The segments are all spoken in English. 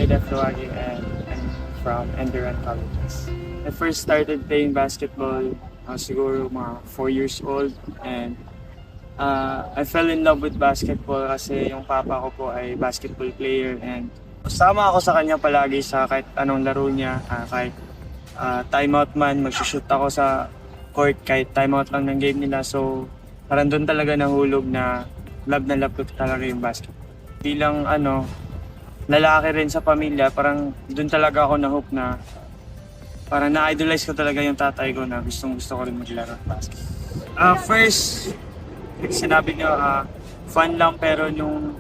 Collegiate and I'm from ENDERUN Colleges. I first started playing basketball siguro mga 4 years old and I fell in love with basketball kasi yung papa ko po ay basketball player and sama ako sa kanya palagi sa kahit anong laro niya, kahit timeout man, magsushoot ako sa court kahit timeout lang ng game nila. So parang doon talaga nahulog na love ko talaga yung basketball. Bilang lalaki rin sa pamilya, parang doon talaga ako na-hook na parang na-idolize ko talaga yung tatay ko na gustong-gusto ko rin maglaro ng basketball. First, sinabi niyo, fun lang pero nung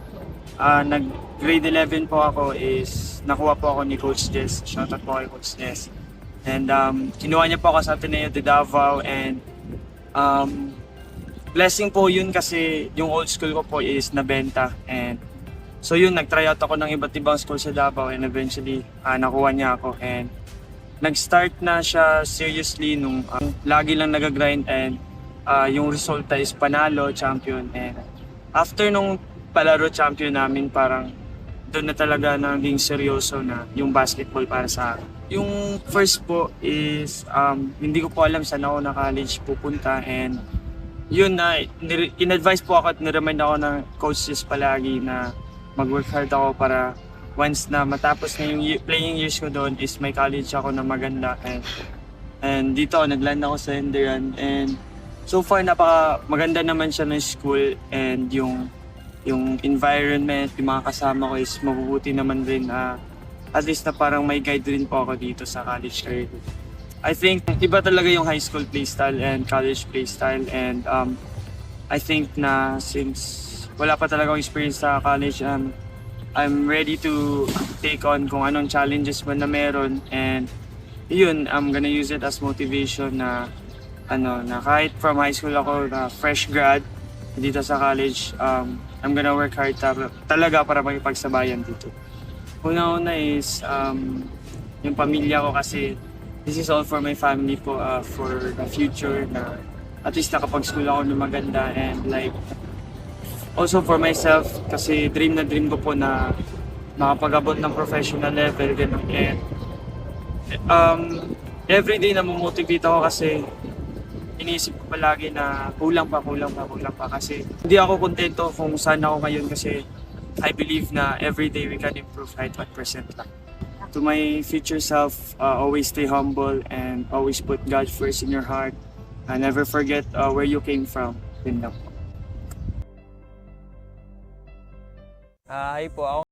nag-grade 11 po ako is nakuha po ako ni Coach Jess. Shoutout po kay Coach Jess. And kinuha niya po ako sa Ateneo de Davao and blessing po yun kasi yung old school ko po is nabenta. And so yun, nag-try out ako ng iba't ibang school sa Davao and eventually nakuha niya ako. And nag-start na siya seriously nung lagi lang nag-grind and yung resulta is panalo, champion. And after nung palaro champion namin, parang doon na talaga naging seryoso na yung basketball para sa akin. Yung first po is hindi ko po alam saan ako na college pupunta and yun na in-advise po ako at niremind ako ng coaches palagi na mag-work hard ako para once na matapos na yung playing years ko doon is may college ako na maganda and dito nagland ako sa ENDERUN and so far napaka maganda naman siya ng school and yung environment, yung mga kasama ko is mabubuti naman rin at least na parang may guide rin po ako dito sa college career. I think iba talaga yung high school play style and college play style and I think na since wala pa talaga akong experience sa college, I'm ready to take on kung anong challenges man na meron and yun, I'm gonna use it as motivation na na kahit from high school ako na fresh grad dito sa college, I'm gonna work hard talaga para makipagsabayan dito. Una-una is yung pamilya ko kasi this is all for my family po, for the future na at least nakapag-school ako ng maganda and like also for myself kasi dream ko po na makapag-abot ng professional level ganun. And everyday namomotivate ako kasi iniisip ko palagi na kulang pa kasi hindi ako kontento kung saan ako ngayon kasi I believe na everyday we can improve kahit 1% lang. To my future self, always stay humble and always put God first in your heart and never forget where you came from. Yun lang po. Hi po, ako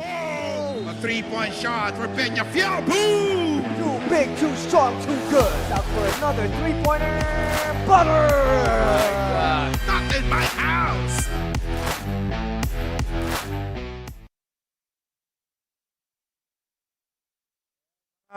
Oh, a three-point shot for Peñafiel. Boom! Too big, too strong, too good. Out for another three-pointer. Butter! Not in my house.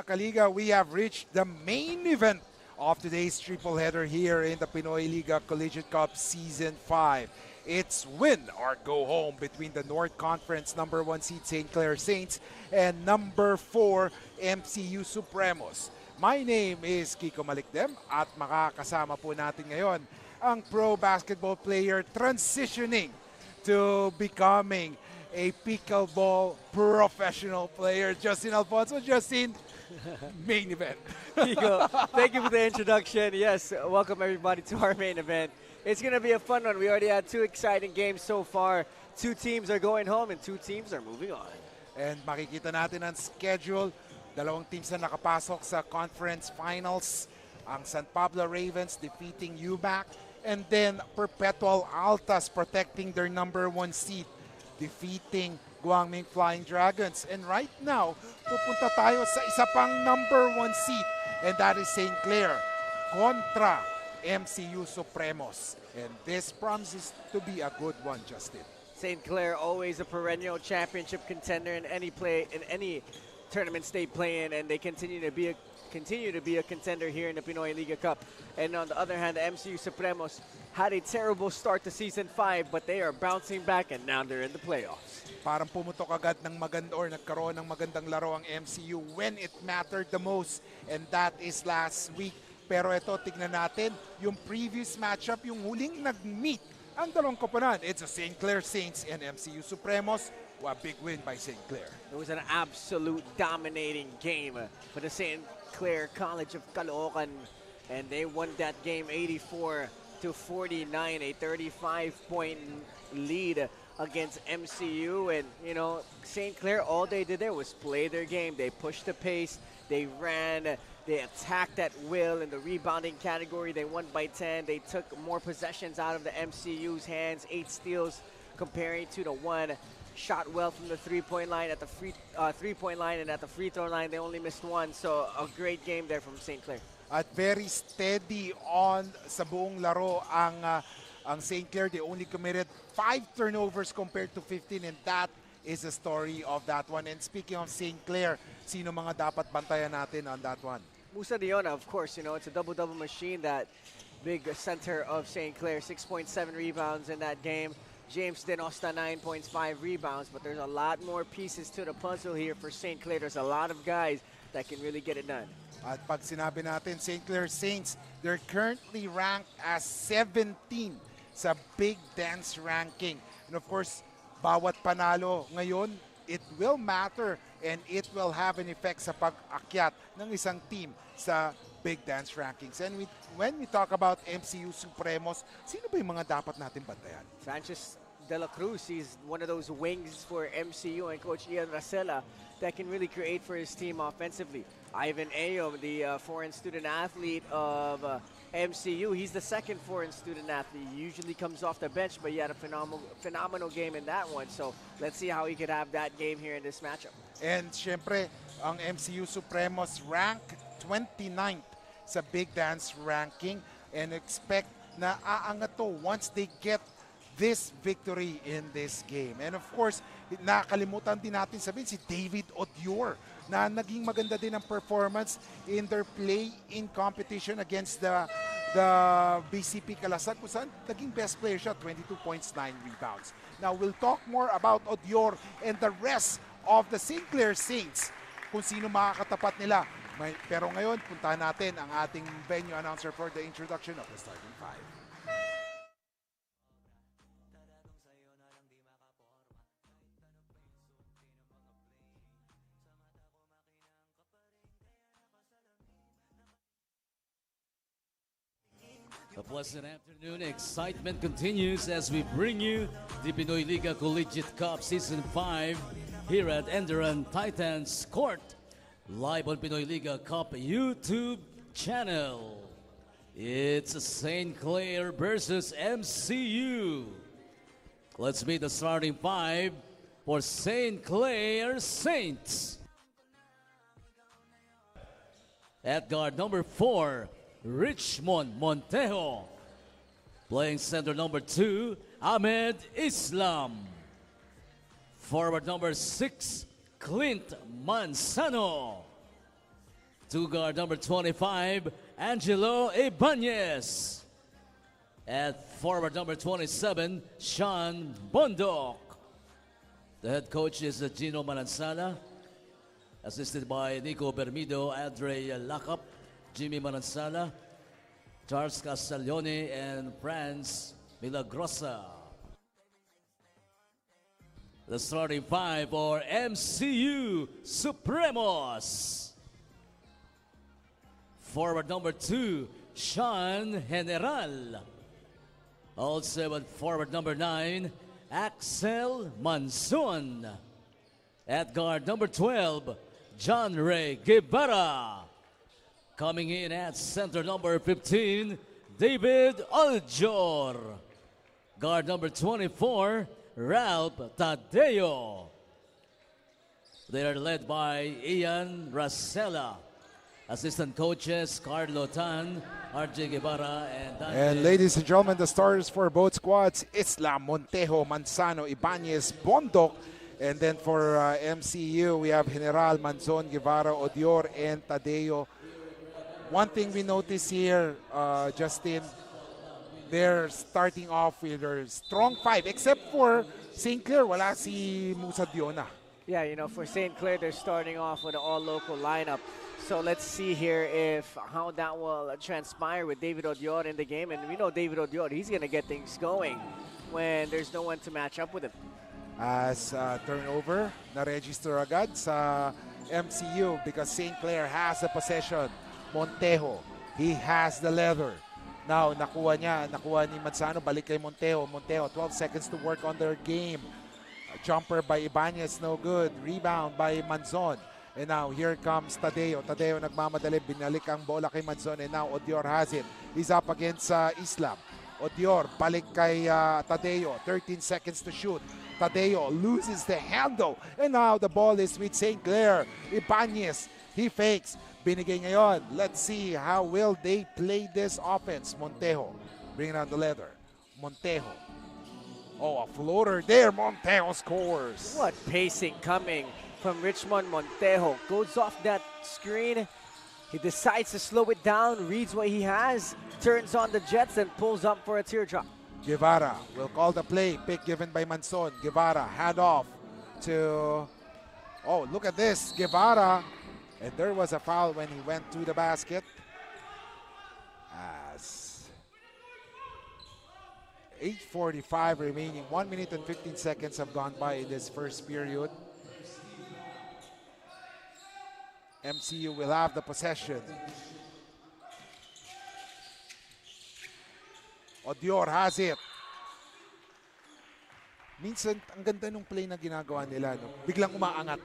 Kaliga, we have reached the main event of today's triple header here in the Pinoyliga Collegiate Cup Season 5. It's win or go home between the North Conference number 1 seed St. Clair Saints and number 4 Mcu Supremos. My name is Kiko Malikdem at makakasama po natin ngayon ang pro basketball player transitioning to becoming a pickleball professional player, Justin Alfonso. Justin, main event. Kiko, thank you for the introduction. Yes, welcome everybody to our main event. It's going to be a fun one. We already had 2 exciting games so far. 2 teams are going home and 2 teams are moving on. And makikita natin ang schedule. 2 teams na nakapasok sa conference finals. Ang San Pablo Ravens defeating UMAC. And then Perpetual Altas protecting their number 1 seed, defeating Guangming Flying Dragons. And right now, pupunta tayo sa isa pang number 1 seed, and that is St. Clair kontra Mcu Supremos. And this promises to be a good one, Justin. St. Clair always a perennial championship contender in any tournaments they play in, and they continue to be a contender here in the Pinoyliga Cup. And on the other hand, the Mcu Supremos had a terrible start to Season 5, but they are bouncing back and now they're in the playoffs. Parang pumutok agad ng maganda or nagkaroon ng magandang laro ang MCU when it mattered the most, and that is last week. Pero ito, tignan natin yung previous matchup, yung huling nag-meet ang dalawang koponan. It's a St. Clair Saints and Mcu Supremos. A big win by St. Clair. It was an absolute dominating game for the St. Clair College of Caloocan, and they won that game 84-49, a 35-point lead against MCU. And you know, St. Clair, all they did there was play their game. They pushed the pace, they ran, they attacked at will. In the rebounding category, they won by 10. They took more possessions out of the MCU's hands, 8 steals comparing to the 1. Shot well from the three-point line at the three-point line, and at the free throw line they only missed 1. So a great game there from St. Clair. At very steady on sa buong laro ang St. Clair. They only committed 5 turnovers compared to 15, and that is the story of that one. And speaking of St. Clair, sino mga dapat bantayan natin on that one? Musa Diona, of course. You know, it's a double-double machine. That big center of St. Clair, 6.7 rebounds in that game. James Denosta, 9 points, 5 rebounds, but there's a lot more pieces to the puzzle here for St. Clair. There's a lot of guys that can really get it done. At pag sinabi natin, St. Clair Saints, they're currently ranked as 17 sa Big Dance ranking. And of course, bawat panalo ngayon, it will matter and it will have an effect sa pag-akyat ng isang team sa Big Dance rankings. And when we talk about Mcu Supremos, sino ba yung mga dapat natin bantayan? Francis De La Cruz, he's one of those wings for MCU, and Coach Ian Racela that can really create for his team offensively. Ivan Ayo, the foreign student athlete of MCU, he's the second foreign student athlete. He usually comes off the bench, but he had a phenomenal game in that one. So let's see how he could have that game here in this matchup. And syempre, ang Mcu Supremos rank 29th sa Big Dance ranking, and expect na aangat to once they get this victory in this game. And of course, nakalimutan din natin sabihin si David Odior na naging maganda din ang performance in their play-in competition against the BCP Calasan, kung saan naging best player siya, 22 points, 9 rebounds. Now, we'll talk more about Odior and the rest of the St. Clair Saints, kung sino makakatapat nila. Pero ngayon, puntahan natin ang ating venue announcer for the introduction of the starting 5. A pleasant afternoon. Excitement continues as we bring you the Pinoyliga Collegiate Cup Season 5 here at ENDERUN Titans Court, live on Pinoyliga Cup YouTube channel. It's St. Clair versus MCU. Let's meet the starting 5. for St. Clair Saints. At guard number 4, Richmond Montejo. Playing center number 2, Ahmed Islam. Forward number 6, Clint Manzano. To guard number 25, Angelo Ibanez. At forward number 27, Sean Bondok. The head coach is Gino Manansala, assisted by Nico Bermido, Andre Lacap, Jimmy Manansala, Charles Castaglione, and Franz Milagrosa. The starting 5 for MCU Supremos. Forward number 2, Sean General. Also at forward number 9, Axel Manzon. At guard number 12, John Ray Guevara. Coming in at center number 15, David Aljor. Guard number 24, Ralph Tadeo. They are led by Ian Rasella. Assistant coaches, Carlo Tan, RJ Guevara, and Dante. And ladies and gentlemen, the starters for both squads, Islam, Montejo, Manzano, Ibanez, Bondok. And then for MCU, we have General, Manzon, Guevara, Odior, and Tadeo. One thing we notice here, Justin, they're starting off with their strong 5, except for St. Clair, wala si Musa Diona. Yeah, you know, for St. Clair, they're starting off with an all-local lineup. So let's see here if how that will transpire with David Odior in the game. And we know David Odior, he's going to get things going when there's no one to match up with him. As turnover, na-register agad sa MCU because St. Clair has the possession. Montejo, he has the leather. Now, nakuha ni Manzano, balik kay Montejo. Montejo, 12 seconds to work on their game. A jumper by Ibanez, no good. Rebound by Manzon. And now, here comes Tadeo. Tadeo nagmamadali, binalik ang bola kay Manzon. And now, Odior has it. He's up against Islam. Odior, balik kay Tadeo. 13 seconds to shoot. Tadeo loses the handle. And now, the ball is with St. Clair. Ibanez, he fakes. Binigay ngayon. Let's see how will they play this offense. Montejo, bringing on the leather. Montejo. Oh, a floater there. Montejo scores. What pacing coming from Richmond Montejo. Goes off that screen. He decides to slow it down, reads what he has, turns on the jets, and pulls up for a teardrop. Guevara will call the play. Pick given by Manzon. Guevara, hand off to... Oh, look at this. Guevara. And there was a foul when he went to the basket. As 8:45 remaining. 1 minute and 15 seconds have gone by in this first period. MCU will have the possession. Odior has it. Minsan, ang ganda nung play na ginagawa nila. No? Biglang umaangat.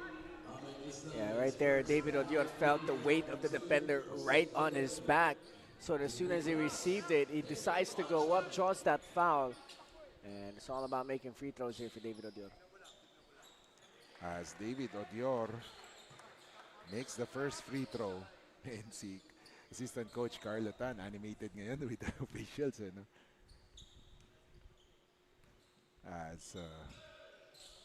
Yeah, right there, David Odior felt the weight of the defender right on his back. So as soon as he received it, he decides to go up, draws that foul. And it's all about making free throws here for David Odior. As David Odior makes the first free throw. And si assistant coach Carlo Tan, animated ngayon with the officials. No? As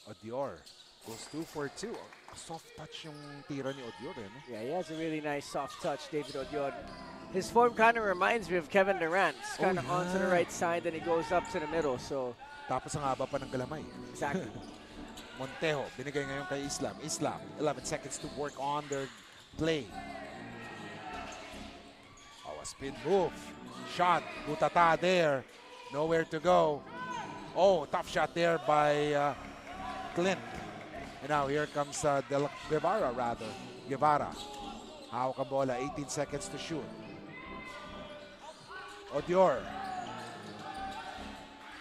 Odior goes 2 for 2. Soft touch yung tira ni Odior. No? Yeah, he has a really nice soft touch, David Odior. His form kind of reminds me of Kevin Durant. It's kind of onto the right side, then he goes up to the middle. So tapos ang haba pa ng galamay. exactly. Montejo, binigay ngayon kay Islam. Islam, 11 seconds to work on their play. Oh, a spin move. Shot, Butata there. Nowhere to go. Oh, tough shot there by Clint. And now here comes Guevara, rather. Guevara. Hawak ang bola, 18 seconds to shoot. Odior.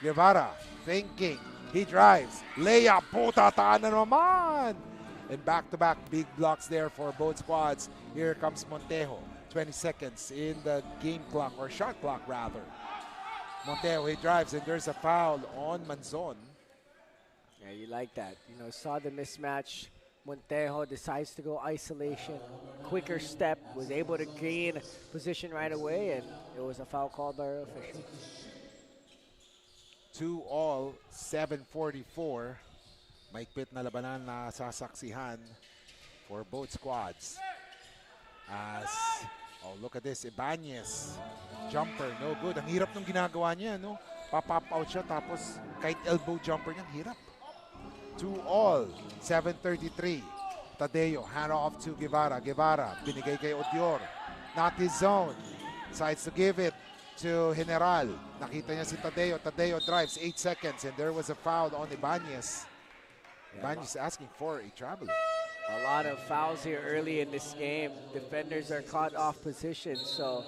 Guevara, thinking. He drives. Layup, Butata na naman. And back-to-back big blocks there for both squads. Here comes Montejo. 20 seconds in the game clock, or shot clock rather. Montejo, he drives, and there's a foul on Manzon. Yeah, you like that. You know, saw the mismatch. Montejo decides to go isolation. Quicker step, was able to gain position right away, and it was a foul called by our official. 2-all, 7:44. Maigpit na labanan na sasaksihan for both squads. As, oh look at this, Ibanez. Jumper, no good. Ang hirap nung ginagawa niya, no? Pa-pop out siya, tapos kahit elbow jumper niya, ang hirap. 2-all, 7:33. Tadeo, hand off to Guevara. Guevara, binigay kay Odior. Not his zone. Decides to give it to General. Nakita niya si Tadeo. Tadeo drives 8 seconds and there was a foul on Ibanez. Ibanez asking for a travel. A lot of fouls here early in this game. Defenders are caught off position, so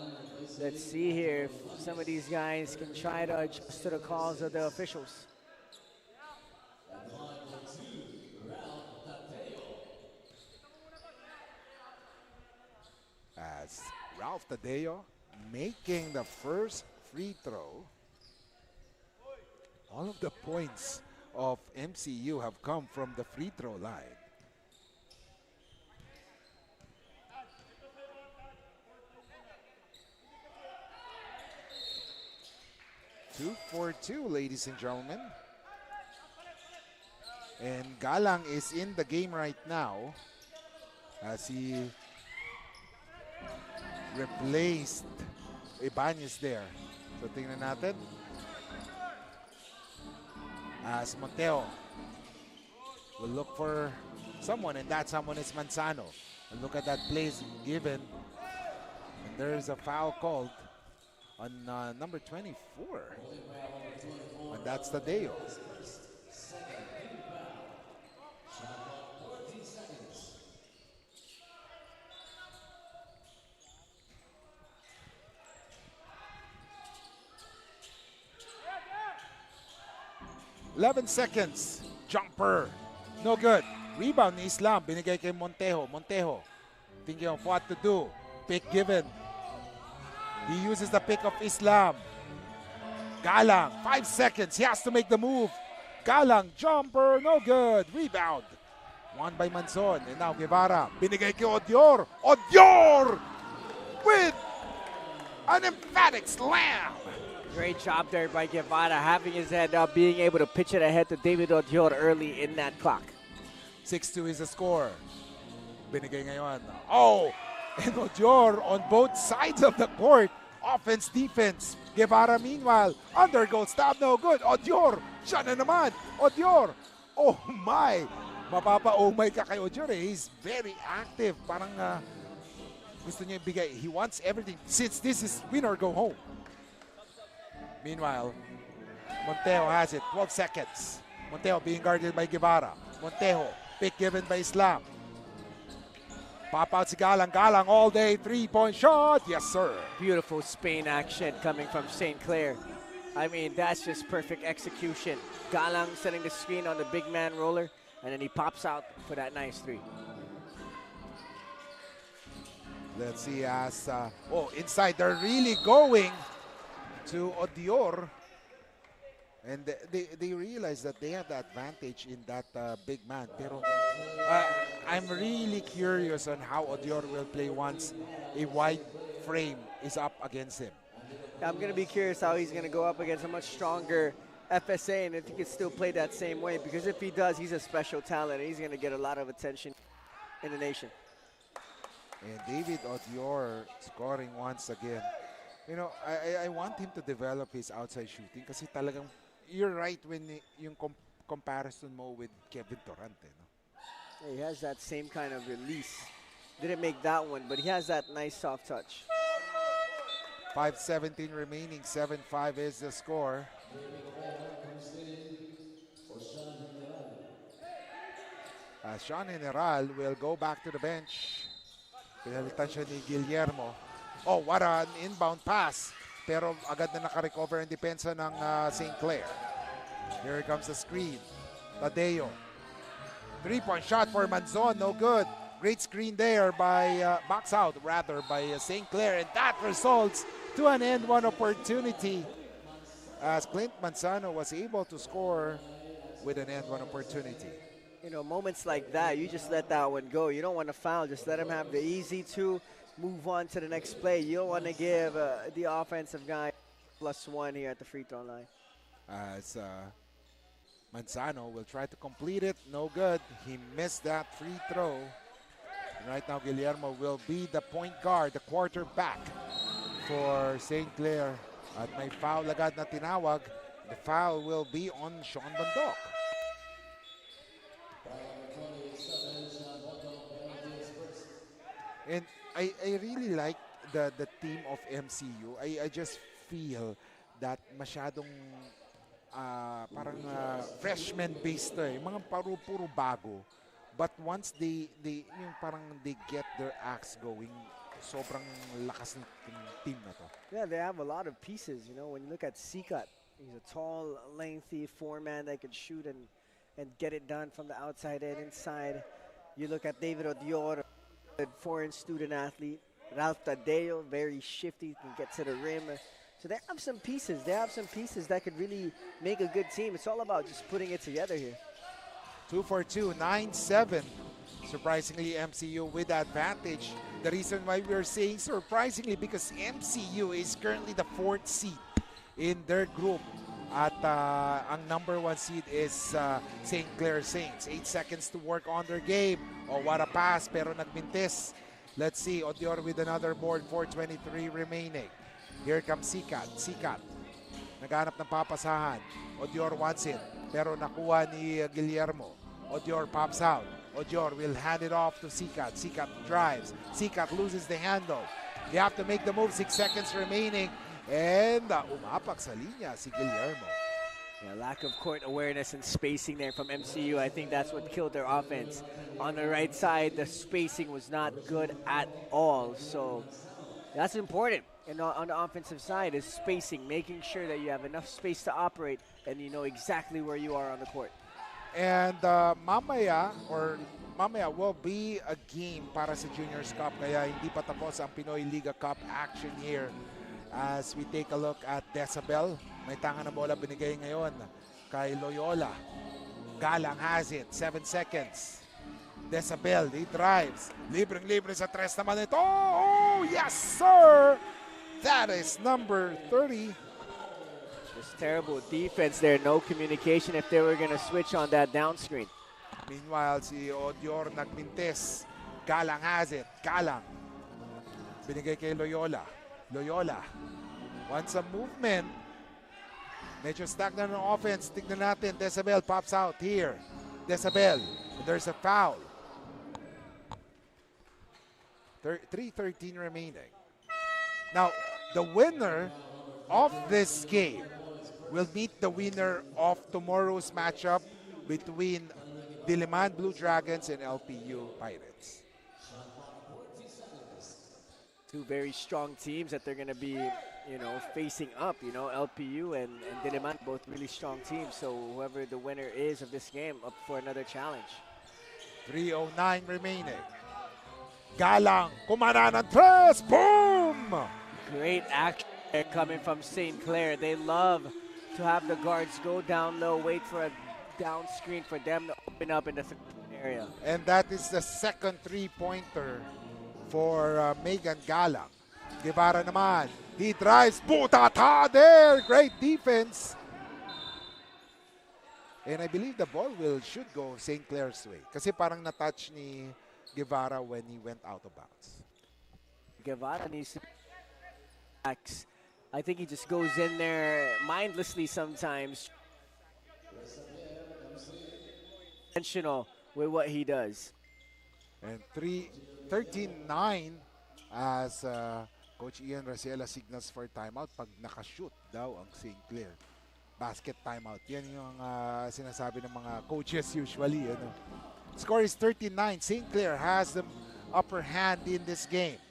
let's see here if some of these guys can try to adjust to the calls of the officials. As Ralph Tadeo making the first free throw. All of the points of MCU have come from the free throw line. Two for two, ladies and gentlemen. And Galang is in the game right now as he replaced Ibanez there. So tingnan natin. As Monteo will look for someone, and that someone is Manzano. And look at that place given. And there's a foul called on number 24. And that's Tadeo. Eleven seconds. Jumper. No good. Rebound ni Islam. Binigay kay Montejo. Montejo thinking of what to do. Pick given. He uses the pick of Islam. Galang. 5 seconds. He has to make the move. Galang. Jumper. No good. Rebound. Won by Manzon. And now Guevara. Binigay kay Odior. Odior! With an emphatic slam. Great job there by Guevara, having his head up, being able to pitch it ahead to David Odior early in that clock. 6-2 is the score. Binigay ngayon. Oh! And Odior on both sides of the court. Offense, defense. Guevara meanwhile, undergo stab, no good. Odior, siya na naman. Odior, oh my. Mapapa-oh my ka kay Odior eh. He's very active. Parang gusto niya ibigay. He wants everything. Since this is win or go home. Meanwhile, Montejo has it. 12 seconds. Montejo being guarded by Guevara. Montejo, pick given by Islam. Pop out si Galang. Galang all day. 3-point shot. Yes, sir. Beautiful Spain action coming from St. Clair. I mean, that's just perfect execution. Galang setting the screen on the big man roller, and then he pops out for that nice three. Let's see as, inside. They're really going to Odior, and they realize that they have the advantage in that big man. Pero I'm really curious on how Odior will play once a wide frame is up against him. I'm going to be curious how he's going to go up against a much stronger FSA, and if he can still play that same way, because if he does, he's a special talent, and he's going to get a lot of attention in the nation. And David Odior scoring once again. You know, I want him to develop his outside shooting kasi talagang, you're right when yung comparison mo with Kevin Torrante. No? He has that same kind of release. Didn't make that one, but he has that nice soft touch. 5:17 remaining, 7-5 is the score. Sean General will go back to the bench. Pinalitan siya ni Guillermo. Oh, what an inbound pass. Pero agad na naka-recover ang depensa ng St. Clair. Here comes the screen. Tadeo. 3-point shot for Manzon. No good. Great screen there by, box out rather, by St. Clair. And that results to an end one opportunity. As Clint Manzano was able to score with an end one opportunity. You know, moments like that, you just let that one go. You don't want to foul. Just let him have the easy two, move on to the next play. You don't want to give the offensive guy +1 here at the free throw line. As Manzano will try to complete it. No good. He missed that free throw. And right now, Guillermo will be the point guard, the quarterback for St. Clair. At may foul agad na tinawag. The foul will be on Sean Bandok. And I really like the team of MCU. I just feel that masyadong parang freshman based to eh. Mga puro bago. But once they yung parang they get their acts going, sobrang lakas ng team na to. Yeah, they have a lot of pieces. You know, when you look at Sikat, he's a tall, lengthy four-man that can shoot and get it done from the outside and inside. You look at David Odior, a foreign student athlete. Ralph Tadeo, very shifty, can get to the rim. So they have some pieces. They have some pieces that could really make a good team. It's all about just putting it together here. 2 for 2, 9-7. Surprisingly, MCU with advantage. The reason why we're saying surprisingly because MCU is currently the 4th seed in their group. At ang number 1 seed is St. Clair Saints. 8 seconds to work on their game. Oh, what a pass, pero nagmintis. Let's see, Odior with another board, 4:23 remaining. Here comes Sikat. Sikat, naghanap ng papasahan. Odior wants it, pero nakuha ni Guillermo. Odior pops out. Odior will hand it off to Sikat. Sikat drives. Sikat loses the handle. They have to make the move, 6 seconds remaining. And umapak sa linya si Guillermo. Yeah, lack of court awareness and spacing there from MCU. I think that's what killed their offense. On the right side, the spacing was not good at all. So that's important. And on the offensive side is spacing, making sure that you have enough space to operate and you know exactly where you are on the court. And mamaya will be a game para sa Juniors Cup. Kaya hindi pa tapos ang Pinoyliga Cup action here. As we take a look at Decibel, may tanga na bola binigay ngayon kay Loyola. Galang has it, 7 seconds. Decibel, he drives. Libreng-libre sa tres naman ito. Oh, yes, sir! That is number 30. Just terrible defense there, no communication if they were going to switch on that down screen. Meanwhile, si Odior nagmintis. Galang has it. Galang. Binigay kay Loyola. Loyola wants some movement. Medyo stagnant ng offense. Tignan natin. Decibel pops out here. Decibel. There's a foul. 3:13 remaining. Now, the winner of this game will meet the winner of tomorrow's matchup between Diliman Blue Dragons and LPU Pirates. Two very strong teams that they're going to be, you know, facing up. You know, LPU and Diliman, both really strong teams. So whoever the winner is of this game, up for another challenge. 3:09 remaining. Galang, kumana ng tres, boom! Great action there coming from St. Clair. They love to have the guards go down low, wait for a down screen for them to open up in the area. And that is the second three-pointer for Megan Galang. Guevara naman, he drives, butata there, great defense. And I believe the ball should go St. Clair's way. Kasi parang na-touch ni Guevara when he went out of bounds. Guevara needs to I think he just goes in there mindlessly sometimes. Intentional with what he does. And 13-9 as Coach Ian Racela signals for timeout pag nakashoot daw ang St. Clair. Basket timeout. Yan yung sinasabi ng mga coaches usually. Ano. Score is 13-9. St. Clair has the upper hand in this game.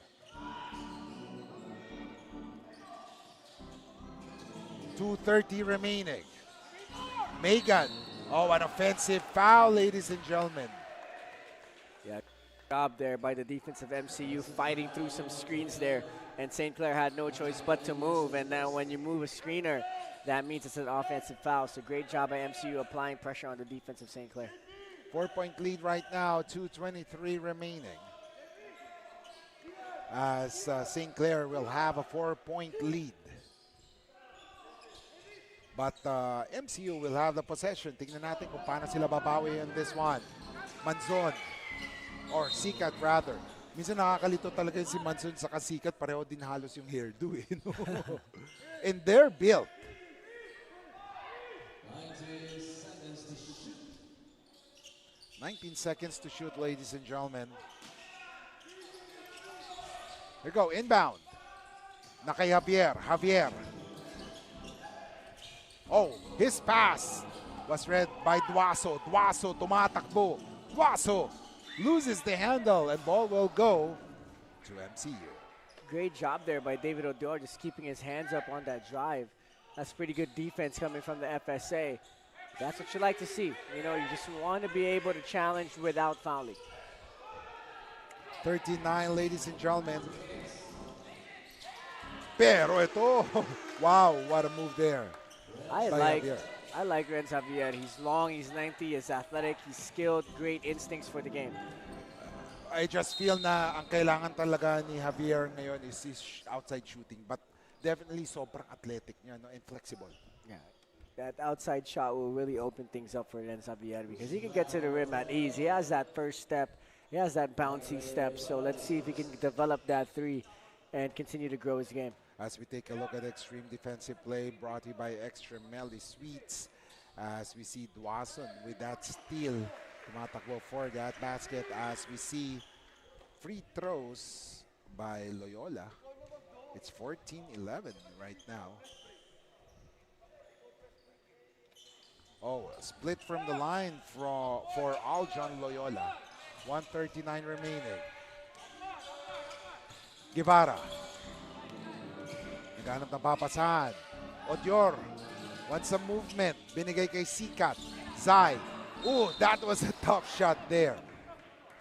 2:30 remaining. Megan. Oh, an offensive foul, ladies and gentlemen. Yeah, Job there by the defense of MCU, fighting through some screens there, and St. Clair had no choice but to move. And now when you move a screener, that means it's an offensive foul. So great job by MCU applying pressure on the defense of St. Clair. 4-point lead right now, 2:23 remaining. As St. Clair will have a 4-point lead. But MCU will have the possession. Tingnan natin kung paano sila babawi in this one. Manzon, or Sikat rather. Minsan nakakalito talaga si Manzon sa Sikat. Pareho din halos yung hairdo. No? And they're built. 19 seconds to shoot, ladies and gentlemen. Here we go, inbound. Na kay Javier. Javier. Oh, his pass was read by Duaso. Duaso tumatakbo. Duaso loses the handle and ball will go to MCU. Great job there by David Odor, just keeping his hands up on that drive. That's pretty good defense coming from the FSA. That's what you like to see. You know, you just want to be able to challenge without fouling. 39, ladies and gentlemen. Pero ito, wow, what a move there. I by like Renz Javier. He's long, he's lengthy, he's athletic, he's skilled, great instincts for the game. I just feel na ang kailangan talaga ni Javier ngayon is his outside shooting, but definitely sobrang athletic niya, no, and flexible. Yeah, that outside shot will really open things up for Renz Javier because he can get to the rim at ease. He has that first step, he has that bouncy step, so let's see if he can develop that three and continue to grow his game. As we take a look at extreme defensive play brought to you by Extra Melly Sweets, as we see Duason with that steal, tumatakbo for that basket, as we see free throws by Loyola. It's 14-11 right now. Oh, a split from the line for Aljon Loyola. 1:39 remaining. Guevara. Naghanap ng papasahan. Odior wants some movement. Binigay kay Sikat. Zai. Oh, that was a tough shot there.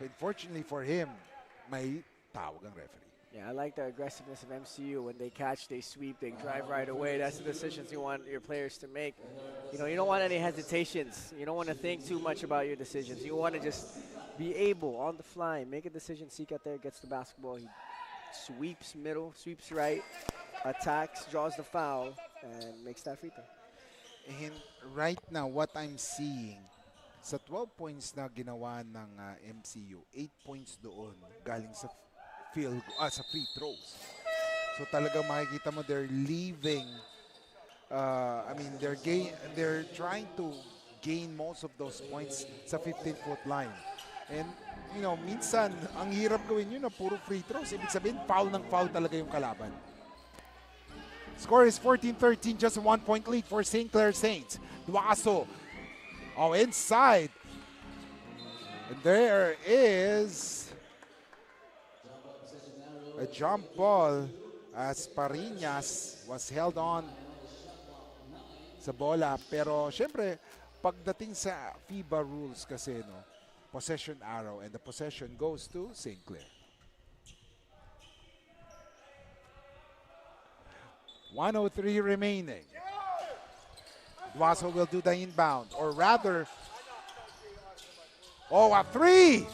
Unfortunately for him, may tawag ang referee. Yeah, I like the aggressiveness of MCU. When they catch, they sweep, they drive right away. That's the decisions you want your players to make. You know, you don't want any hesitations. You don't want to think too much about your decisions. You want to just be able, on the fly, make a decision. Sikat there gets the basketball. He sweeps middle, sweeps right, attacks, draws the foul, and makes that free throw. And right now, what I'm seeing, sa 12 points na ginawa ng MCU, 8 points doon galing sa sa free throws. So talagang makikita mo they're leaving, they're trying to gain most of those points sa 15-foot line. And, you know, minsan, ang hirap gawin yun na puro free throws. Ibig sabihin, foul ng foul talaga yung kalaban. Score is 14-13, just a 1-point lead for St. Clair Saints. Duaso. Oh, inside. And there is a jump ball as Parinas was held on sa bola. Pero, syempre, pagdating sa FIBA rules kasi, no, possession arrow, and the possession goes to St. Clair. 1:03 remaining. Duaso will do the inbound, or rather, oh, a three!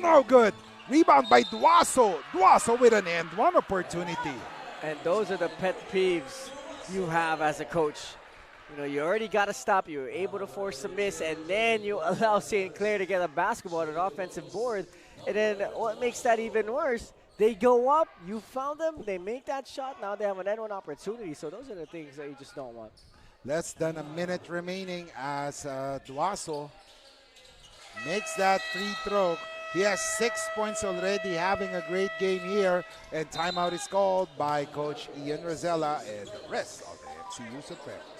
No good! Rebound by Duaso. Duaso with an end one opportunity. And those are the pet peeves you have as a coach. You know, you already got to stop. You're able to force a miss, and then you allow St. Clair to get a basketball on an offensive board. And then what makes that even worse, they go up, you found them, they make that shot, now they have an end-one opportunity. So those are the things that you just don't want. Less than a minute remaining as Duaso makes that free throw. He has 6 points already, having a great game here. And timeout is called by Coach Ian Rosella and the rest of the Mcu Supremos.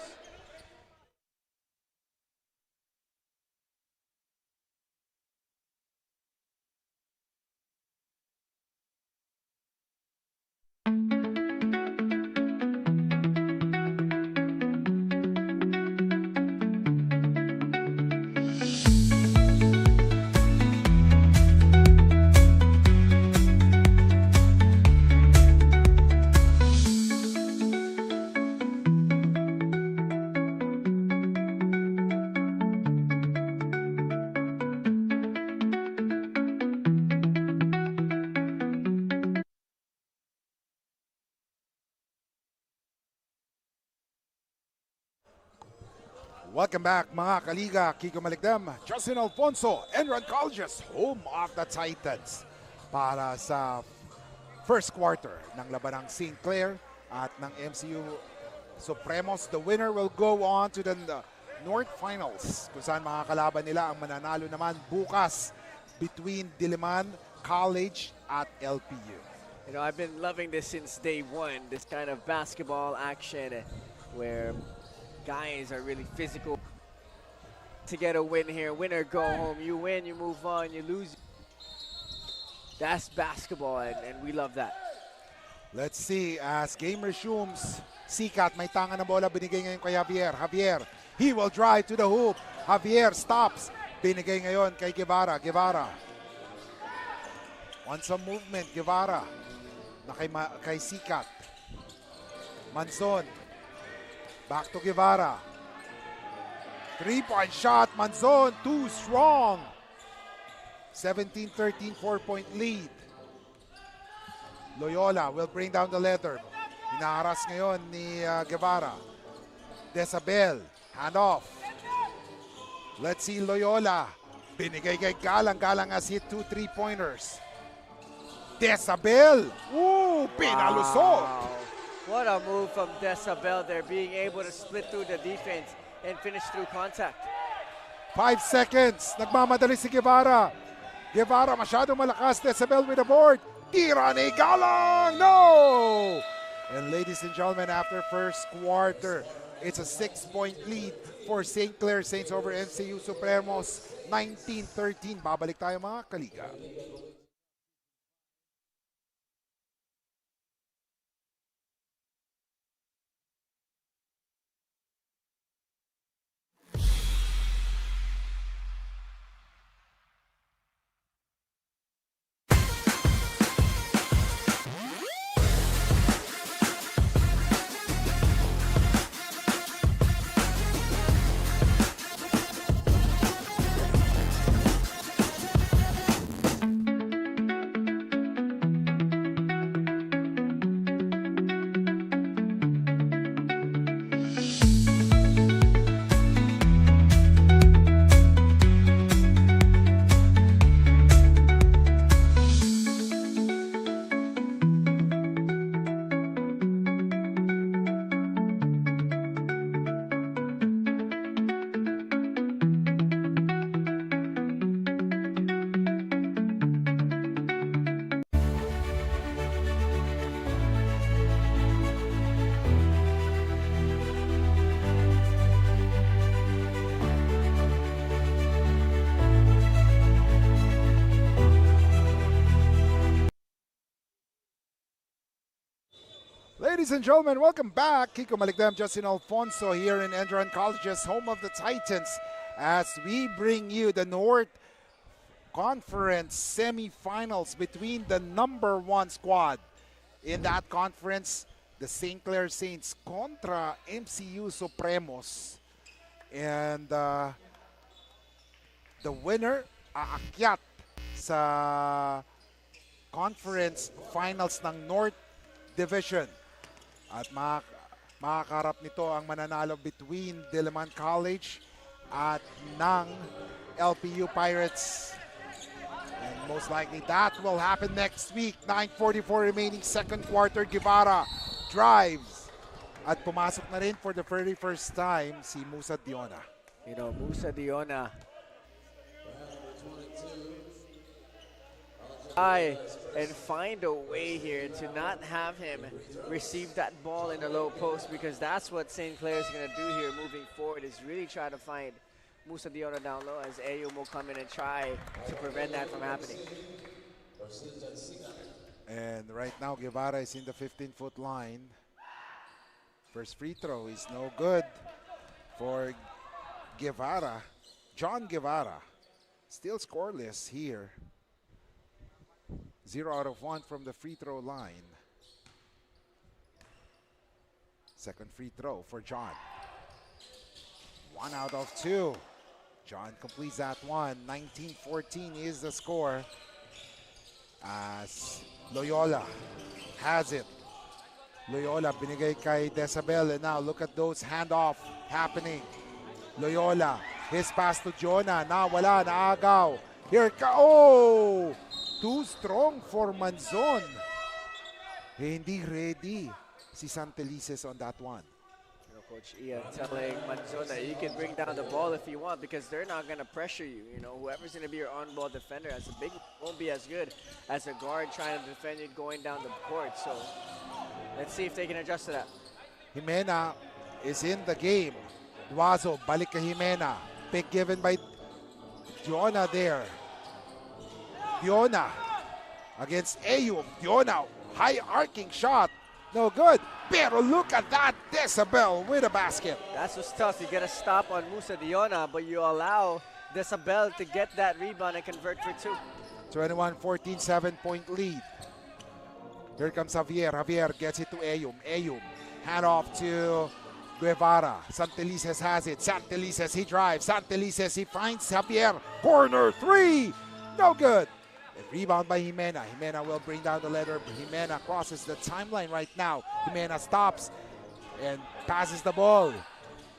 Welcome back mga kaliga, Kiko Maligdam, Justin Alfonso, ENDERUN Collegiate, home of the Titans para sa first quarter ng labanang St. Clair at ng MCU Supremos. The winner will go on to the North Finals kung saan mga kalaban nila ang mananalo naman bukas between Diliman College at LPU. You know, I've been loving this since day one, this kind of basketball action where guys are really physical. To get a win here, win or go home. You win, you move on, you lose. That's basketball, and we love that. Let's see as game resumes. Sikat, may tanga na bola, binigay ngayon kay Javier. Javier, he will drive to the hoop. Javier stops. Binigay ngayon kay Guevara. Guevara. Wants some movement, Guevara. Na kay Sikat. Manzon. Back to Guevara. 3-point shot. Manzon, too strong. 17-13, 4-point lead. Loyola will bring down the leather. Inaharas ngayon ni Guevara. Desabel, handoff. Let's see Loyola. Binigay kay Galang. Galang has hit 2 3-pointers. Desabel. Ooh, pinalusot. Wow. What a move from Desabel there, being able to split through the defense and finish through contact. 5 seconds. Nagmamadali si Guevara. Guevara masyadong malakas. Desabel with the board. Tira ni Galang. No! And ladies and gentlemen, after first quarter, it's a 6-point lead for St. Clair Saints over MCU Supremos. 19-13. Babalik tayo mga kaliga. Ladies and gentlemen, welcome back. Kiko Maligdam, Justin Alfonso here in ENDERUN College's home of the Titans as we bring you the North Conference semifinals between the number 1 squad in that conference, the St. Clair Saints contra MCU Supremos. And the winner aakyat sa conference finals ng North Division. At makakarap nito ang mananalo between Diliman College at ng LPU Pirates. And most likely that will happen next week. 9:44 remaining second quarter. Guevara drives. At pumasok na rin for the very first time si Musa Diona. You know, Musa Diona. And find a way here to not have him receive that ball in the low post, because that's what St. Clair is going to do here moving forward, is really try to find Musa Diona down low as Ayum will come in and try to prevent that from happening. And right now Guevara is in the 15-foot line. First free throw is no good for Guevara. John Guevara still scoreless here. 0 out of 1 from the free throw line. Second free throw for John. 1 out of 2. John completes that one. 19-14 is the score as Loyola has it. Loyola binigay kay Desabel, and now look at those handoff happening. Loyola, his pass to Jonah. Nawala, naagaw. Here oh! Too strong for Manzon. Hindi ready si Santelices on that one. You know, Coach Ian telling Manzon that you can bring down the ball if you want because they're not going to pressure you. You know, whoever's going to be your on-ball defender as a big won't be as good as a guard trying to defend you going down the court. So let's see if they can adjust to that. Jimena is in the game. Duazo, balik kay Jimena. Pick given by Diona there. Diona against Ayum. Diona, high arcing shot. No good. Pero look at that. Decibel with a basket. That's what's tough. You get a stop on Musa Diona, but you allow Decibel to get that rebound and convert for two. 21-14, 7-point lead. Here comes Javier. Javier gets it to Ayum. Ayum, hand off to Guevara. Santelices has it. Santelices, he drives. Santelices, he finds Javier. Corner three. No good. A rebound by Jimena. Jimena will bring down the letter. Jimena crosses the timeline right now. Jimena stops and passes the ball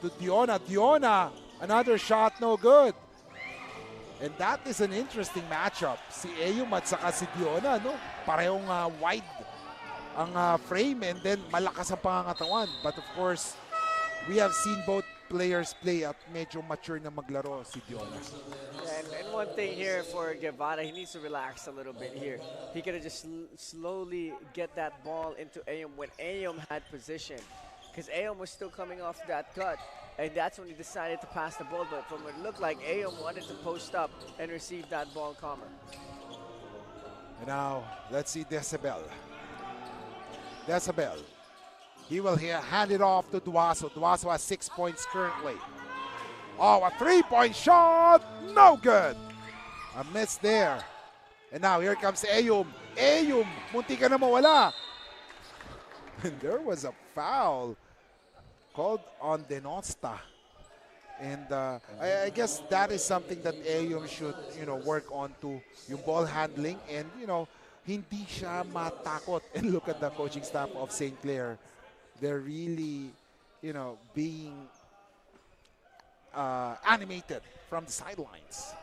to Diona. Diona, another shot, no good. And that is an interesting matchup. Si Ayum at saka si Diona, no? Parehong wide ang frame and then malakas ang pangangatawan. But of course, we have seen both players play at medyo mature na maglaro si Diona. And one thing here for Guevara, he needs to relax a little bit here. He could have just slowly get that ball into Ayum when Ayum had position. Because Ayum was still coming off that cut. And that's when he decided to pass the ball. But from what it looked like, Ayum wanted to post up and receive that ball calmer. And now, let's see Decibel. Decibel. He will hand it off to Duazo. Duazo has 6 points currently. Oh, a three-point shot! No good! A miss there. And now here comes Ayum. Ayum, munti ka na mawala. And there was a foul called on Denosta. And I guess that is something that Ayum should, work on to yung ball handling and, hindi siya matakot. And look at the coaching staff of St. Clair. They're really, being animated from the sidelines.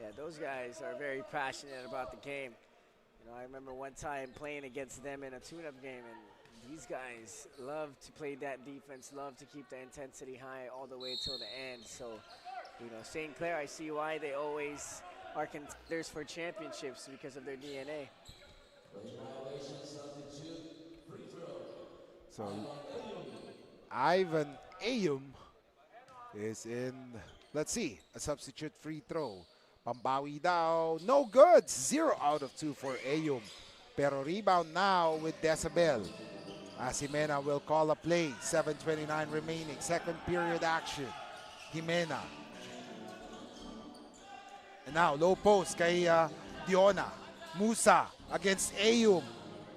Yeah, those guys are very passionate about the game. I remember one time playing against them in a tune-up game, and these guys love to play that defense, love to keep the intensity high all the way till the end. So, St. Clair, I see why they always are contenders for championships because of their DNA. So, Ivan Ayum is in, let's see, a substitute free throw. Pambawi daw, no good. 0 out of 2 for Ayum. Pero rebound now with Decibel. Jimena will call a play. 7:29 remaining. Second period action. Jimena. And now low post kay Diona. Musa against Ayum.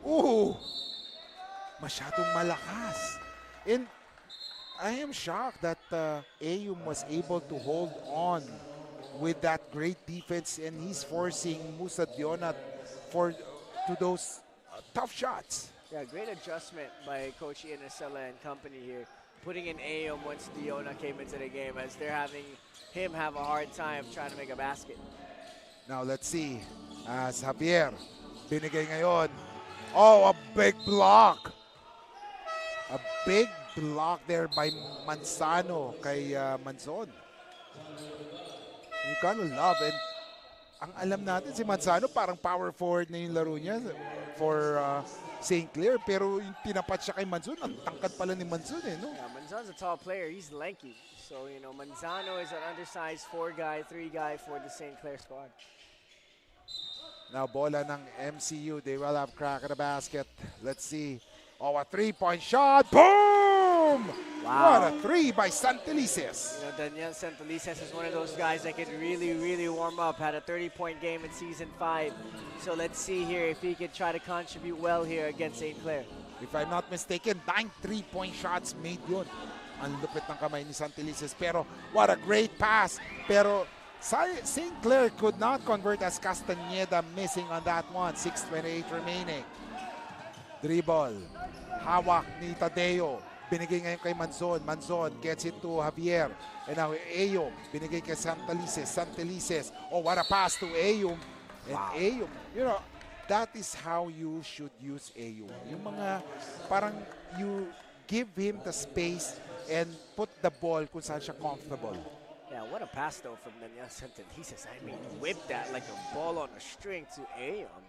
Ooh! Masyadong malakas. And I am shocked that Ayum was able to hold on with that great defense, and he's forcing Musa Diona to those tough shots. Yeah, great adjustment by Coach Ian Acela and company here, putting in Ayum once Diona came into the game, as they're having him have a hard time trying to make a basket. Now let's see, as Javier, binigay ngayon. Oh, a big block. A big block there by Manzano kay Manzon. You kind of love, and ang alam natin si Manzano parang power forward na yung laro niya for St. Clair, pero yung tinapat siya kay Manzon, ang tangkad pala ni Manzon no? Yeah, Manzon's a tall player, he's lanky. So, Manzano is an undersized 4 guy, 3 guy for the St. Clair squad. Now bola ng MCU, they will have crack at the basket. Let's see. Oh, a three-point shot. Boom! Wow. What a three by Santelices. Daniel Santelices is one of those guys that could really, really warm up. Had a 30-point game in Season 5. So let's see here if he could try to contribute well here against St. Clair. If I'm not mistaken, 9 3-point shots made yun. Ang lupit ng kamay ni Santelices. Pero what a great pass. Pero St. Clair could not convert as Castañeda missing on that one. 6:28 remaining. Dribble. Hawak ni Tadeo. Binigay ngayon kay Manzon. Manzon gets it to Javier. And now Ayum. Binigay kay Santelices. Santelices. Oh, what a pass to Ayum. And Ayum, you know, that is how you should use Ayum. Yung mga parang you give him the space and put the ball kung saan siya comfortable. Yeah, what a pass though from Daniel Santelices. I mean, whipped that like a ball on a string to Aeon.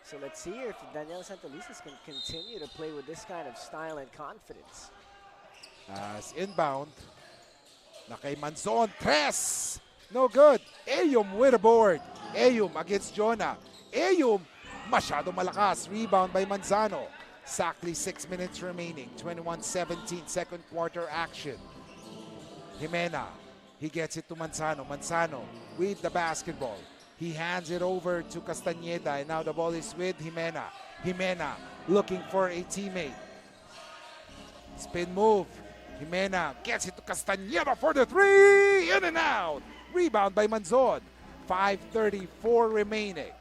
So let's see if Daniel Santelices can continue to play with this kind of style and confidence. As inbound, na kay Manzon, tres! No good. Ayum with a board. Ayum against Jonah. Ayum, masyado malakas. Rebound by Manzano. Exactly 6 minutes remaining. 21-17, second quarter action. Jimena, he gets it to Manzano. Manzano with the basketball. He hands it over to Castañeda, and now the ball is with Jimena. Jimena looking for a teammate. Spin move. Jimena gets it to Castañeda for the three. In and out. Rebound by Manzon. 5:34 remaining.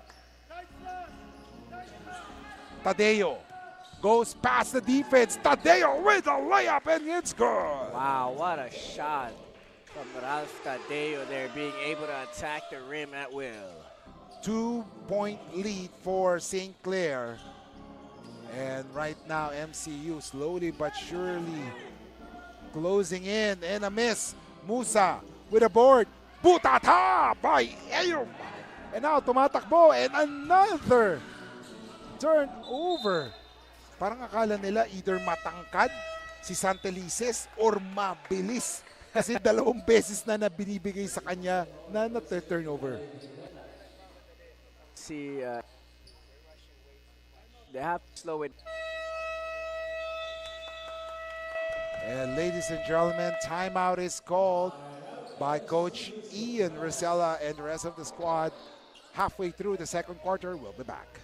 Tadeo goes past the defense. Tadeo with a layup, and it's good. Wow, what a shot from Ralph Tadeo there, being able to attack the rim at will. 2-point lead for St. Clair. And right now, MCU slowly but surely closing in, and a miss. Musa with a board. Butata by Ayum. And now tumatakbo, and another turnover. Parang akala nila either matangkad si Santelices or mabilis. Kasi dalawang beses na binibigay sa kanya na turnover. See, they have to slow it. And ladies and gentlemen, timeout is called by Coach Ian Rosella and the rest of the squad. Halfway through the second quarter, we'll be back.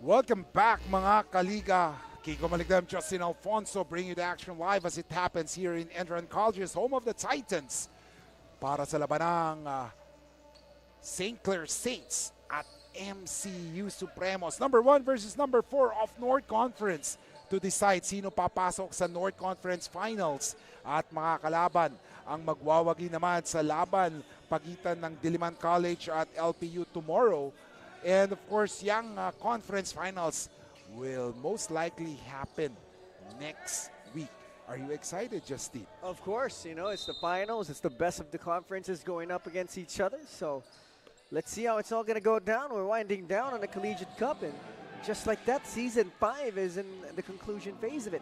Welcome back mga kaliga. Kiko Maligdam, Justin Alfonso bring you the action live as it happens here in ENDERUN Collegiate, home of the Titans. Para sa labanang St. Clair Saints at MCU Supremos. Number 1 versus number 4 of North Conference to decide sino papasok sa North Conference Finals. At mga kalaban ang magwawagi naman sa laban pagitan ng Diliman College at LPU tomorrow. And of course, yung conference finals will most likely happen next week. Are you excited, Justin? Of course, you know, it's the finals. It's the best of the conferences going up against each other. So let's see how it's all going to go down. We're winding down on the Collegiate Cup. And just like that, Season 5 is in the conclusion phase of it.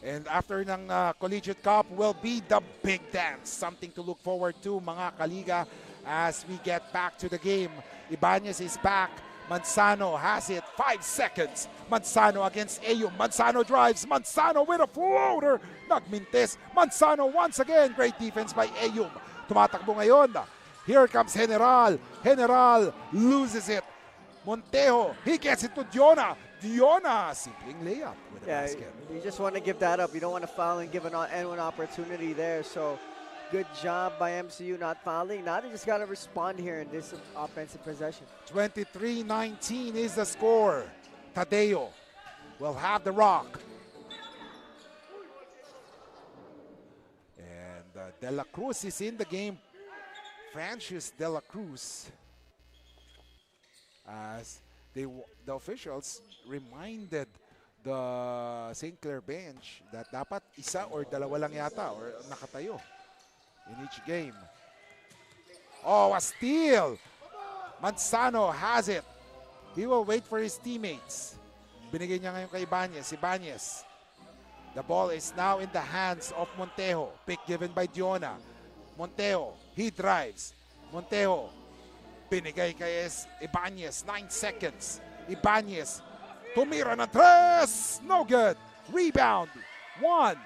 And after ng Collegiate Cup will be the big dance. Something to look forward to, mga kaliga, as we get back to the game. Ibanez is back. Manzano has it. 5 seconds. Manzano against Ayum. Manzano drives. Manzano with a floater. Nagmintes. Manzano once again. Great defense by Ayum. Tumatakbo ngayon. Here comes General. General loses it. Montejo. He gets it to Diona. Diona. Simpleng layup with a basket. You just want to give that up. You don't want to foul and give anyone opportunity there. So good job by MCU not fouling. Now they just got to respond here in this offensive possession. 23-19 is the score. Tadeo will have the rock. And De La Cruz is in the game. Francis De La Cruz. As the officials reminded the St. Clair bench that dapat isa or dalawa lang yata or nakatayo in each game. Oh, a steal Manzano has it. He will wait for his teammates. Binigay niya ngayon kay Ibanez. Ibanez. The ball is now in the hands of Montejo. Pick given by Diona. Montejo, he drives. Montejo, binigay kay Ibanez. 9 seconds. Ibanez, tumira na 3. No good. Rebound. 1.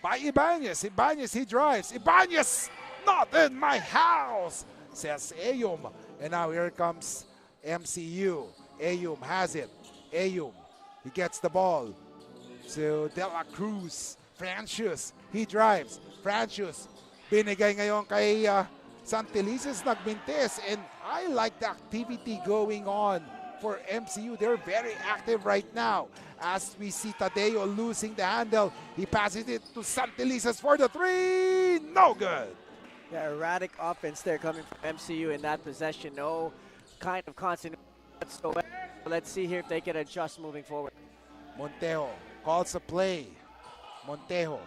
By Ibanez. Ibanez, he drives. Ibanez, not in my house, says Ayum. And now here comes MCU. Ayum has it. Ayum, he gets the ball to De La Cruz. Francius, he drives. Francius, binigay ngayon kay Santelices, nagbintes. And I like the activity going on for MCU. They're very active right now. As we see Tadeo losing the handle, he passes it to Santelices for the 3. No good. Yeah, erratic offense there coming from MCU in that possession. No kind of continuity whatsoever. Let's see here if they can adjust moving forward. Montejo calls a play. Montejo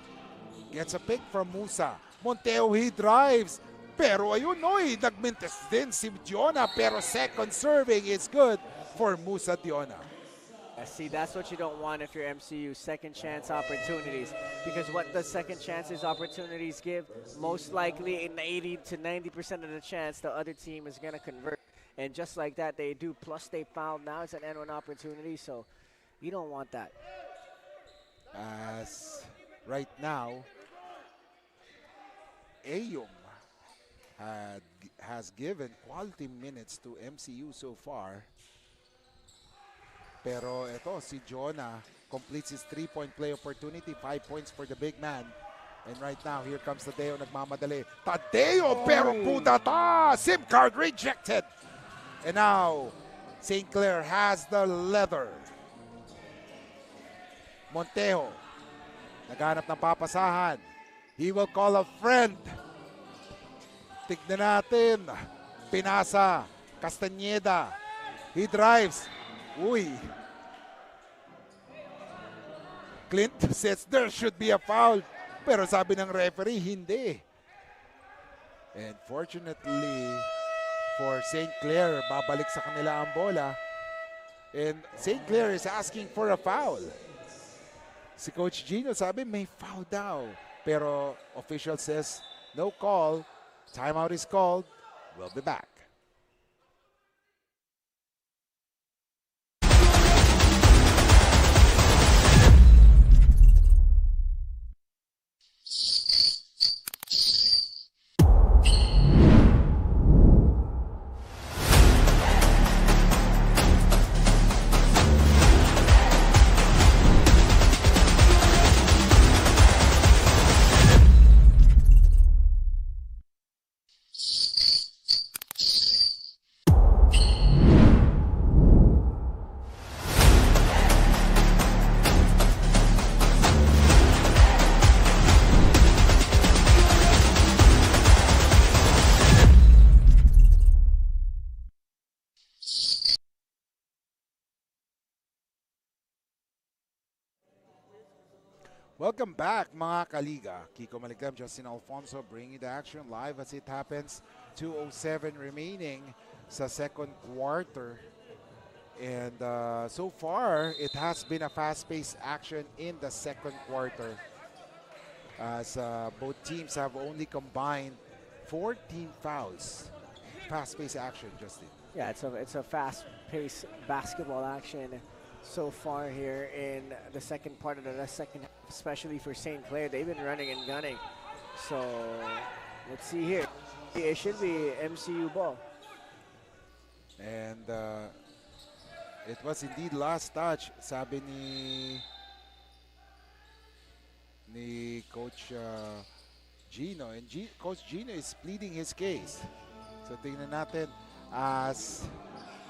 gets a pick from Musa. Montejo, he drives. Pero ayun, nagmintes din si Diona. Pero second serving is good for Musa Diona. See, that's what you don't want if you're MCU, second chance opportunities. Because what does second chances opportunities give? Most likely in 80 to 90% of the chance, the other team is going to convert. And just like that, they do. Plus, they fouled. Now it's an N1 opportunity, so you don't want that. As right now, Ayum has given quality minutes to MCU so far. Pero ito, si Jonah completes his 3-point play opportunity. 5 points for the big man. And right now, here comes Tadeo, nagmamadali. Tadeo, pero pudata! SIM card rejected! And now, St. Clair has the leather. Montejo, naghanap ng papasahan. He will call a friend. Tignan natin. Pinasa, Castañeda. He drives. Uy. Clint says there should be a foul. Pero sabi ng referee, hindi. And fortunately for St. Clair, babalik sa kanila ang bola. And St. Clair is asking for a foul. Si Coach Gino sabi may foul daw. Pero official says no call. Timeout is called. We'll be back. Welcome back, mga kaliga. Kiko Maligam, Justin Alfonso bringing the action live as it happens. 2:07 remaining sa second quarter. And so far, it has been a fast-paced action in the second quarter. As both teams have only combined 14 fouls. Fast-paced action, Justin. Yeah, it's a fast-paced basketball action so far here in the second part of the second half, especially for St. Clair. They've been running and gunning. So let's see here. It should be MCU ball. And it was indeed last touch, sabi ni Coach Gino. And Coach Gino is pleading his case. So tingnan natin as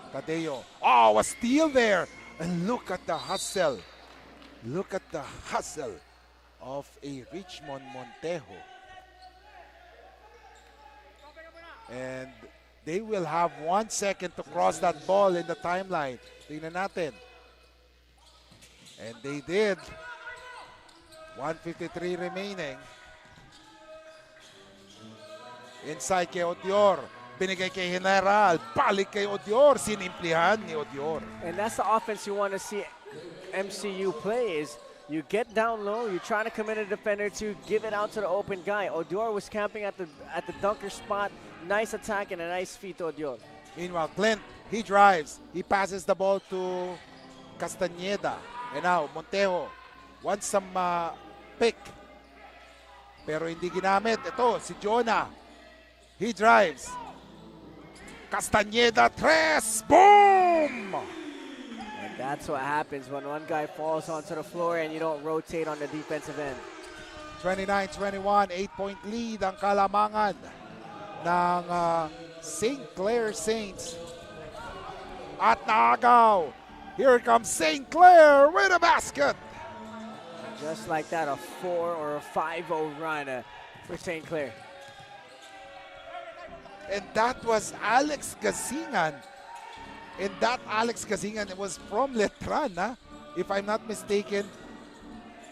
Tadeo. Oh, a steal there! And look at the hustle. Look at the hustle of a Richmond Montejo. And they will have 1 second to cross that ball in the timeline. Tingnan natin. And they did. 1:53 remaining. Inside kay Otior. binigay kay General, balik kay Odior, sinimplihan ni Odior. And that's the offense you want to see MCU play is you get down low, you try to commit a defender to give it out to the open guy. Odior was camping at the dunker spot. Nice attack and a nice feed to Odior. Meanwhile, Clint, he drives. He passes the ball to Castañeda. And now, Montejo wants some pick. Pero hindi ginamit. Ito, si Jonah. He drives. Castañeda, tres! Boom! And that's what happens when one guy falls onto the floor and you don't rotate on the defensive end. 29-21, 8-point lead ang Kalamangan ng St. Clair Saints. At naagaw. Here comes St. Clair with a basket. Just like that, a 4 or a 5-0 run for St. Clair. And that was Alex Gasingan. And that Alex Gasingan was from Letran, if I'm not mistaken.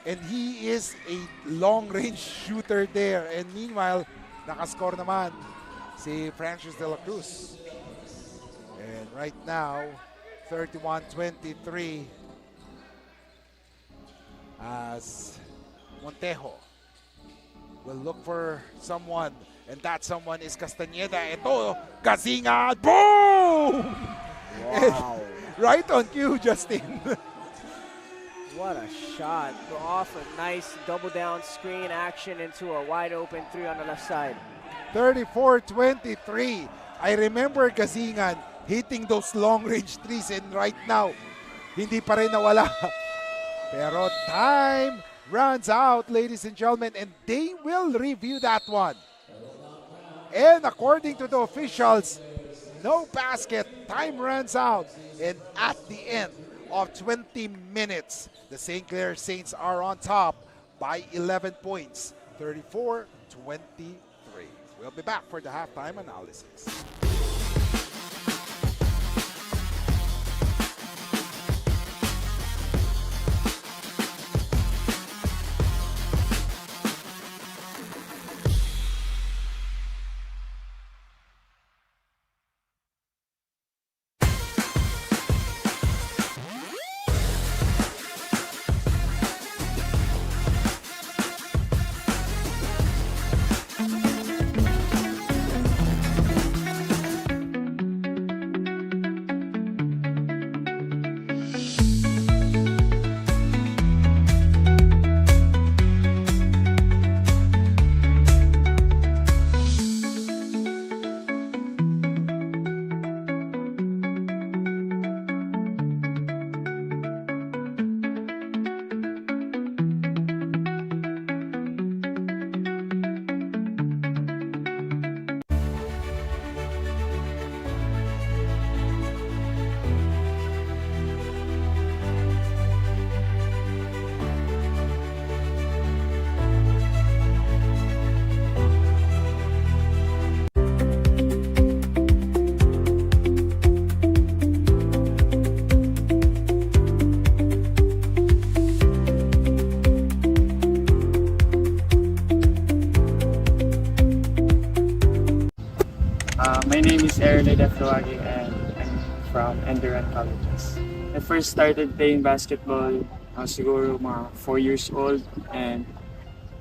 And he is a long-range shooter there. And meanwhile, nakascore naman si Francis de la Cruz. And right now, 31-23 as Montejo will look for someone. And that someone is Castañeda. Ito, Gasingan. Boom! Wow. Right on cue, Justin. What a shot. Off a nice double down screen action into a wide open 3 on the left side. 34-23. I remember Gasingan hitting those long-range threes, and right now, hindi pa rin nawala. Pero time runs out, ladies and gentlemen, and they will review that one. And according to the officials, no basket, time runs out. And at the end of 20 minutes, the St. Clair Saints are on top by 11 points, 34-23. We'll be back for the halftime analysis. My name is TAGUIG and I'm from ENDERUN Colleges. I first started playing basketball siguro mga 4 years old, and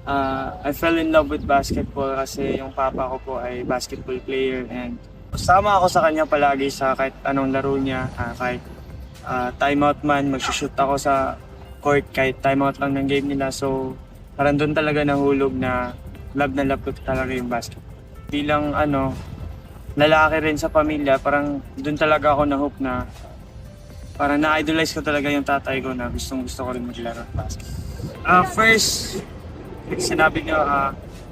I fell in love with basketball kasi yung papa ko po ay basketball player, and sama ako sa kanya palagi sa kahit anong laro niya, kahit timeout man, magsushoot ako sa court kahit timeout lang ng game nila. So parang doon talaga nahulog na love ko talaga yung basketball. Bilang lalaki rin sa pamilya, parang doon talaga ako na-hook na parang na-idolize ko talaga yung tatay ko na gusto ko rin maglaro ng basketball. First, sinabi niyo,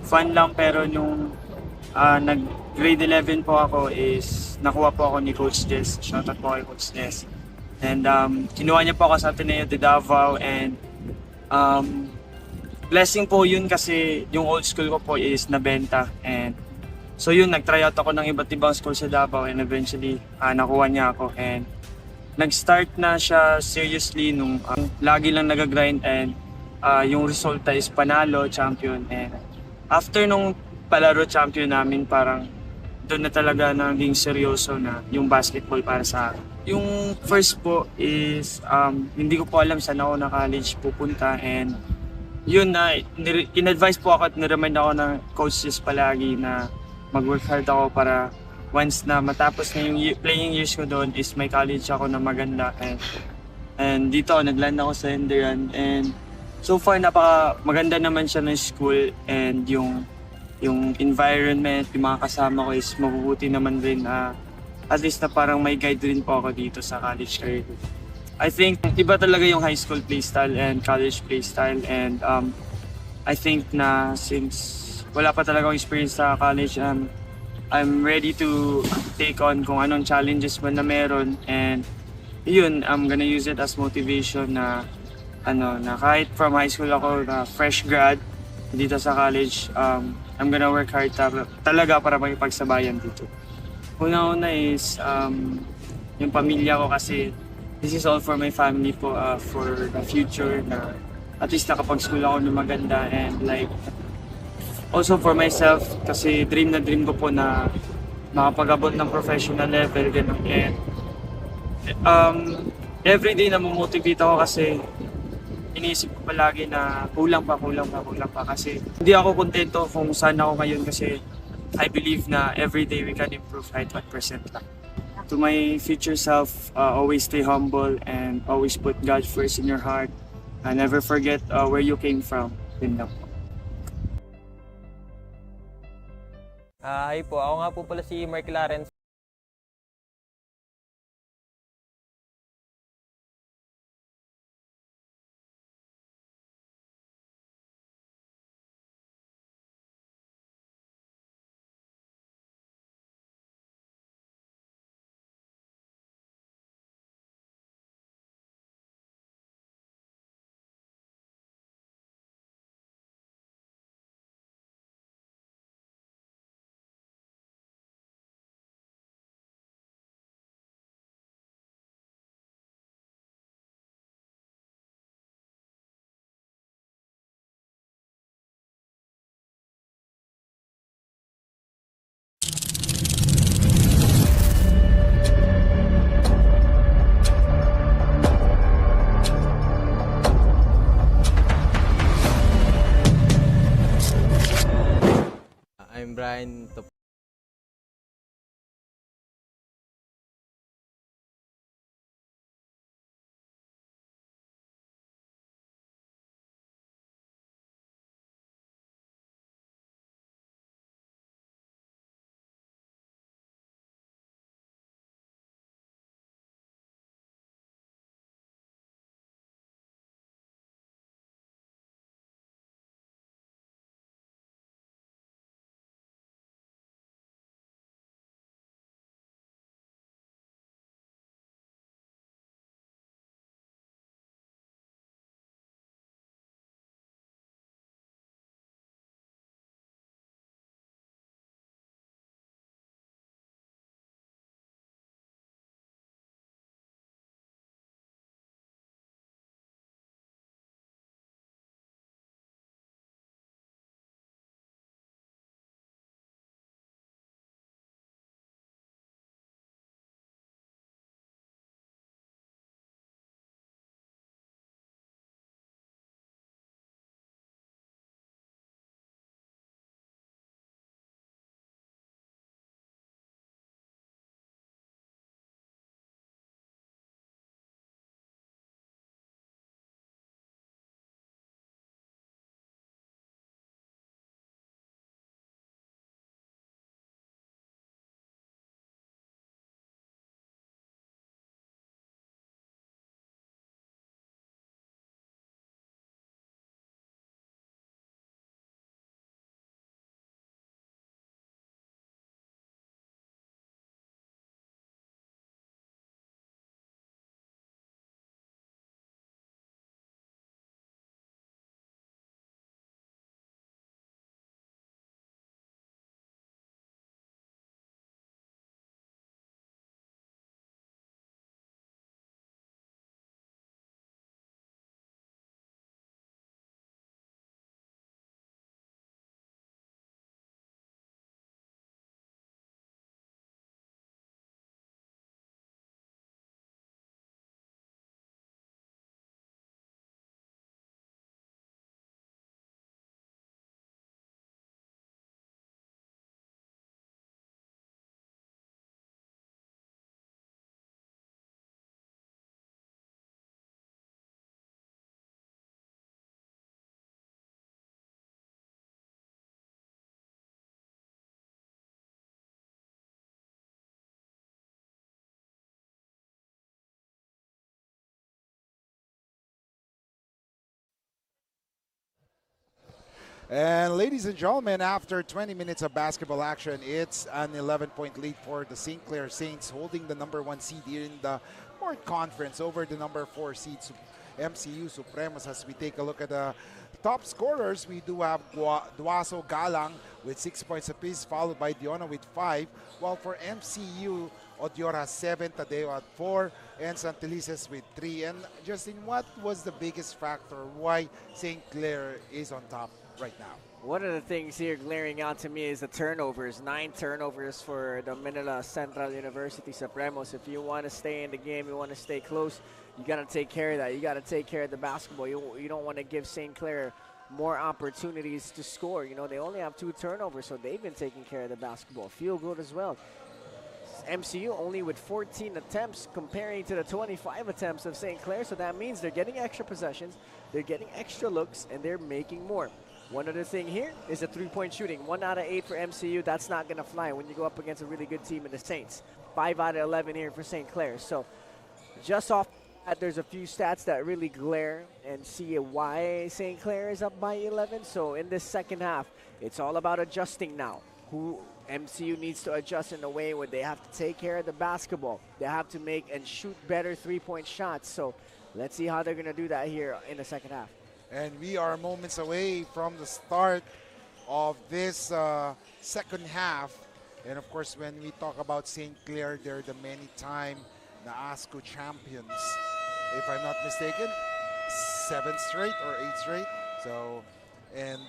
fun lang, pero nung nag-grade 11 po ako is nakuha po ako ni Coach Jess. Shoutout po kay Coach Jess. And kinuha niya po ako sa Ateneo de Davao, and blessing po yun kasi yung old school ko po is nabenta. And so yun, nag-try out ako ng iba't ibang school sa Davao, and eventually nakuha niya ako. And nag-start na siya seriously nung lagi lang nag-grind, and yung resulta is panalo, champion. And after nung palaro champion namin, parang doon na talaga naging seryoso na yung basketball para sa akin. Yung first po is hindi ko po alam saan ako na college pupunta, and yun na in-advise po ako at niremind ako ng coaches palagi na mag-work hard ako para once na matapos na yung playing years ko doon is may college ako na maganda, and dito nagland ako sa ENDERUN, and so far napaka maganda naman siya ng school, and yung environment, yung mga kasama ko is mabubuti naman din, at least na parang may guide rin po ako dito sa college career. I think iba talaga yung high school play style and college play style, and I think na since wala pa talaga akong experience sa college, I'm ready to take on kung anong challenges man na meron, and yun, I'm gonna use it as motivation na na kahit from high school ako na fresh grad dito sa college, I'm gonna work hard talaga para makipagsabayan dito. Una-una is yung pamilya ko, kasi this is all for my family po, for the future na at least nakapag-school ako na maganda, and like also for myself kasi dream na dream ko po na makapag-abot ng professional level, ganun. And everyday na motivate ako kasi iniisip ko palagi na kulang pa kasi hindi ako kontento kung saan ako ngayon, kasi I believe na everyday we can improve kahit 1% lang. To my future self, always stay humble and always put God first in your heart, and never forget where you came from. Yun lang po. Hi po, ako nga po pala si Mark Lawrence. I'm Brian And ladies and gentlemen, after 20 minutes of basketball action, it's an 11-point lead for the St. Clair Saints, holding the number 1 seed here in the North Conference over the number 4 seed MCU Supremos. As we take a look at the top scorers, we do have Duaso Galang with 6 points apiece, followed by Diona with 5, while for MCU, Odior has 7, Tadeo at 4, and Santelices with 3. And Justin, what was the biggest factor why St. Clair is on top right now? One of the things here glaring out to me is the turnovers. 9 turnovers for the Manila Central University Supremos. If you want to stay in the game, you want to stay close, you got to take care of that. You got to take care of the basketball. You don't want to give St. Clair more opportunities to score. You know, they only have 2 turnovers, so they've been taking care of the basketball. Field goal as well. MCU only with 14 attempts comparing to the 25 attempts of St. Clair, so that means they're getting extra possessions, they're getting extra looks, and they're making more. One other thing here is the 3-point shooting. 1 out of 8 for MCU. That's not going to fly when you go up against a really good team in the Saints. 5 out of 11 here for St. Clair. So just off that, there's a few stats that really glare and see why St. Clair is up by 11. So in this second half, it's all about adjusting now. MCU needs to adjust in a way where they have to take care of the basketball. They have to make and shoot better 3-point shots. So let's see how they're going to do that here in the second half. And we are moments away from the start of this second half. And of course, when we talk about St. Clair, they're the many-time NAASCO champions. If I'm not mistaken, 7 straight or 8 straight. So, and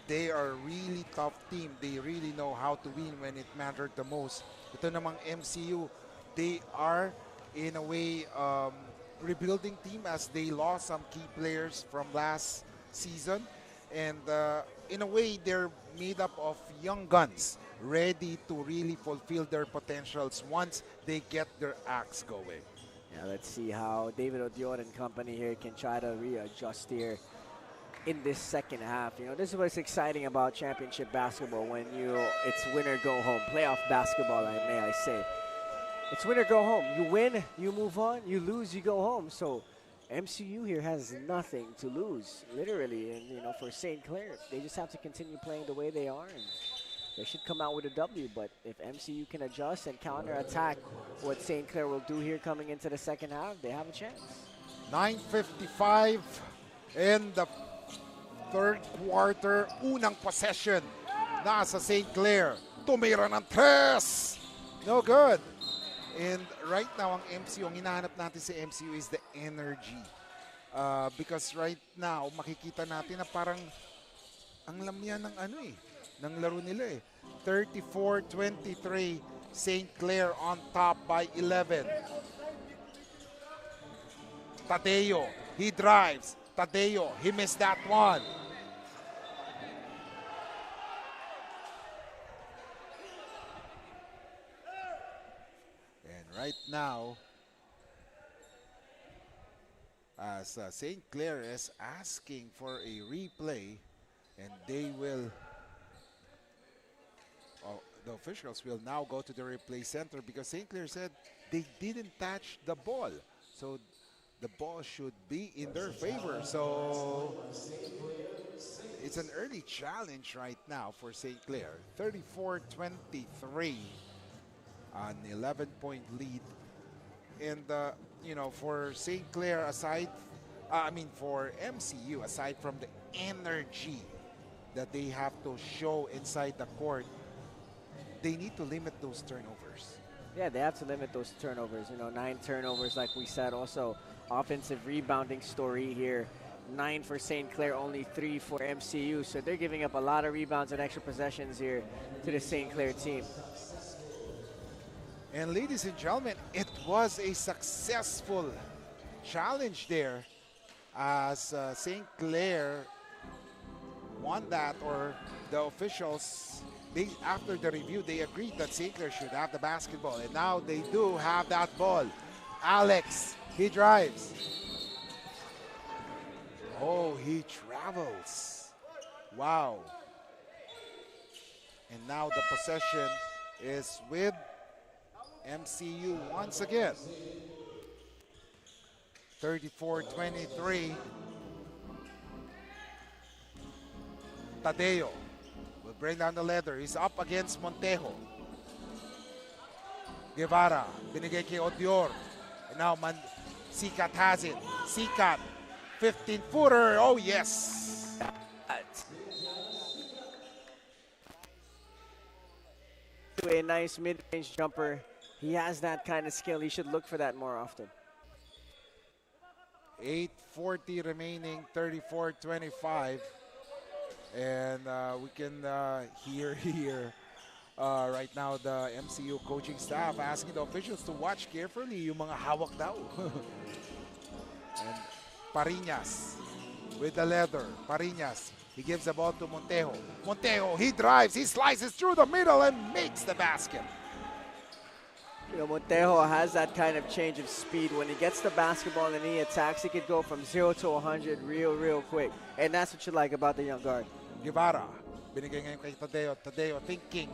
they are a really tough team. They really know how to win when it mattered the most. Ito namang MCU, they are in a way rebuilding team as they lost some key players from last season. And in a way, they're made up of young guns ready to really fulfill their potentials once they get their acts going. Yeah, let's see how David Odion and company here can try to readjust here in this second half. You know, this is what's exciting about championship basketball when it's win or go home. Playoff basketball, may I say. It's win or go home. You win, you move on. You lose, you go home. So MCU here has nothing to lose, literally. And, you know, for St. Clair, they just have to continue playing the way they are. And they should come out with a W. But if MCU can adjust and counter-attack what St. Clair will do here coming into the second half, they have a chance. 9:55 in the third quarter. Unang possession. Nasa St. Clair. Tumira ng 3. No good. And right now, ang MCU, ang hinahanap natin sa MCU is the energy. Because right now, makikita natin na parang ang lamyan ng ng laro nila eh. 34-23, St. Clair on top by 11. Tadeo, he drives. Tadeo, he missed that one. Right now, as St. Clair is asking for a replay, and they will, the officials will now go to the replay center because St. Clair said they didn't touch the ball. So the ball should be in their favor. So it's an early challenge right now for St. Clair. 34-23. An 11-point lead. And, you know, for St. Clair, for MCU, aside from the energy that they have to show inside the court, they need to limit those turnovers. Yeah, they have to limit those turnovers. You know, 9 turnovers, like we said. Also, offensive rebounding story here. 9 for St. Clair, only 3 for MCU. So they're giving up a lot of rebounds and extra possessions here to the St. Clair team. And ladies and gentlemen, it was a successful challenge there as St. Clair won that, or the officials, after the review, they agreed that St. Clair should have the basketball. And now they do have that ball. Alex, he drives. Oh, he travels. Wow. And now the possession is with MCU once again. 34-23. Tadeo will bring down the leather. He's up against Montejo. Guevara, binigay kay Odior. And now Sikat has it. Sikat, 15-footer. Oh, yes. To a nice mid-range jumper. He has that kind of skill. He should look for that more often. 8:40 remaining, 34-25. And we can hear here right now the MCU coaching staff asking the officials to watch carefully yung mga hawak daw. And Pariñas with the leather. Pariñas, he gives the ball to Montejo. Montejo, he drives, he slices through the middle and makes the basket. You know, Montejo has that kind of change of speed. When he gets the basketball and he attacks, he could go from 0 to 100 real quick. And that's what you like about the young guard. Guevara, binigay ngayon kay Tadeo. Tadeo thinking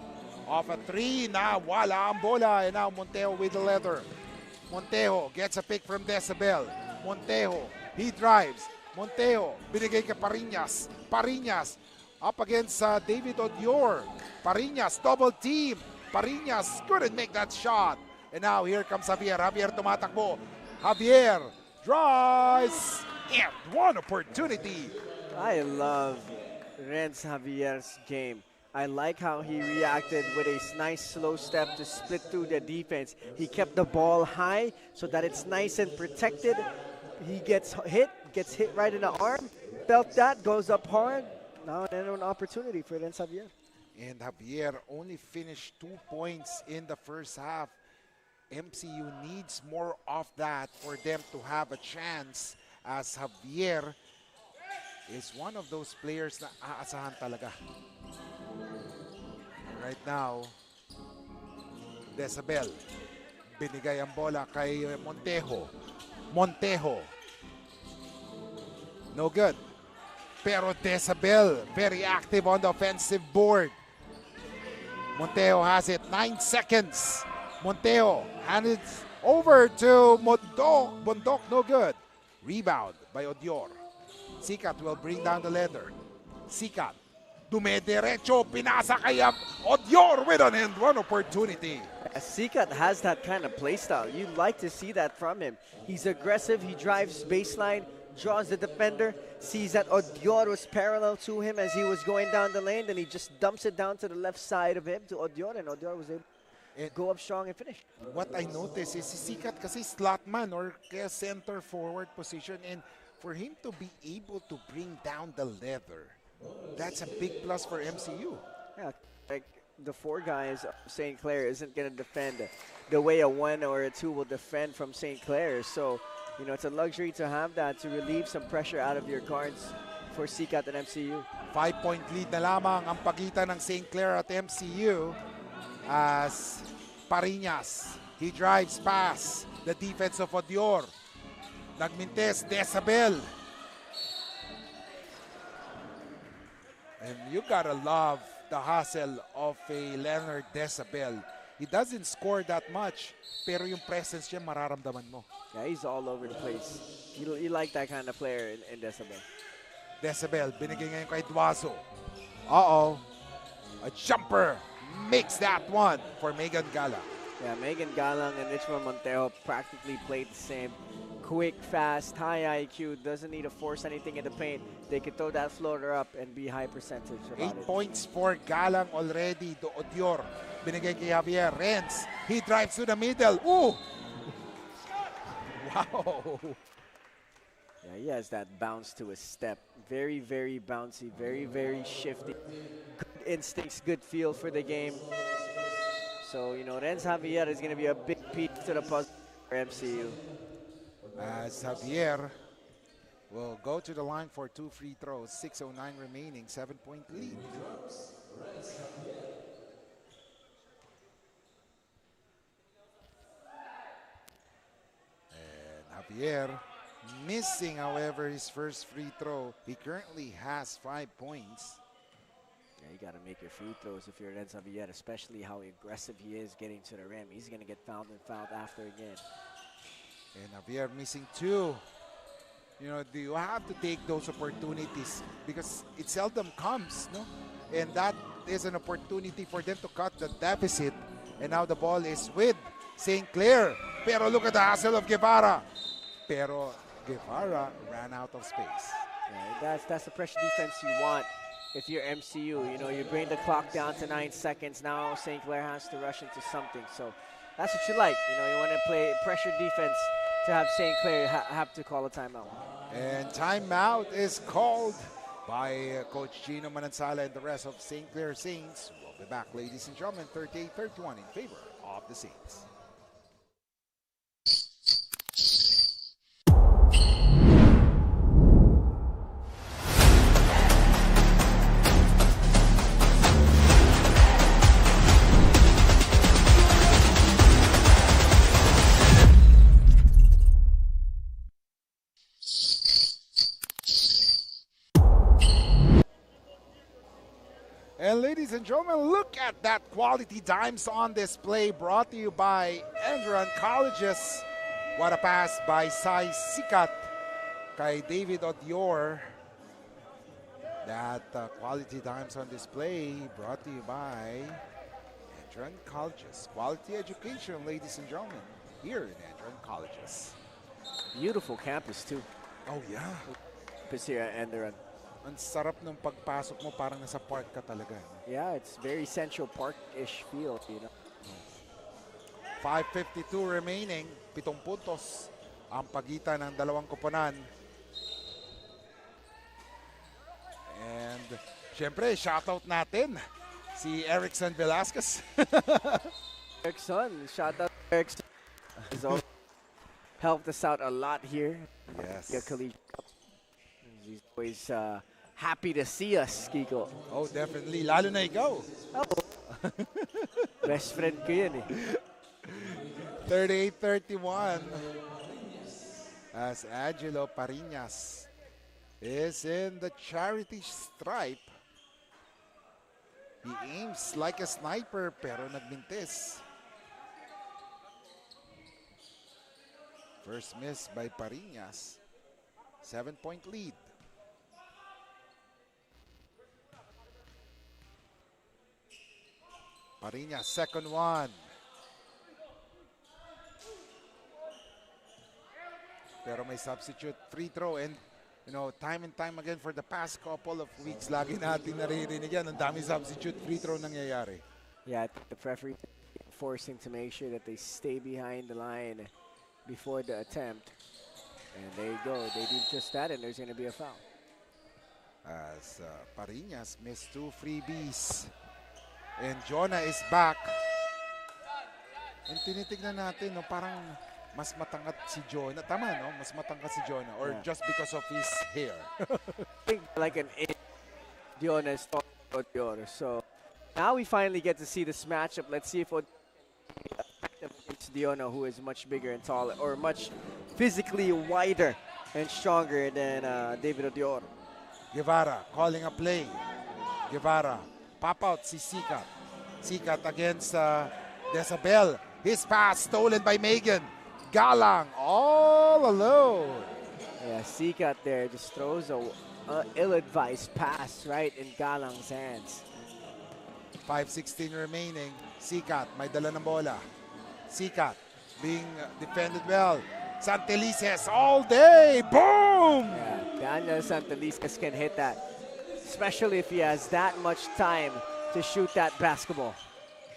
off a three. Na wala ang bola. And now Montejo with the leather. Montejo gets a pick from Decibel. Montejo, he drives. Montejo, binigay kay Pariñas. Pariñas up against David Odior. Pariñas, double team. Pariñas couldn't make that shot. And now here comes Javier. Javier tumatakbo. Javier drives. And one opportunity. I love Renz Javier's game. I like how he reacted with a nice slow step to split through the defense. He kept the ball high so that it's nice and protected. He gets hit right in the arm. Felt that, goes up hard. Now an opportunity for Renz Javier. And Javier only finished 2 points in the first half. MCU needs more of that for them to have a chance, as Javier is one of those players na aasahan talaga. And right now, Decibel, binigay ang bola kay Montejo. Montejo, no good. Pero Decibel, very active on the offensive board. Montejo has it, 9 seconds. Montejo handed it over to Bondok, no good. Rebound by Odior. Sikat will bring down the leather. Sikat, dumediretso, pinasa kay Odior with an end one opportunity. Sikat has that kind of play style. You like to see that from him. He's aggressive, he drives baseline, draws the defender, sees that Odior was parallel to him as he was going down the lane, then he just dumps it down to the left side of him to Odior, and Odior was able to go up strong and finish. What I noticed is si Sikat kasi slot man or kaya center forward position, and for him to be able to bring down the leather, that's a big plus for MCU. Yeah, like the four guys, St. Clair isn't going to defend the way a 1 or a 2 will defend from St. Clair, so you know, it's a luxury to have that to relieve some pressure out of your guards for Sikat and MCU. 5-point lead na lamang ang pagitan ng St. Clair at MCU as Pariñas, he drives past the defense of Odior. Nagmintes, Decibel. And you gotta love the hustle of a Leonard Decibel. He doesn't score that much, pero yung presence niya mararamdaman mo. Yeah, he's all over the place. You like that kind of player in Decibel. Decibel, binigay ngayon kay Duazo. Uh-oh. A jumper makes that one for Megan Gala. Yeah, Megan Galang and Richmond Montejo practically played the same. Quick, fast, high IQ, doesn't need to force anything in the paint. They could throw that floater up and be high percentage about 8 it. points for Galang already. Do Odior. Binigay kay Javier. Renz. He drives to the middle. Ooh! Wow! Yeah, he has that bounce to his step. Very, very bouncy, very shifty. Good instincts, good feel for the game. So, you know, Renz Javier is going to be a big piece to the puzzle for MCU. As Javier will go to the line for 2 free throws. 6:09 remaining, 7-point lead. And Javier missing, however, his first free throw. He currently has 5 points. Yeah, you got to make your free throws if you're Renz Javier, especially how aggressive he is getting to the rim. He's going to get fouled and fouled after again. And Javier missing 2. You know, do you have to take those opportunities because it seldom comes, no? And that is an opportunity for them to cut the deficit. And now the ball is with St. Clair. Pero look at the hustle of Guevara. Pero Guevara ran out of space. Yeah, that's the pressure defense you want if you're MCU. You know, you bring the clock down to 9 seconds. Now St. Clair has to rush into something. So that's what you like. You know, you want to play pressure defense to have St. Clair have to call a timeout. And timeout is called by Coach Gino Manansala and the rest of St. Clair Saints. We'll be back, ladies and gentlemen, 38-31 in favor of the Saints. And ladies and gentlemen, look at that quality dimes on display brought to you by ENDERUN Colleges. What a pass by Sai Sikat kay David Odior. That quality dimes on display brought to you by ENDERUN Colleges. Quality education, ladies and gentlemen, here in ENDERUN Colleges. Beautiful campus too. Oh yeah. Campus here at ENDERUN. Ang sarap nung pagpasok mo, parang nasa park ka talaga. Yeah, it's very Central Park-ish feel, you know. 5:52 remaining, 7 puntos ang pagitan ng dalawang koponan. And syempre, shoutout natin si Erickson Velasquez. Erickson, shout out to Erickson. He's also helped us out a lot here. Yes. Yeah, Collegiate. He's always happy to see us, Kiko. Oh, definitely. Lalo na ikaw. Oh. Best friend ko yan eh. 38-31 as Angelo Parinas is in the charity stripe. He aims like a sniper pero nagmintis. First miss by Parinas. 7-point lead. Parinas, second one. Pero may substitute free throw and you know, time and time again for the past couple of weeks, lagi natin naririnig yan. Ang dami substitute free throw nangyayari. Yeah, the referee forcing to make sure that they stay behind the line before the attempt. And there you go. They do just that, and there's going to be a foul. As Parinas missed 2 freebies. And Jonah is back. And tinitignan natin, no, parang mas matangkat si Jonah. Tama, no? Mas matangkat si Jonah. Or just because of his hair. Like an inch, Diona is Odior. So now we finally get to see this matchup. Let's see if against Diona, who is much bigger and taller, or much physically wider and stronger than David Odior. Guevara calling a play. Guevara. Pop out si Sikat. Sikat against Desabel. His pass stolen by Megan. Galang all alone. Yeah, Sikat there just throws a ill-advised pass right in Galang's hands. 5:16 remaining. Sikat may dala ng bola. Sikat being defended well. Santelices all day. Boom! Yeah, Daniel Santelices can hit that, especially if he has that much time to shoot that basketball.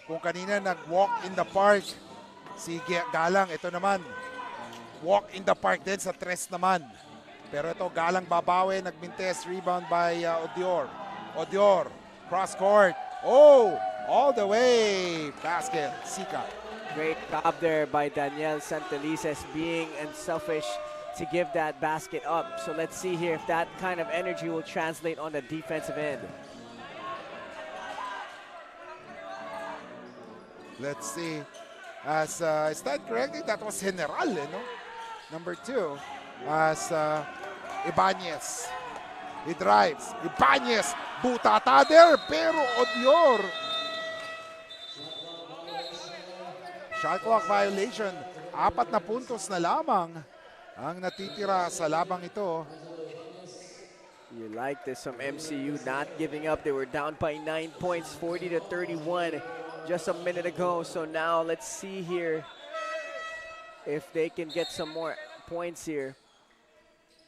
Kung kanina nag-walk in the park si Galang, ito naman walk in the park din sa tres naman. Pero ito Galang babawi, nagmintes, rebound by Odior. Odior, cross court. Oh, all the way. Basket, Sikat. Great job there by Daniel Santelices, being unselfish to give that basket up. So let's see here if that kind of energy will translate on the defensive end. Let's see. As I stand correctly, that was General, no? Number 2. As Ibanez. He drives. Ibanez. Butata there, pero Odior. Shot clock violation. 4 na puntos na lamang ang natitira sa labang ito. You like this from MCU not giving up. They were down by 9 points, 40-31 just a minute ago. So now let's see here if they can get some more points here.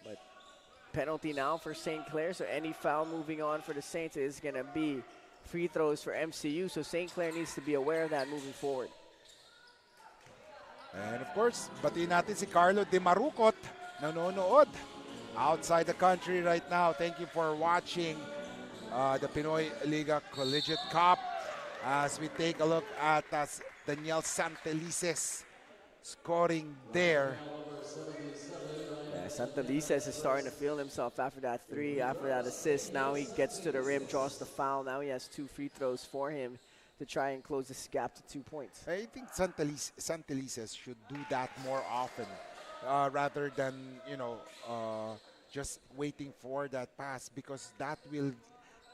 But penalty now for St. Clair, so any foul moving on for the Saints is going to be free throws for MCU. So St. Clair needs to be aware of that moving forward. And of course, batiin natin si Carlo De Marucot, nanonood outside the country right now. Thank you for watching the Pinoyliga Collegiate Cup as we take a look at Daniel Santelices scoring there. Yeah, Santelices is starting to feel himself after that three, after that assist. Now he gets to the rim, draws the foul. Now he has 2 free throws for him to try and close this gap to 2 points. I think Santelices should do that more often rather than, you know, just waiting for that pass, because that will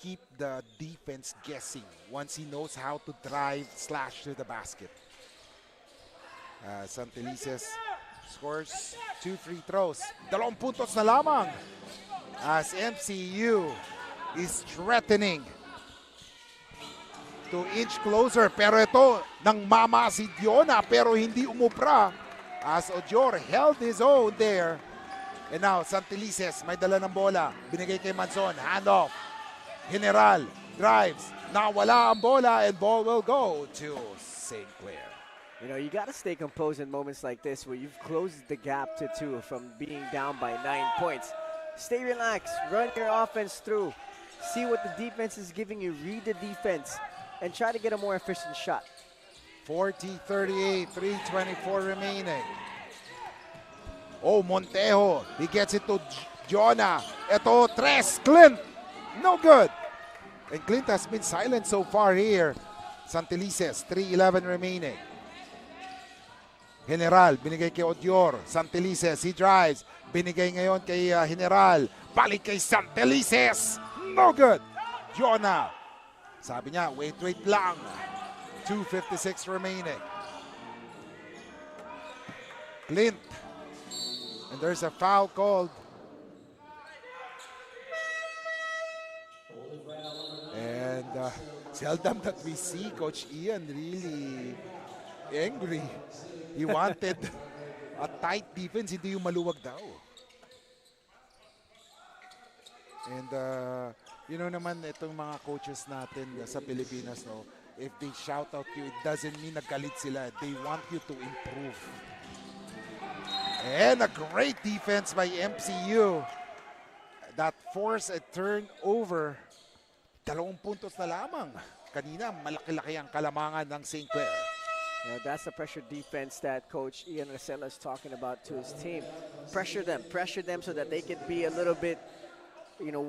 keep the defense guessing once he knows how to drive slash to the basket. Santelices scores 2 free throws. 2 puntos na lamang as MCU is threatening to inch closer. Pero ito, nang mama si Diona pero hindi umubra as Odior held his own there. And now, Santelices may dala ng bola. Binigay kay Manzon. Handoff. General drives. Nawala ang bola and ball will go to St. Clair. You know, you got to stay composed in moments like this where you've closed the gap to 2 from being down by 9 points. Stay relaxed. Run your offense through. See what the defense is giving you. Read the defense and try to get a more efficient shot. 40-38, 3:24 remaining. Oh, Montejo, he gets it to Jonah. Ito, Tres, Clint, no good. And Clint has been silent so far here. Santelices, 3:11 remaining. General, binigay kay Odior. Santelices, he drives. Binigay ngayon kay General. Balik kay Santelices, no good. Jonah, sabi niya, wait lang. 2:56 remaining. Clint. And there's a foul called. And seldom that we see Coach Ian really angry. He wanted a tight defense, hindi yung maluwag daw. And you know naman itong mga coaches natin sa Pilipinas, no, if they shout out to you, it doesn't mean nagalit sila. They want you to improve. And a great defense by MCU that forced a turnover. 2 puntos na lamang. Kanina, malaki-laki ang kalamangan ng St. Clair. You know, that's the pressure defense that Coach Ian Rosella is talking about to his team. Pressure them so that they can be a little bit, you know,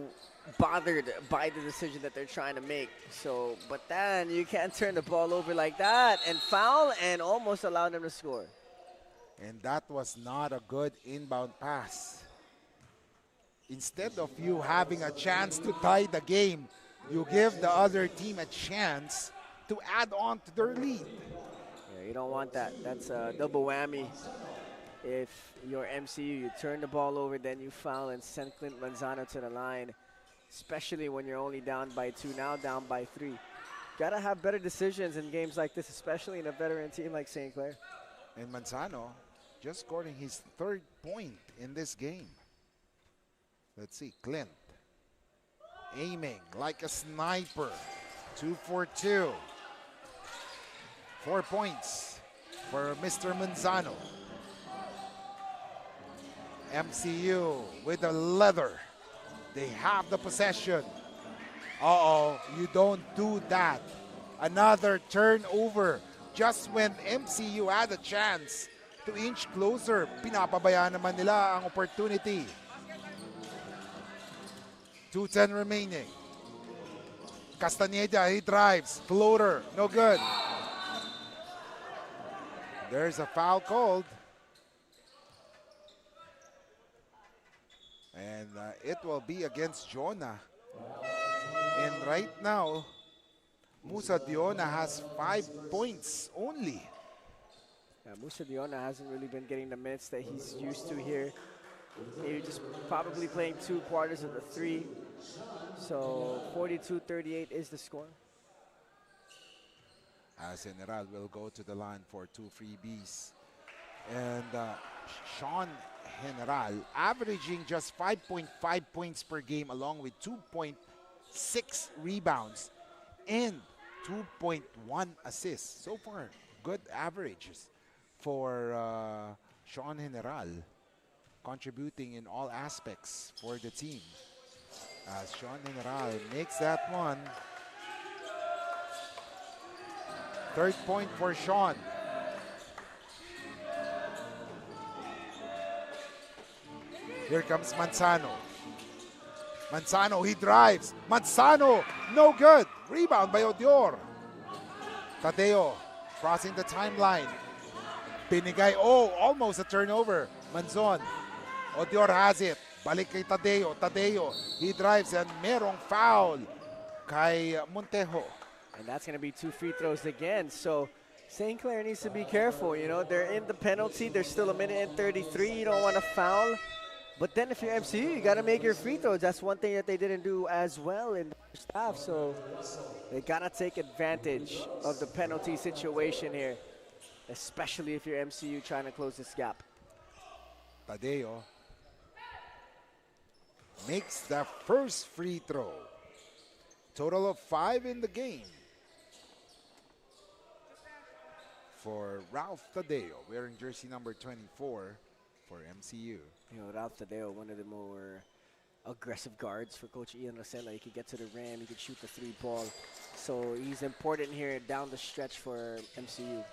bothered by the decision that they're trying to make. So, but then you can't turn the ball over like that and foul and almost allow them to score. And that was not a good inbound pass. Instead of you having a chance to tie the game, you give the other team a chance to add on to their lead. Yeah, you don't want that. That's a double whammy. If you're MCU, you turn the ball over, then you foul and send Clint Manzano to the line, especially when you're only down by 2, now down by 3. Gotta have better decisions in games like this, especially in a veteran team like St. Clair. And Manzano just scoring his 3rd point in this game. Let's see, Clint aiming like a sniper. 2 for 2. 4 points for Mr. Manzano. MCU with the leather. They have the possession. You don't do that. Another turnover. Just when MCU had a chance to inch closer, pinapabayaan naman nila ang opportunity. 2:10 remaining. Castaneda, he drives. Floater, no good. There's a foul called. And it will be against Jonah. And right now, Musa Diona has 5 points only. Musa Diona hasn't really been getting the minutes that he's used to here. Maybe just probably playing 2 quarters of the 3. So 42-38 is the score. As General will go to the line for 2 freebies. And Sean General averaging just 5.5 points per game along with 2.6 rebounds and 2.1 assists. So far, good averages for Sean General, contributing in all aspects for the team. As Sean General makes that one. Third point for Sean. Here comes Manzano. Manzano, he drives. Manzano, no good. Rebound by Odior. Tadeo crossing the timeline. Binigay, oh, almost a turnover. Manzon. Odior has it. Balik kay Tadeo. Tadeo, he drives and merong foul kay Montejo. And that's going to be 2 free throws again. So St. Clair needs to be careful. You know, they're in the penalty. There's still 1:33. You don't want to foul. But then if you're MCU, you got to make your free throws. That's one thing that they didn't do as well in the first half. So they got to take advantage of the penalty situation here, especially if you're MCU trying to close this gap. Tadeo makes the first free throw. Total of 5 in the game for Ralph Tadeo, wearing jersey number 24 for MCU. You know, Ralph Tadeo, one of the more aggressive guards for Coach Ian Rosella. He could get to the rim, he could shoot the 3 ball. So he's important here down the stretch for MCU.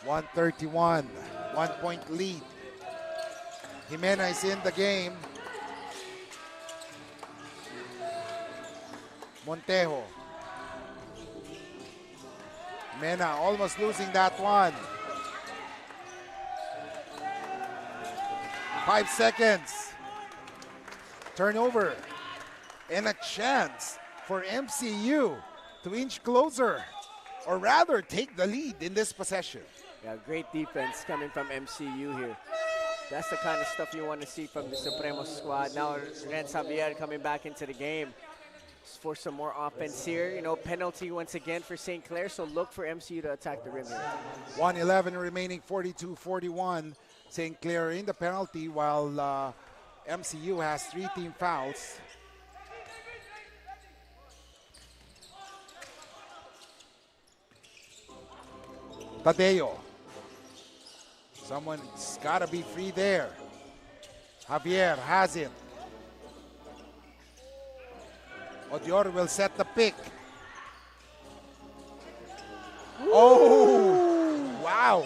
131, 1 point lead. Jimena is in the game. Montejo. Jimena almost losing that one. 5 seconds. Turnover. And a chance for MCU to inch closer, or rather take the lead in this possession. Yeah, great defense coming from MCU here. That's the kind of stuff you want to see from the Supremos squad. Now Ren Xavier coming back into the game for some more offense here. You know, penalty once again for St. Clair, so look for MCU to attack the rim here. 1:11 remaining, 42-41. St. Clair in the penalty, while MCU has 3 team fouls. Tadeo. Someone's got to be free there. Javier has it. Odior will set the pick. Oh, wow.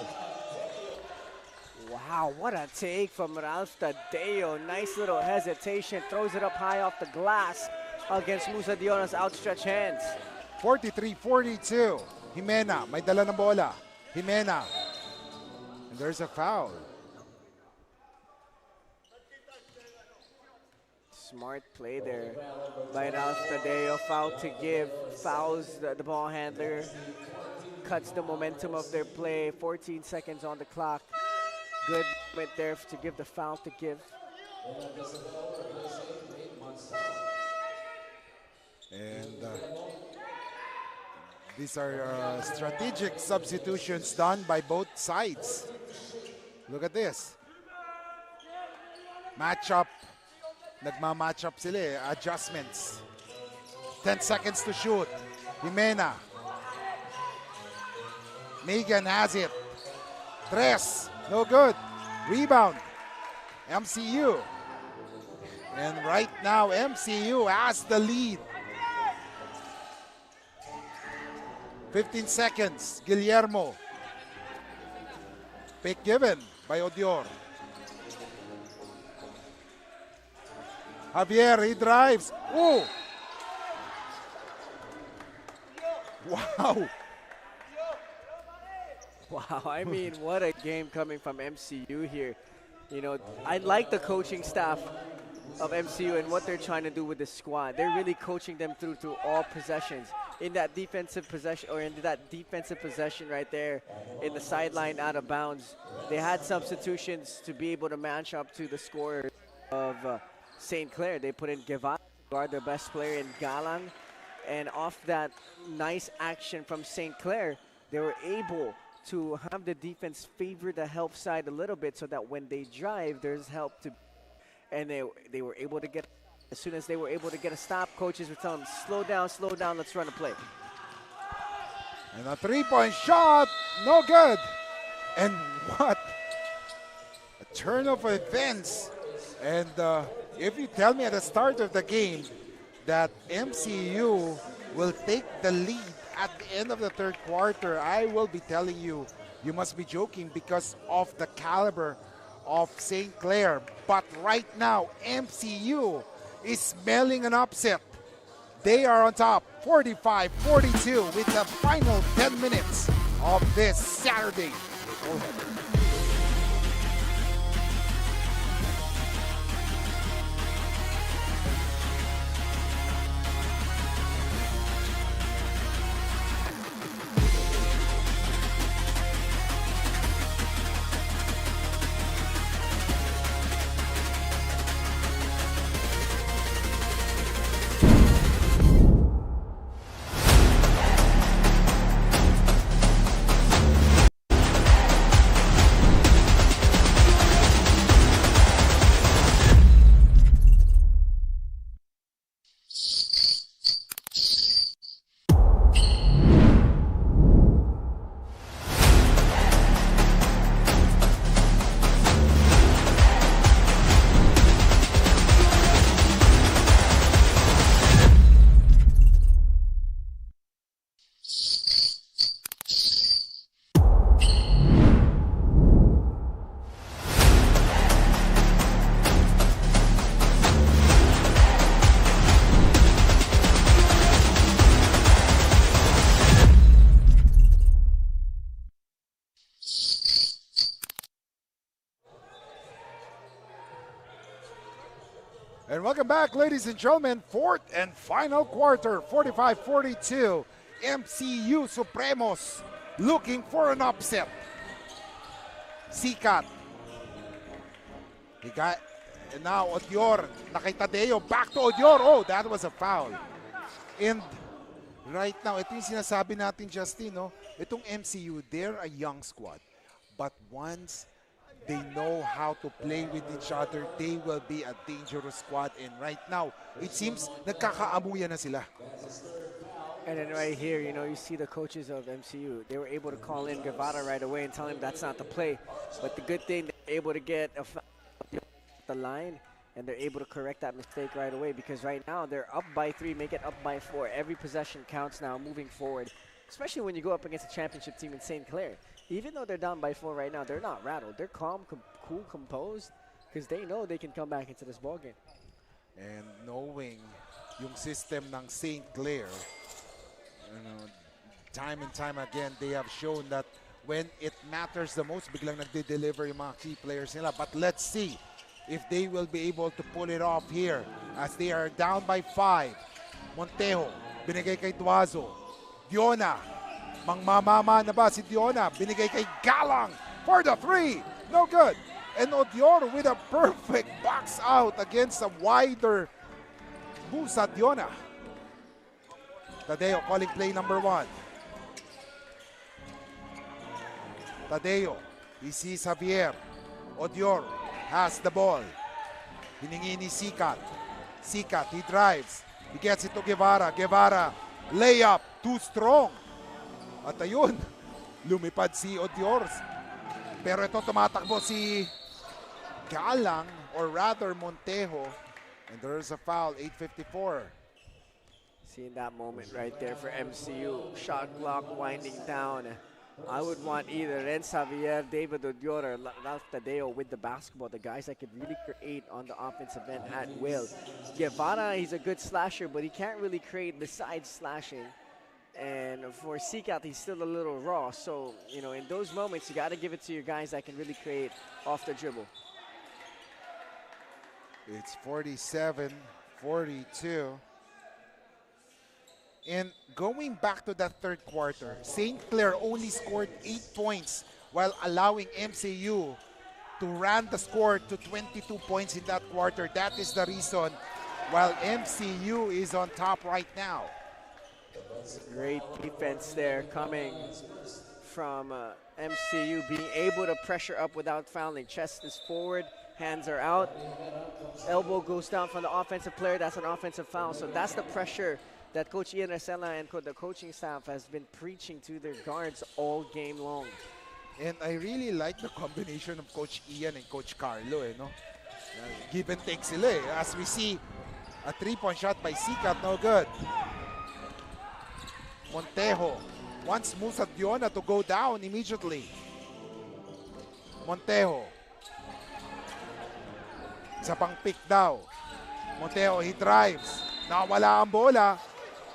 Wow, what a take from Ralph Tadeo. Nice little hesitation. Throws it up high off the glass against Musa Diona's outstretched hands. 43-42. Jimena, may dala ng bola. Jimena. And there's a foul. Smart play there by Ralph Tadeo. Foul to give. Fouls the ball handler. Cuts the momentum of their play. 14 seconds on the clock. Good moment there to give the foul to give. And these are strategic substitutions done by both sides. Look at this. Matchup. Nagma-matchup sila eh. Adjustments. 10 seconds to shoot. Jimena. Megan has it. Tres. No good. Rebound. MCU. And right now, MCU has the lead. 15 seconds. Guillermo. Pick given by Odior. Javier, he drives. Ooh. Wow. Wow, I mean, what a game coming from MCU here. You know, I like the coaching staff of MCU and what they're trying to do with this squad. They're really coaching them through all possessions. In that defensive possession, or in that defensive possession right there, in the sideline out of bounds, they had substitutions to be able to match up to the scorer of St. Clair. They put in Guevara to guard their best player in Galang, and off that nice action from St. Clair, they were able to have the defense favor the help side a little bit so that when they drive, there's help to, and they were able to get. As soon as they were able to get a stop, coaches were telling them, slow down, let's run a play. And a three-point shot, no good. And what a turn of events. And if you tell me at the start of the game that MCU will take the lead at the end of the third quarter, I will be telling you, you must be joking because of the caliber of St. Clair. But right now, MCU is smelling an upset. They are on top, 45-42, with the final 10 minutes of this Saturday. And welcome back, ladies and gentlemen. Fourth and final quarter, 45-42. MCU Supremos looking for an upset. Sikat. And now Odior, nakay Tadeo, back to Odior. Oh, that was a foul. And right now, ito yung sinasabi natin, Justin, no? Itong MCU, they're a young squad. But once they know how to play with each other, they will be a dangerous squad. And right now, it seems nagkakaamuyan na sila. And then right here, you know, you see the coaches of MCU. They were able to call in Guevara right away and tell him that's not the play. But the good thing, they're able to get the line, and they're able to correct that mistake right away, because right now they're up by 3, make it up by 4. Every possession counts now moving forward, especially when you go up against a championship team in St. Clair. Even though they're down by 4 right now, they're not rattled. They're calm, cool, composed, because they know they can come back into this ballgame. And knowing yung system ng St. Clair, you know, time and time again, they have shown that when it matters the most, biglang nagde-deliver yung mga key players nila. But let's see if they will be able to pull it off here as they are down by 5. Montejo, binigay kay Duazo. Diona, mangmamama na ba si Diona? Binigay kay Galang for the 3. No good. And Odior with a perfect box out against a wider Busa Diona. Tadeo calling play number 1. Tadeo, he sees Javier. Odior has the ball. Hiningi ni Sikat. Sikat, he drives. He gets it to Guevara. Guevara, layup, too strong. At ayun, lumipad si Odior. Pero ito tumatakbo si Galang, or rather Montejo. And there's a foul, 8:54. Seeing that moment right there for MCU. Shot clock winding down. I would want either Renz Javier, David Odior, or Ralph Tadeo with the basketball. The guys that could really create on the offensive end at will. Guevara, he's a good slasher, but he can't really create besides slashing. And for Sikat, he's still a little raw. So, you know, in those moments, you got to give it to your guys that can really create off the dribble. It's 47-42. And going back to that third quarter, St. Clair only scored 8 points while allowing MCU to run the score to 22 points in that quarter. That is the reason while MCU is on top right now. Great defense there coming from MCU, being able to pressure up without fouling. Chest is forward, hands are out. Elbow goes down from the offensive player. That's an offensive foul. So that's the pressure that Coach Ian Arcela and the coaching staff has been preaching to their guards all game long. And I really like the combination of Coach Ian and Coach Carlo. Give and take sila eh. As we see, a three-point shot by Sikat, no good. Montejo wants Musa Diona to go down immediately. Montejo. Isa pang pick daw. Montejo, he drives. Nawala ang bola.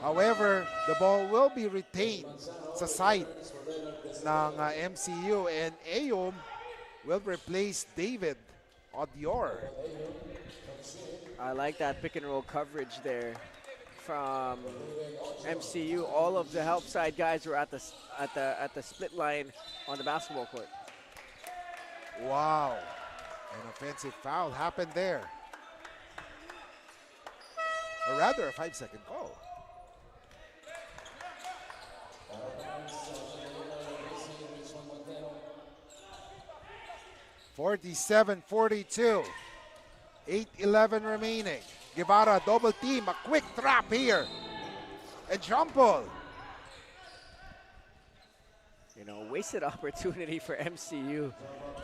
However, the ball will be retained sa side ng MCU, and Ayom will replace David Odior. I like that pick and roll coverage there from MCU. All of the help side guys were at the split line on the basketball court. Wow, an offensive foul happened there. Or rather, a 5-second call. (47-42). 8:11 remaining. Guevara double team, a quick trap here. And jump ball. You know, wasted opportunity for MCU.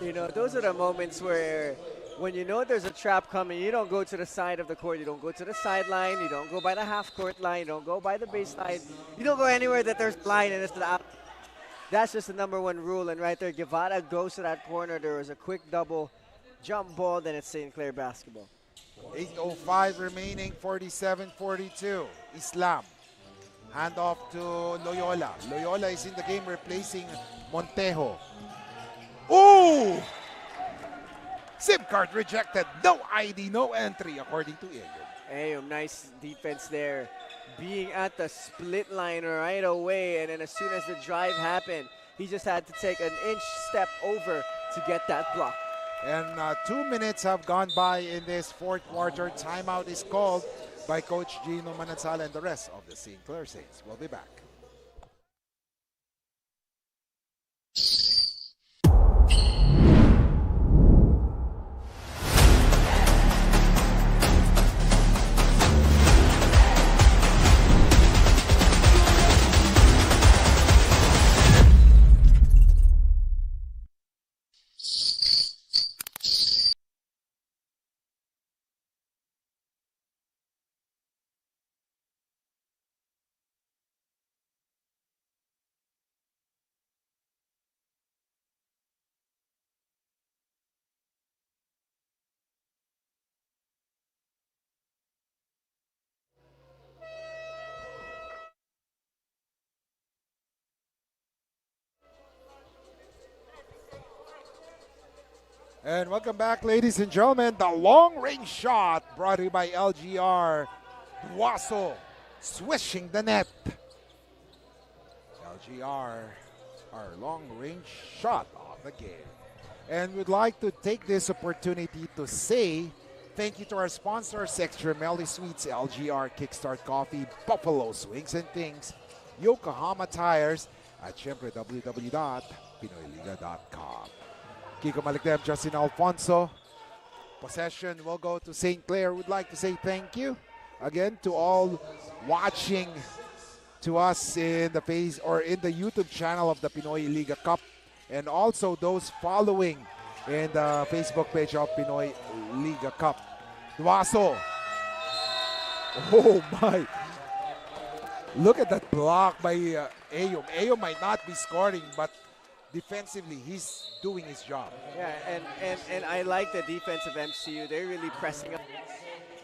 You know, those are the moments where when you know there's a trap coming, you don't go to the side of the court, you don't go to the sideline, you don't go by the half-court line, you don't go by the baseline, you don't go anywhere that there's line and it's the out. That's just the #1 rule, and right there, Guevara goes to that corner. There was a quick double jump ball, then it's St. Clair basketball. 8:05 remaining, 47-42. Islam. Hand off to Loyola. Loyola is in the game replacing Montejo. Ooh! SIM card rejected. No ID, no entry, according to Ayom. Ayom, nice defense there. Being at the split line right away, and then as soon as the drive happened, he just had to take an inch step over to get that block. And 2 minutes have gone by in this fourth quarter. Timeout is called by Coach Gino Manansala and the rest of the St. Clair Saints. We'll be back. And welcome back, ladies and gentlemen. The long-range shot brought to you by LGR. Duaso swishing the net. LGR, our long-range shot of the game. And we'd like to take this opportunity to say thank you to our sponsors, Extremely Sweets, LGR, Kickstart Coffee, Buffalo Swings and Things, Yokohama Tires, at syempre www.pinoyliga.com. Kiko Malikdem, Justin Alfonso. Possession will go to St. Clair. Would like to say thank you again to all watching to us in the in the YouTube channel of the Pinoy Liga Cup, and also those following in the Facebook page of Pinoy Liga Cup. Duaso. Oh my. Look at that block by Ayom. Ayom might not be scoring, but defensively, he's doing his job. Yeah, and I like the defense of MCU. They're really pressing up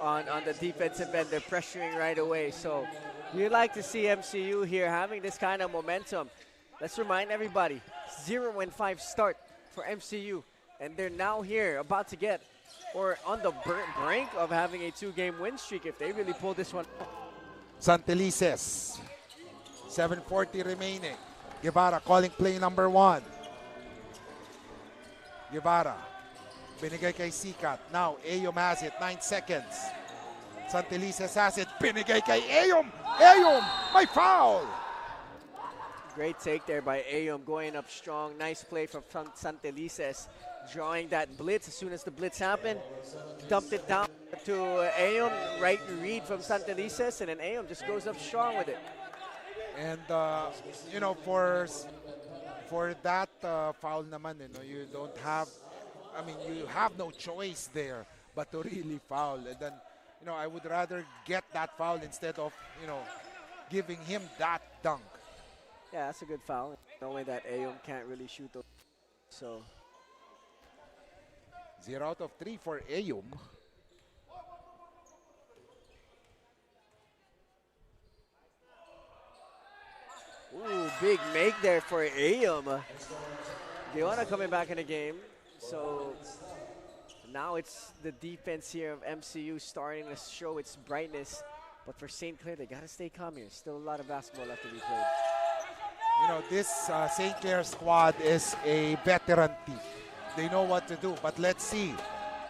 on the defensive end. They're pressuring right away. So you'd like to see MCU here having this kind of momentum. Let's remind everybody, 0-5 start for MCU. And they're now here about to get or on the brink of having a 2-game win streak if they really pull this one off. Santelices. 7:40 remaining. Guevara calling play number 1. Guevara. Binigay kay Sikat. Now, Ayom has it. 9 seconds. Santelices has it. Binigay kay Ayom. Ayom! May foul! Great take there by Ayom, going up strong. Nice play from Santelices, drawing that blitz. As soon as the blitz happened, dumped it down to Ayom. Right read from Santelices, and then Ayom just goes up strong with it. And, you know, for that foul naman, you know, you don't have, I mean, you have no choice there but to really foul. And then, you know, I would rather get that foul instead of, you know, giving him that dunk. Yeah, that's a good foul. Knowing that Ayom can't really shoot those. So 0 out of 3 for Ayom. ooh, big make there for Ayom. Diona coming back in the game. So now it's the defense here of MCU starting to show its brightness. But for St. Clair, they got to stay calm here. Still a lot of basketball left to be played. You know, this St. Clair squad is a veteran team. They know what to do, but let's see.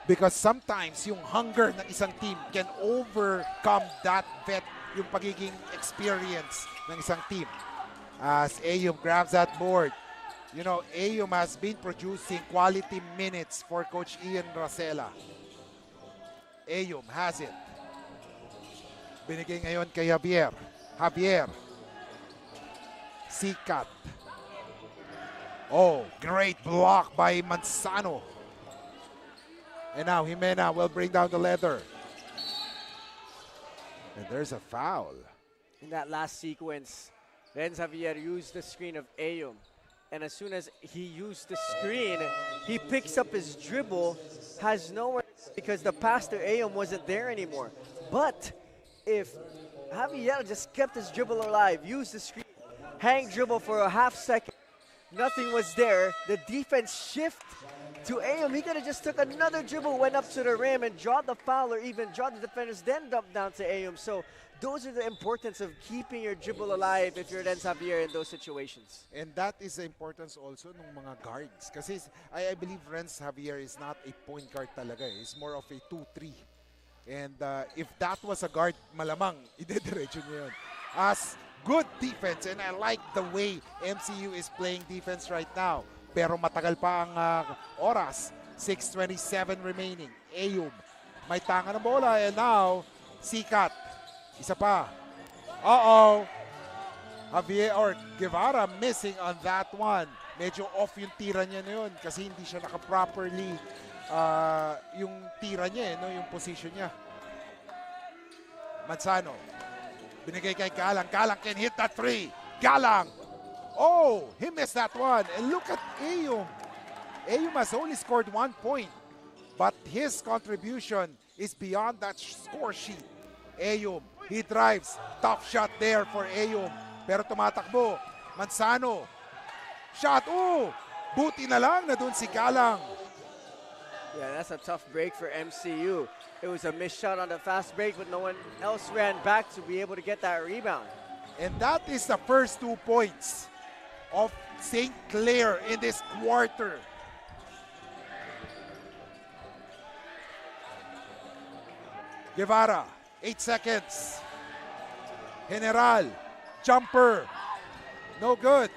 Because sometimes yung hunger ng isang team can overcome that yung pagiging experience ng isang team. As Ayom grabs that board, you know, Ayom has been producing quality minutes for Coach Ian Rosella. Ayom has it. Binigay ngayon kay Javier. Javier. Sikat. Oh, great block by Manzano. And now Jimena will bring down the leather. And there's a foul. In that last sequence, Renz Javier used the screen of Ayom. And as soon as he used the screen, he picks up his dribble, has nowhere because the pass to Ayom wasn't there anymore. But if Javier just kept his dribble alive, used the screen, hang dribble for a half second, nothing was there, the defense shift to Ayom. He could have just took another dribble, went up to the rim and draw the foul or even draw the defenders, then dump down to Ayom. So those are the importance of keeping your dribble alive if you're Renz Javier in those situations. And that is the importance also ng mga guards. Kasi I believe Renz Javier is not a point guard talaga. He's more of a 2-3. And if that was a guard, malamang, idediretso niya yun. As good defense, and I like the way MCU is playing defense right now. Pero matagal pa ang oras. 6:27 remaining. Ayom. May tanga ng bola. And now, Sikat. Isa pa. Uh-oh. Javier or Guevara missing on that one. Medyo off yung tira niya na yun kasi hindi siya naka-properly yung tira niya, no? Yung position niya. Manzano. Binigay kay Galang. Galang can hit that three. Galang. Oh, he missed that one. And look at Ayom. Ayom has only scored 1 point. But his contribution is beyond that score sheet. Ayom, he drives. Tough shot there for Ayom. Pero tumatakbo. Manzano. Shot. Oh, buti na lang na dun si Galang. Yeah, that's a tough break for MCU. It was a missed shot on the fast break, but no one else ran back to be able to get that rebound. And that is the first 2 points of St. Clair in this quarter. Guevara, 8 seconds. General, jumper, no good.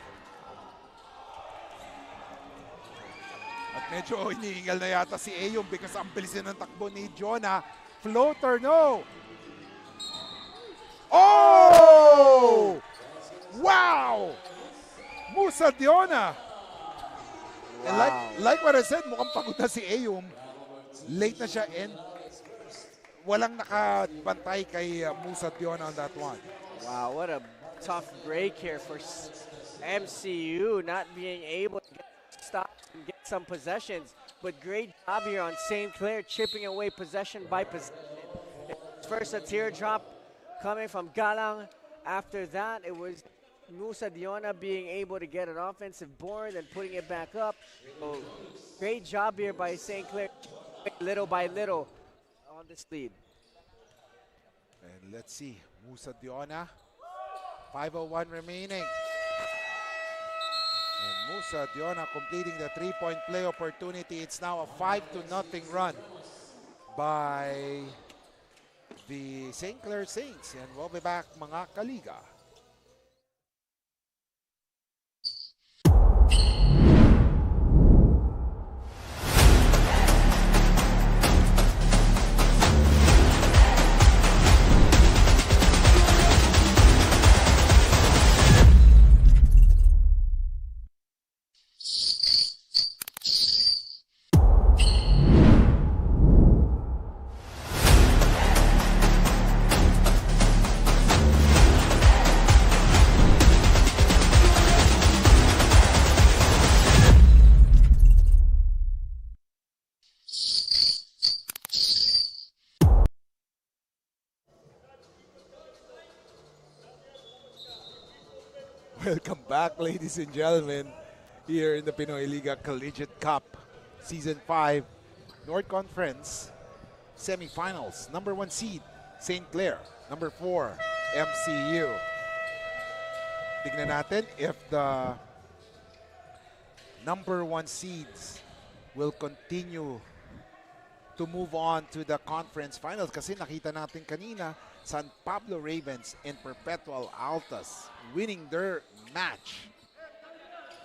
At medyo iniingal na yata si Ayom because ang bilisin ng takbo ni Jonah. Floater, no. Oh! Wow! Musa Diona. And like what I said, mukhang pagod na si Ayom. Late na siya and walang nakabantay kay Musa Diona on that one. Wow, what a tough break here for MCU, not being able to get stopped and get some possessions. But great job here on St. Clair, chipping away possession by possession. First a teardrop coming from Galang. After that, it was Musa Diona being able to get an offensive board and putting it back up. So great job here by St. Clair, little by little on this lead. And let's see, Musa Diona, 5:01 remaining. And Musa Diona completing the three-point play opportunity. It's now a 5-0 run by the St. Clair Saints. And we'll be back, mga kaliga. Welcome back, ladies and gentlemen, here in the Pinoyliga Collegiate Cup, Season 5, North Conference Semifinals. Number 1 seed, St. Clair. Number 4, MCU. Tignan natin if the number 1 seeds will continue to move on to the conference finals, kasi nakita natin kanina San Pablo Ravens and Perpetual Altas winning their match.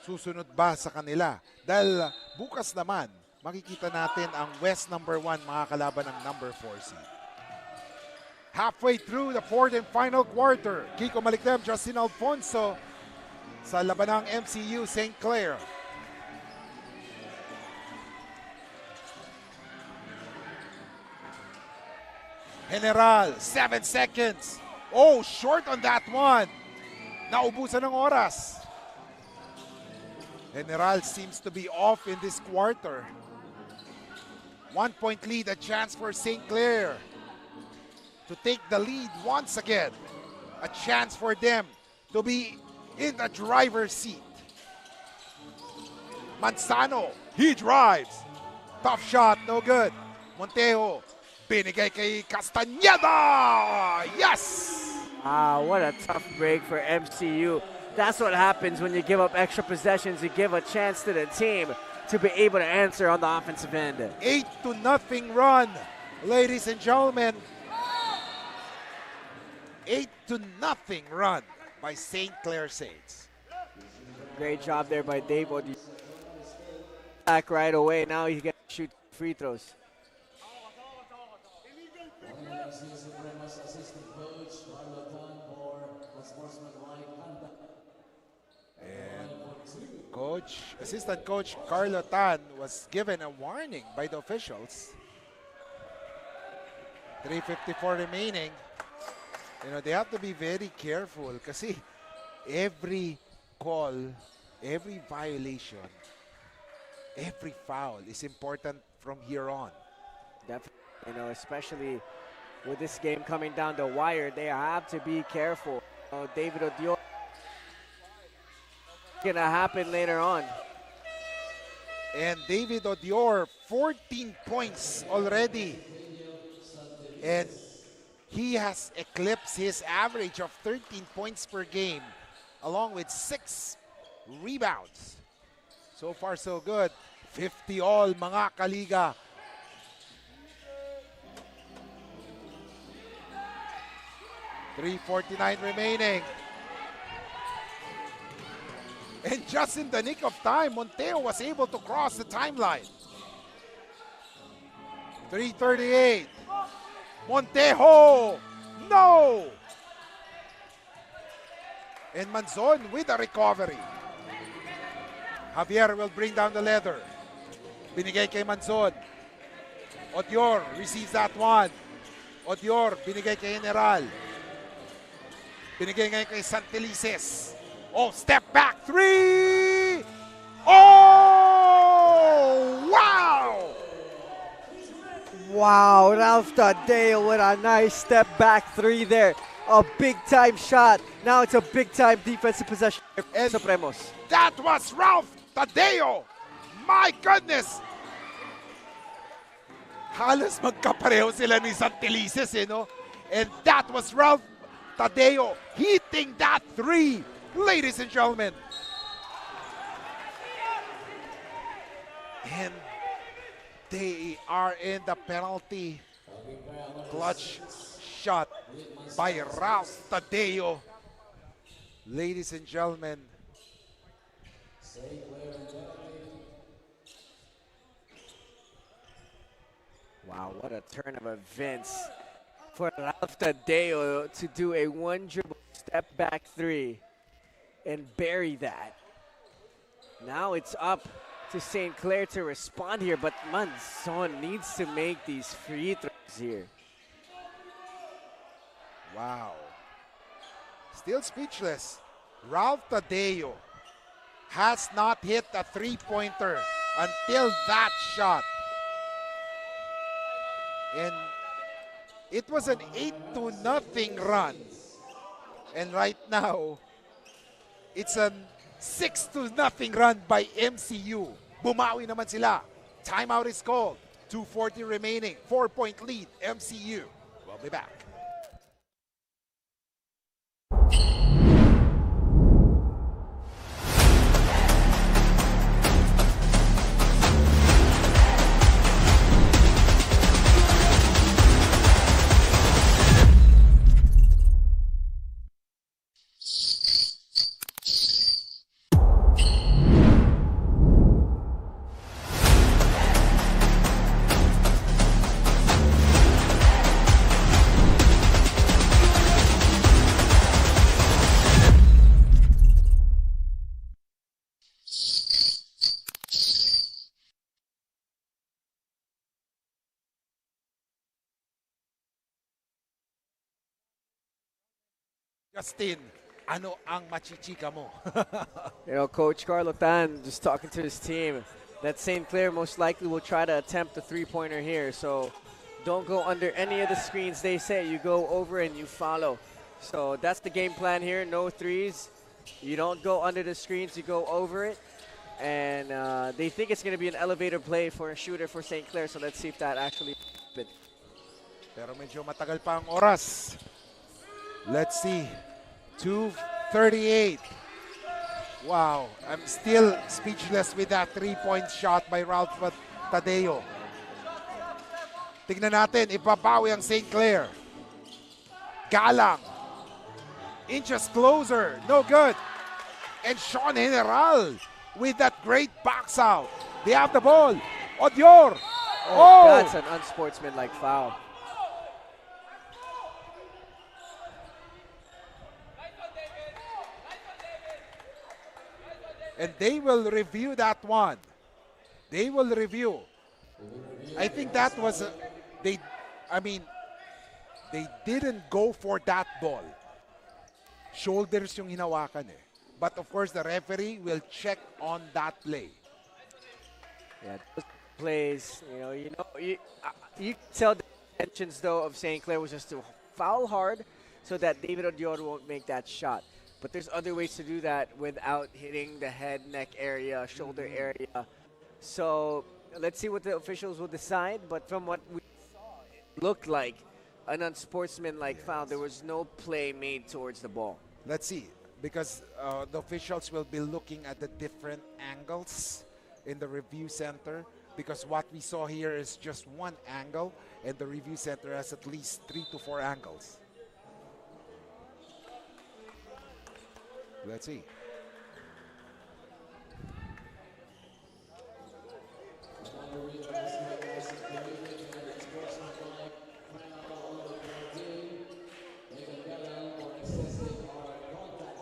Susunod ba sa kanila? Dahil bukas naman, makikita natin ang West number 1 mga kalaban ng number 4 seed. Halfway through the fourth and final quarter, Kiko Malikdem, Justin Alfonso sa labanang MCU St. Clair. General, 7 seconds. Oh, short on that one. Naubusan ng oras. General seems to be off in this quarter. 1-point lead, a chance for St. Clair to take the lead once again. A chance for them to be in the driver's seat. Manzano, he drives. Tough shot, no good. Montejo, binigay kay Castañeda! Yes! What a tough break for MCU. That's what happens when you give up extra possessions. You give a chance to the team to be able to answer on the offensive end. 8-0 run, ladies and gentlemen. 8-0 run by St. Clair Saints. Great job there by Dave Odi. Back right away. Now he can shoot free throws. Assistant coach Carlo Tan was given a warning by the officials. 3:54 remaining. You know, they have to be very careful kasi every call, every violation, every foul is important from here on. Definitely, you know, especially with this game coming down the wire, they have to be careful. David Odio gonna happen later on. And David Odior, 14 points already. And he has eclipsed his average of 13 points per game, along with 6 rebounds. So far, so good. 50 all, mga kaliga. .349 remaining. And just in the nick of time, Monteo was able to cross the timeline. 3:38. Montejo! No! And Manzon with a recovery. Javier will bring down the leather. Binigay kay Manzon. Odior receives that one. Odior binigay kay General. Binigay ngayon kay Santelices. Oh, step back three! Oh! Wow! Wow, Ralph Tadeo with a nice step back three there. A big time shot. Now it's a big time defensive possession for Supremos. That was Ralph Tadeo. My goodness. Halos magkapareho sila ni Santelices, no? And that was Ralph Tadeo hitting that three, ladies and gentlemen. And they are in the penalty. Clutch shot by Ralph Tadeo. Ladies and gentlemen. Wow, what a turn of events for Ralph Tadeo to do a one dribble step back three and bury that. Now it's up to St. Clair to respond here, but Manzon needs to make these free throws here. Wow. Still speechless. Ralph Tadeo has not hit a three-pointer until that shot. And it was an 8-0 run. And right now, it's a 6-0 run by MCU. Bumawi naman sila. Timeout is called. 2:40 remaining. 4-point lead, MCU. We'll be back. Justin, ano ang machichika mo? You know, Coach Carlo Tan just talking to his team that St. Clair most likely will try to attempt a three-pointer here. So don't go under any of the screens they say. You go over and you follow. So that's the game plan here. No threes. You don't go under the screens. You go over it. And they think it's going to be an elevator play for a shooter for St. Clair. So let's see if that actually happens. Pero medyo matagal pa ang oras. Let's see. 2:38. Wow, I'm still speechless with that three-point shot by Ralph Tadeo. Tignan natin, ipabawi ang St. Clair. Galang. Inches closer, no good. And Sean General with that great box out. They have the ball. Odior. Oh, that's an unsportsmanlike foul. And they will review that one. They will review. I think that was, they didn't go for that ball. Shoulders yung hinawakan eh. But of course, the referee will check on that play. Yeah, those plays, you tell the intentions though of St. Clair was just to foul hard so that David Odior won't make that shot. But there's other ways to do that without hitting the head, neck area, shoulder area. So let's see what the officials will decide. But from what we saw, it looked like an unsportsmanlike foul. There was no play made towards the ball. Let's see, because the officials will be looking at the different angles in the review center. Because what we saw here is just one angle, and the review center has at least 3 to 4 angles. Let's see.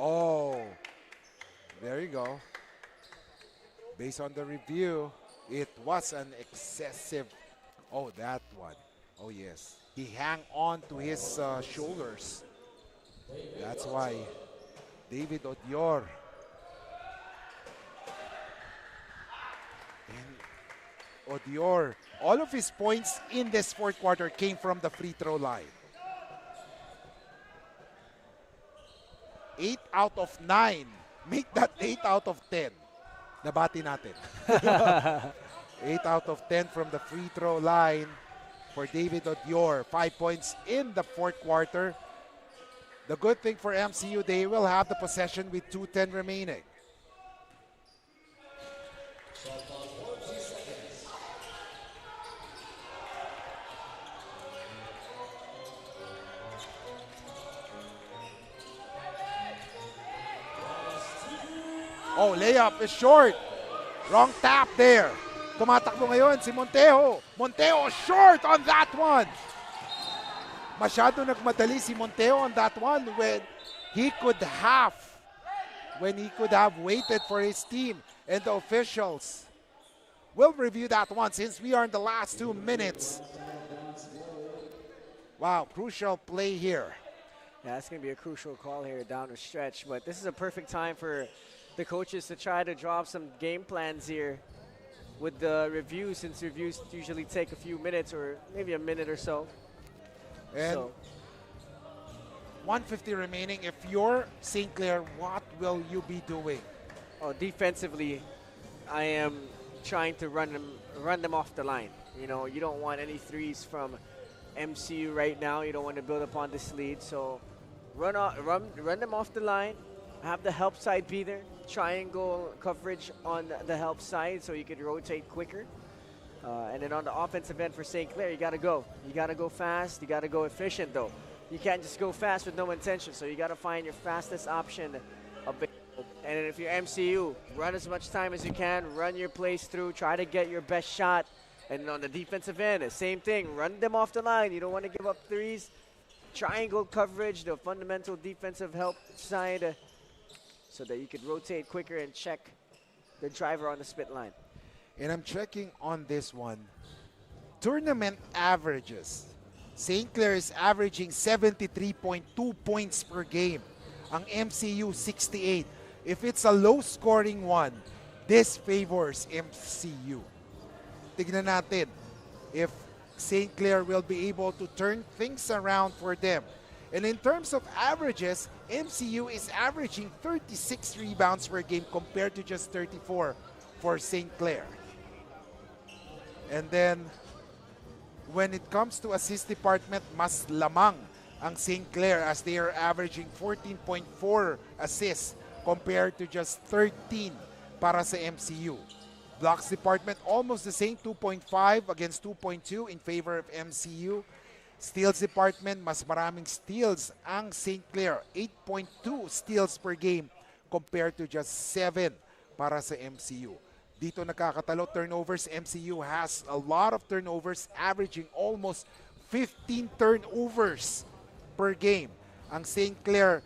Oh, there you go. Based on the review, it was an excessive. Oh, that one. Oh, yes. He hung on to his shoulders. That's why. David Odior. And Odior, all of his points in this fourth quarter came from the free throw line. 8 out of 9. Make that 8 out of 10. Nabati natin. 8 out of 10 from the free throw line. for David Odior. 5 points in the fourth quarter. The good thing for MCU, they will have the possession with 2:10 remaining. Oh, layup is short. Wrong tap there. Tumatakbo ngayon si Montejo. Montejo short on that one. Masyado nagmadali si Montejo on that one when he could have waited for his team, and the officials will review that one since we are in the last 2 minutes. Wow, crucial play here. Yeah, it's going to be a crucial call here down the stretch, but this is a perfect time for the coaches to try to draw up some game plans here with the reviews, since reviews usually take a few minutes or maybe a minute or so. And 150 remaining. If you're St. Clair, what will you be doing? Oh, defensively, I am trying to run them off the line. You know, you don't want any threes from MCU right now. You don't want to build upon this lead, so run them off the line. Have the help side be there. Triangle coverage on the help side so you can rotate quicker. And then on the offensive end for St. Clair, you got to go. You got to go fast. You got to go efficient, though. You can't just go fast with no intention, so you got to find your fastest option available. And then if you're MCU, run as much time as you can. Run your plays through. Try to get your best shot. And on the defensive end, the same thing. Run them off the line. You don't want to give up threes. Triangle coverage, the fundamental defensive help side, so that you could rotate quicker and check the driver on the spit line. And I'm checking on this one. Tournament averages. St. Clair is averaging 73.2 points per game. Ang MCU, 68. If it's a low-scoring one, this favors MCU. Tignan natin if St. Clair will be able to turn things around for them. And in terms of averages, MCU is averaging 36 rebounds per game compared to just 34 for St. Clair. And then, when it comes to assist department, mas lamang ang St. Clair as they are averaging 14.4 assists compared to just 13 para sa MCU. Blocks department, almost the same, 2.5 against 2.2 in favor of MCU. Steals department, mas maraming steals ang St. Clair. 8.2 steals per game compared to just 7 para sa MCU. Dito nakakatalo, turnovers. MCU has a lot of turnovers, averaging almost 15 turnovers per game. Ang St. Clair,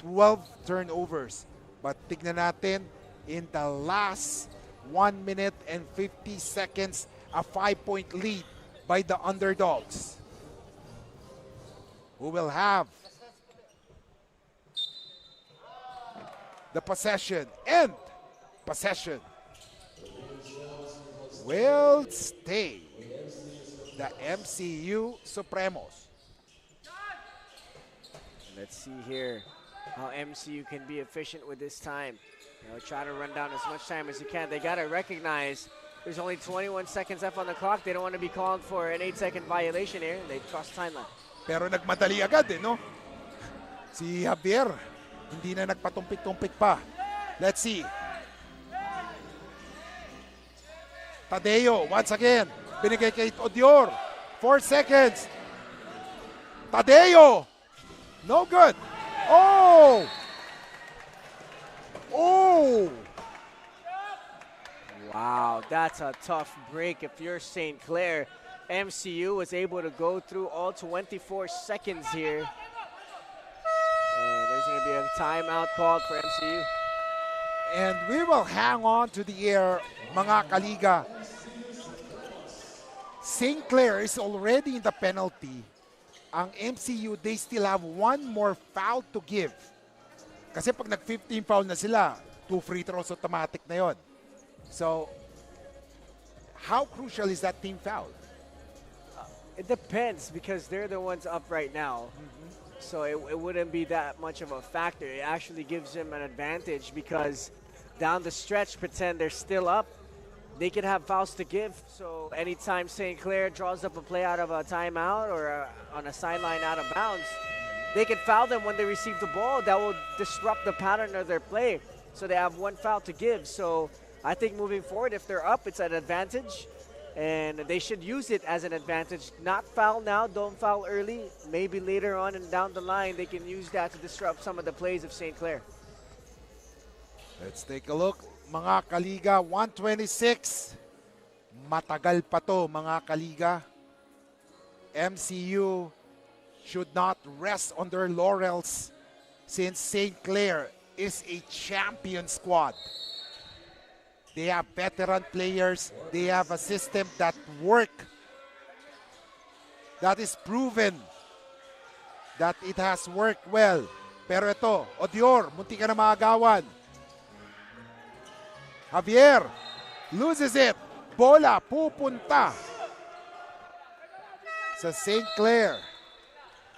12 turnovers. But tignan natin, in the last 1 minute and 50 seconds, a 5-point lead by the underdogs, who will have the possession, and possession will stay the MCU Supremos. Let's see here how MCU can be efficient with this time. You know, try to run down as much time as you can. They got to recognize there's only 21 seconds left on the clock. They don't want to be called for an 8-second violation here. They cross timeline. Pero nagmadali agad no? Si Javier, hindi na nagpatumpik-tumpik pa. Let's see. Tadeo, once again, binigay kay Odior. 4 seconds. Tadeo! No good. Oh! Oh! Wow, that's a tough break if you're St. Clair. MCU was able to go through all 24 seconds here. And there's going to be a timeout called for MCU. And we will hang on to the air, mga kaliga. St. Clair is already in the penalty. Ang MCU, they still have one more foul to give. Kasi pag nag-15 foul na sila, 2 free throws automatic na yon. So, how crucial is that team foul? It depends because they're the ones up right now. So it wouldn't be that much of a factor. It actually gives them an advantage because down the stretch, pretend they're still up. they can have fouls to give. So anytime St. Clair draws up a play out of a timeout or on a sideline out of bounds, they can foul them when they receive the ball. That will disrupt the pattern of their play. So they have one foul to give. So I think moving forward, if they're up, it's an advantage. And they should use it as an advantage. Not foul now, don't foul early. Maybe later on and down the line, they can use that to disrupt some of the plays of St. Clair. Let's take a look. Mga kaliga, 126. Matagal pa to, mga kaliga. MCU should not rest on their laurels since St. Clair is a champion squad. They have veteran players. They have a system that work. That is proven that it has worked well. Pero ito, Odior, munti ka na maagawan. Javier loses it. Bola pupunta sa St. Clair.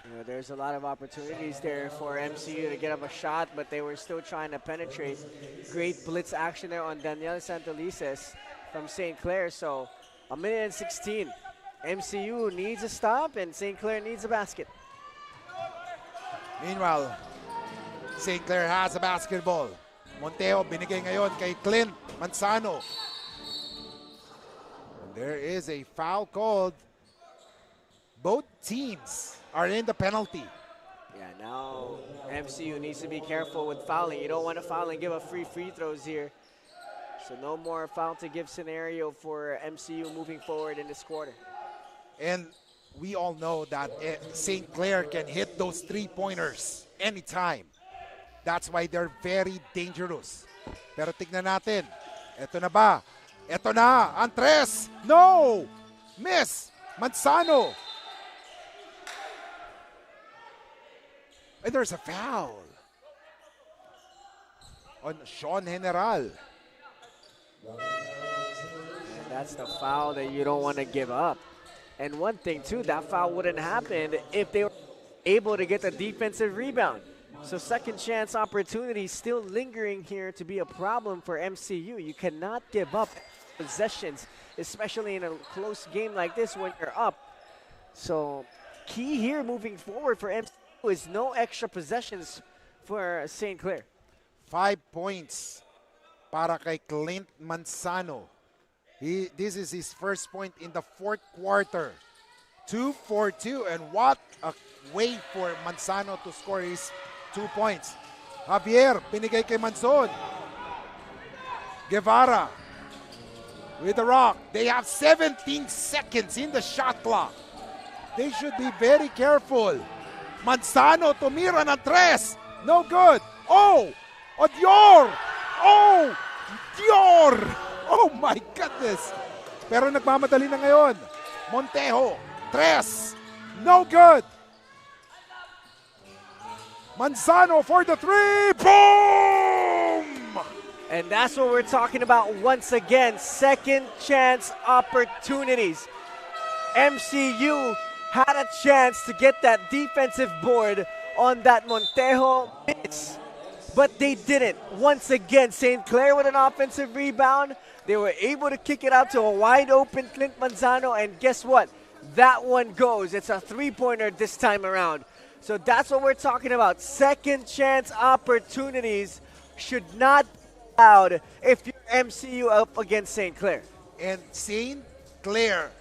You know, there's a lot of opportunities there for MCU to get up a shot, but they were still trying to penetrate. Great blitz action there on Daniel Santelices from St. Clair. So a minute and 16. MCU needs a stop and St. Clair needs a basket. Meanwhile, St. Clair has a basketball. Monteo binigay ngayon kay Clint Manzano. And there is a foul called. Both teams are in the penalty. Yeah, now MCU needs to be careful with fouling. You don't want to foul and give up free throws here. So no more foul to give scenario for MCU moving forward in this quarter. And we all know that St. Clair can hit those three-pointers anytime. That's why they're very dangerous. Pero tignan natin. Ito na ba? Ito na. Andres. No! Miss. Manzano. And there's a foul on Sean General. And that's the foul that you don't want to give up. And one thing too, that foul wouldn't happen if they were able to get the defensive rebound. So second chance opportunity still lingering here to be a problem for MCU. You cannot give up possessions, especially in a close game like this when you're up. So key here moving forward for MCU is no extra possessions for St. Clair. 5 points para kay Clint Manzano. This is his first point in the fourth quarter. 2 for 2, and what a way for Manzano to score his 2 points. Javier, binigay kay Manzon. Guevara with the rock. They have 17 seconds in the shot clock. They should be very careful. Manzano tumira ng tres. No good. Oh! Odior! Oh! Dior! Oh my goodness! Pero nagmamadali na ngayon. Montejo. Tres. No good. Manzano for the three. Boom! And that's what we're talking about once again. Second chance opportunities. MCU had a chance to get that defensive board on that Montejo miss, but they didn't. Once again, St. Clair with an offensive rebound. They were able to kick it out to a wide open Clint Manzano, and guess what? That one goes. It's a three-pointer this time around. So that's what we're talking about. Second chance opportunities should not be allowed if you're MCU up against St. Clair. And St. Clair,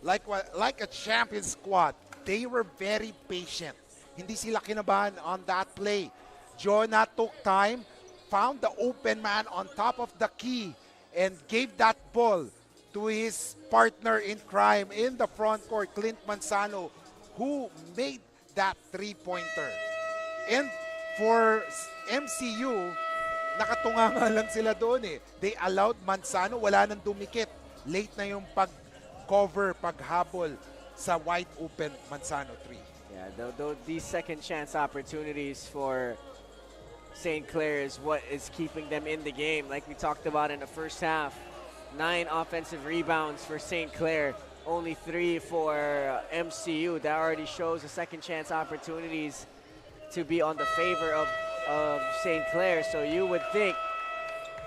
like a champion squad, they were very patient. Hindi sila kinabahan on that play. Jonah took time, found the open man on top of the key, and gave that ball to his partner in crime in the front court, Clint Manzano, who made that three-pointer. And for MCU, nakatunganga lang sila doon eh. They allowed Manzano, wala nang dumikit. Late na yung pag-cover, paghabol sa wide open Manzano 3. Yeah, these second chance opportunities for St. Clair is what is keeping them in the game. Like we talked about in the first half, 9 offensive rebounds for St. Clair, only 3 for MCU. That already shows the second chance opportunities to be on the favor of St. Clair. So you would think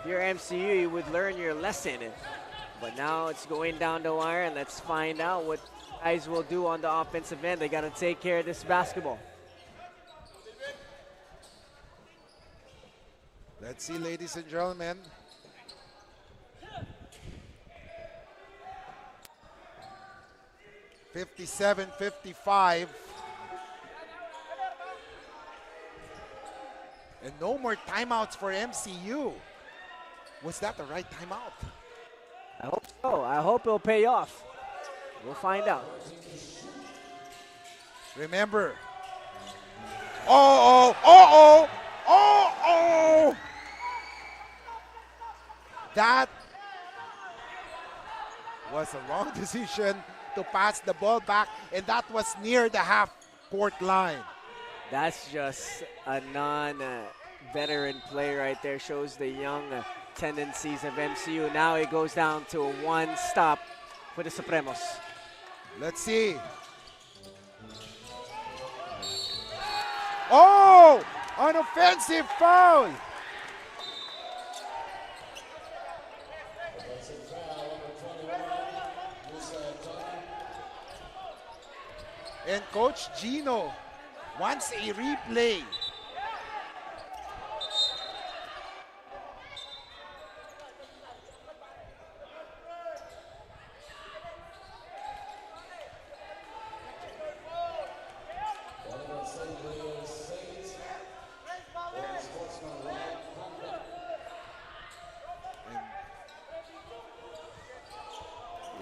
if you're MCU, you would learn your lesson But now it's going down the wire, and let's find out what guys will do on the offensive end. They got to take care of this basketball. Let's see, ladies and gentlemen. (57-55). And no more timeouts for MCU. Was that the right timeout? I hope so. I hope it'll pay off. We'll find out. Remember. Oh, oh, oh, oh, oh, oh. That was a wrong decision to pass the ball back, and that was near the half-court line. That's just a non-veteran play right there. Shows the young tendencies of MCU. Now it goes down to a one stop for the Supremos. Let's see. Oh, an offensive foul. And Coach Gino wants a replay.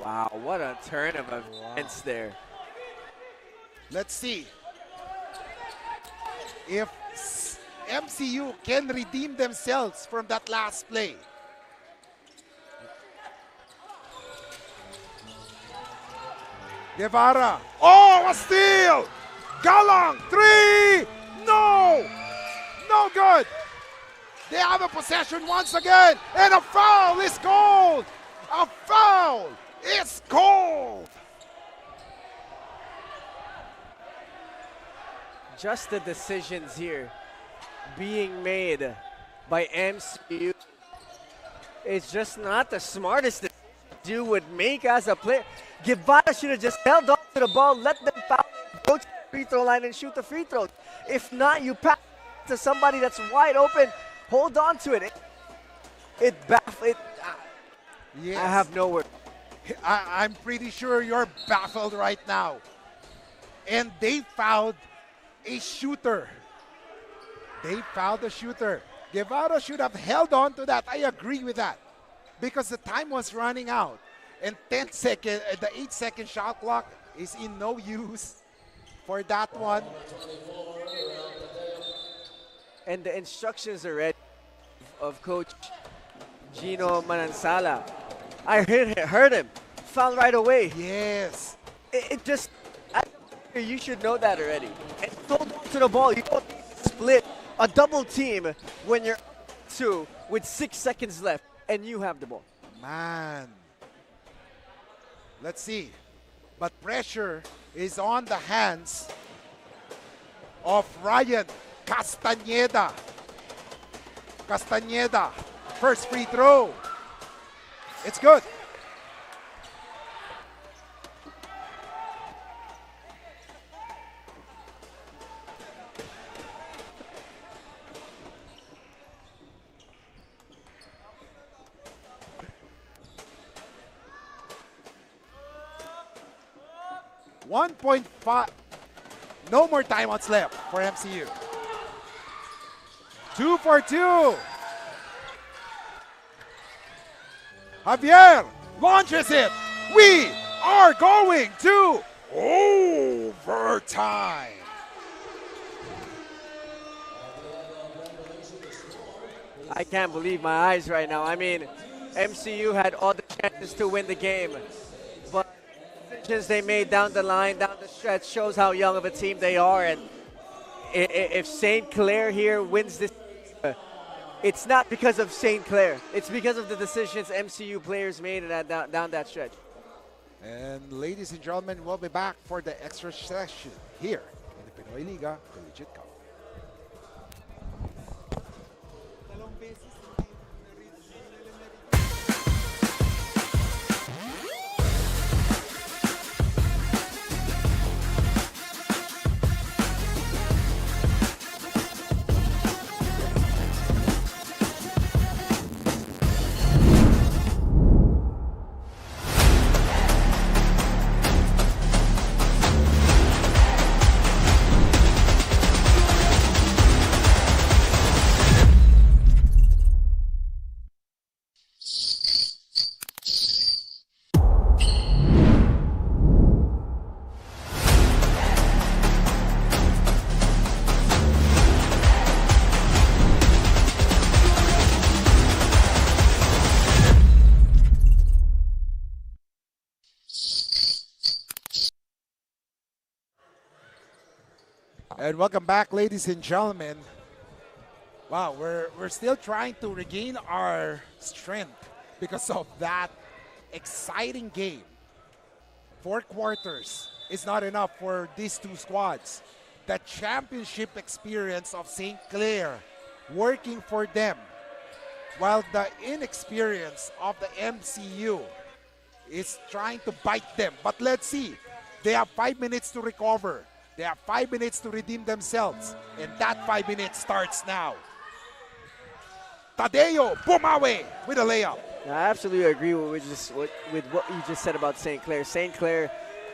Wow, what a turn of events there. Let's see if MCU can redeem themselves from that last play. Guevara. Oh, a steal! Galang, three! No! No good! They have a possession once again, and a foul is called! A foul is called! Just the decisions here being made by MCU. It's just not the smartest decision you would make as a player. Guevara should have just held on to the ball, let them foul, go to the free throw line and shoot the free throw. If not, you pass to somebody that's wide open, hold on to it. It baffles. Yes. I have no word. I'm pretty sure you're baffled right now. And they fouled a shooter. They fouled a shooter. Guevara should have held on to that. I agree with that. Because the time was running out. And the 8-second shot clock is in no use for that one. And the instructions are ready of Coach Gino Manansala. I heard him. Foul right away. Yes. It just, you should know that already. And hold on to the ball. You don't need to split a double team when you're 2 with 6 seconds left and you have the ball. Man. Let's see. But pressure is on the hands of Ryan Castañeda. Castañeda. First free throw. It's good. .5. No more timeouts left for MCU. 2 for 2. Javier launches it. We are going to overtime. I can't believe my eyes right now. I mean, MCU had all the chances to win the game, but the decisions they made down the line, down the stretch, shows how young of a team they are. And if St. Clair here wins this, it's not because of St. Clair. It's because of the decisions MCU players made down that stretch. And ladies and gentlemen, we'll be back for the extra session here in the Pinoyliga Collegiate Cup. And welcome back, ladies and gentlemen. Wow, we're still trying to regain our strength because of that exciting game. 4 quarters is not enough for these two squads. The championship experience of St. Clair working for them, while the inexperience of the MCU is trying to bite them. But let's see. They have 5 minutes to recover. They have 5 minutes to redeem themselves. And that 5 minutes starts now. Tadeo bumawi with a layup. I absolutely agree with what you just said about St. Clair. St. Clair,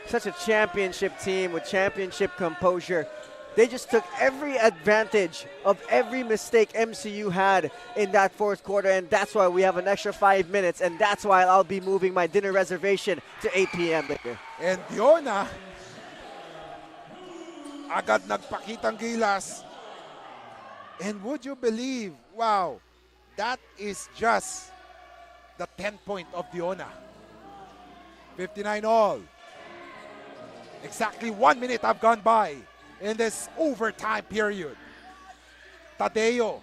such a championship team with championship composure. They just took every advantage of every mistake MCU had in that fourth quarter, and that's why we have an extra 5 minutes, and that's why I'll be moving my dinner reservation to 8 p.m. later. And Diona, agad nagpakitang gilas. And would you believe, wow, that is just the 10 point of Diona. 59 all. Exactly 1 minute have gone by in this overtime period. Tadeo.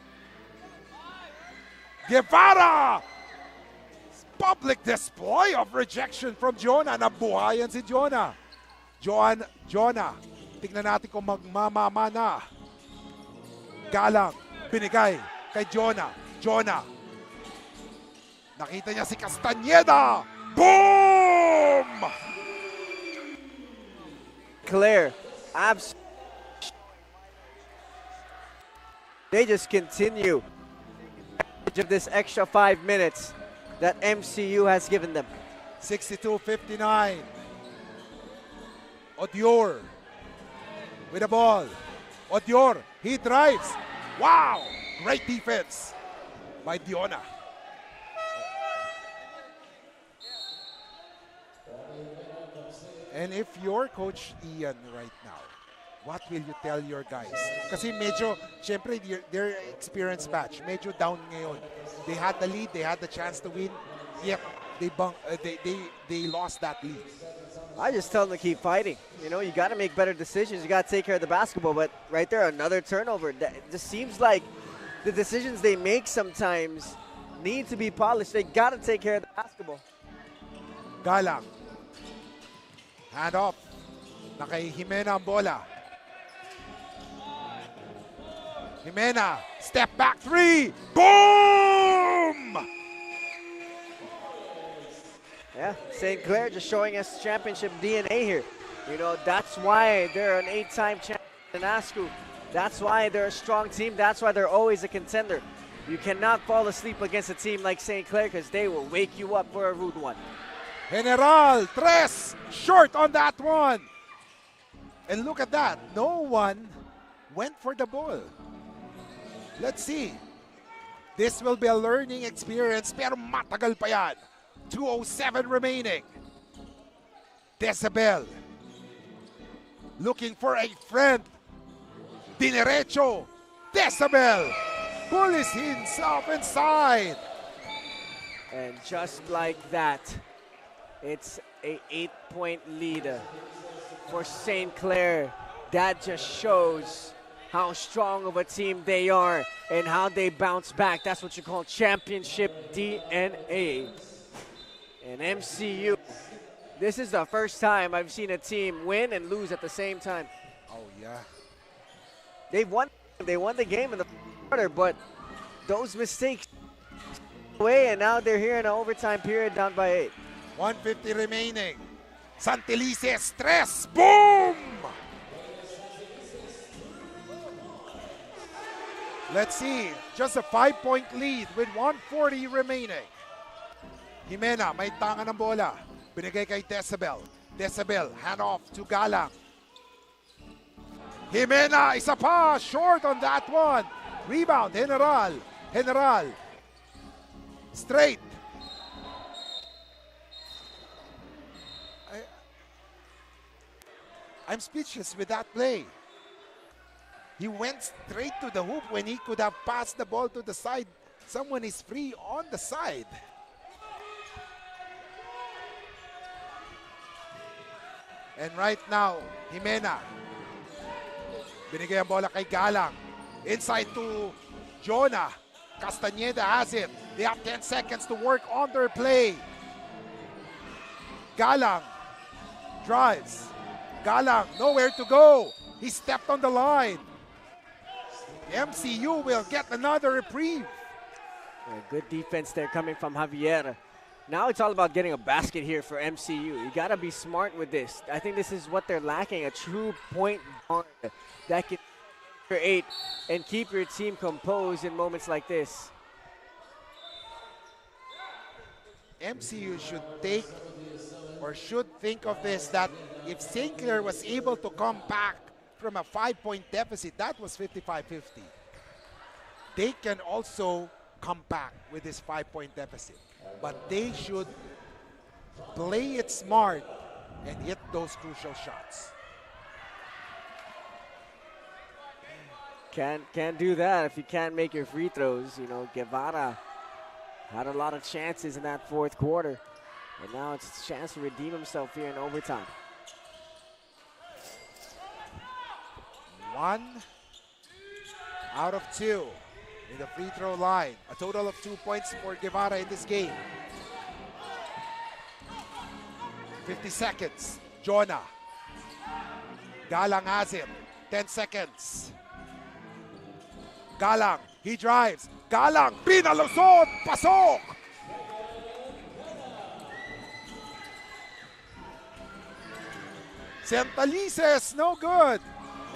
Guevara! Public display of rejection from Jonah. Nabuhayan si Jonah. Jonah. Tignan natin kung magmamamana. Galang. Binigay kay Jonah. Jonah. Nakita niya si Castañeda. Boom! Claire, they just continue of this extra 5 minutes that MCU has given them. 62-59. Odior with the ball. Odior, he drives. Wow! Great defense by Diona. And if you're Coach Ian right now, what will you tell your guys? Kasi medyo, syempre, their experience batch, medyo down ngayon. They had the lead, they had the chance to win, yep, they lost that lead. I just tell them to keep fighting. You know, you got to make better decisions. You got to take care of the basketball. But right there, another turnover. It just seems like the decisions they make sometimes need to be polished. They got to take care of the basketball. Galang. Hand off. Na kay Jimena ang bola. Jimena, step back three. Boom! Yeah, St. Clair just showing us championship DNA here. You know, that's why they're an 8-time champion in ASCU. That's why they're a strong team. That's why they're always a contender. You cannot fall asleep against a team like St. Clair because they will wake you up for a rude one. General, tres, short on that one. And look at that. No one went for the ball. Let's see. This will be a learning experience, pero matagal pa yan. 2:07 remaining. Decibel. Looking for a friend. Dinerecho. Decibel. Pulls himself inside. And just like that, it's a 8-point lead for St. Clair. That just shows how strong of a team they are and how they bounce back. That's what you call championship DNA. And MCU, this is the first time I've seen a team win and lose at the same time. Oh, yeah. They won the game in the quarter, but those mistakes away, and now they're here in an overtime period down by 8. 150 remaining. Santelices, tres. Boom! Let's see. Just a 5-point lead with 140 remaining. Jimena, may tanga ng bola. Binigay kay Decibel. Decibel, hand off to Galang. Jimena, isa pa. Short on that one. Rebound, General. General. Straight. I'm speechless with that play. He went straight to the hoop when he could have passed the ball to the side. Someone is free on the side. And right now, Jimena. Binigay ang bola kay Galang. Inside to Jonah. Castañeda has it. They have 10 seconds to work on their play. Galang drives. Galang, nowhere to go. He stepped on the line. MCU will get another reprieve. Good defense there coming from Javier. Now it's all about getting a basket here for MCU. You got to be smart with this. I think this is what they're lacking, a true point guard that can create and keep your team composed in moments like this. MCU should take or should think of this, that if St. Clair was able to come back from a 5-point deficit, that was 55-50. They can also come back with this 5-point deficit. But they should play it smart and hit those crucial shots. Can't do that if you can't make your free throws. You know, Guevara had a lot of chances in that fourth quarter. And now it's a chance to redeem himself here in overtime. 1 out of 2 in the free throw line. A total of 2 points for Guevara in this game. 50 seconds. Jonah. Galang has it. 10 seconds. Galang, he drives. Galang, pinalusot, pasok! Santalices, no good.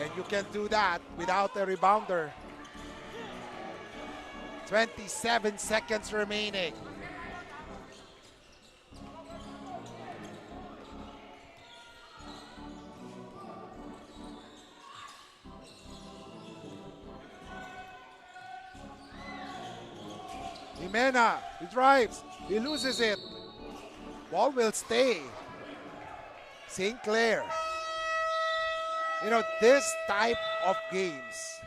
And you can do that without a rebounder. 27 seconds remaining. Jimena, he drives, he loses it. Ball will stay. St. Clair. You know, this type of games,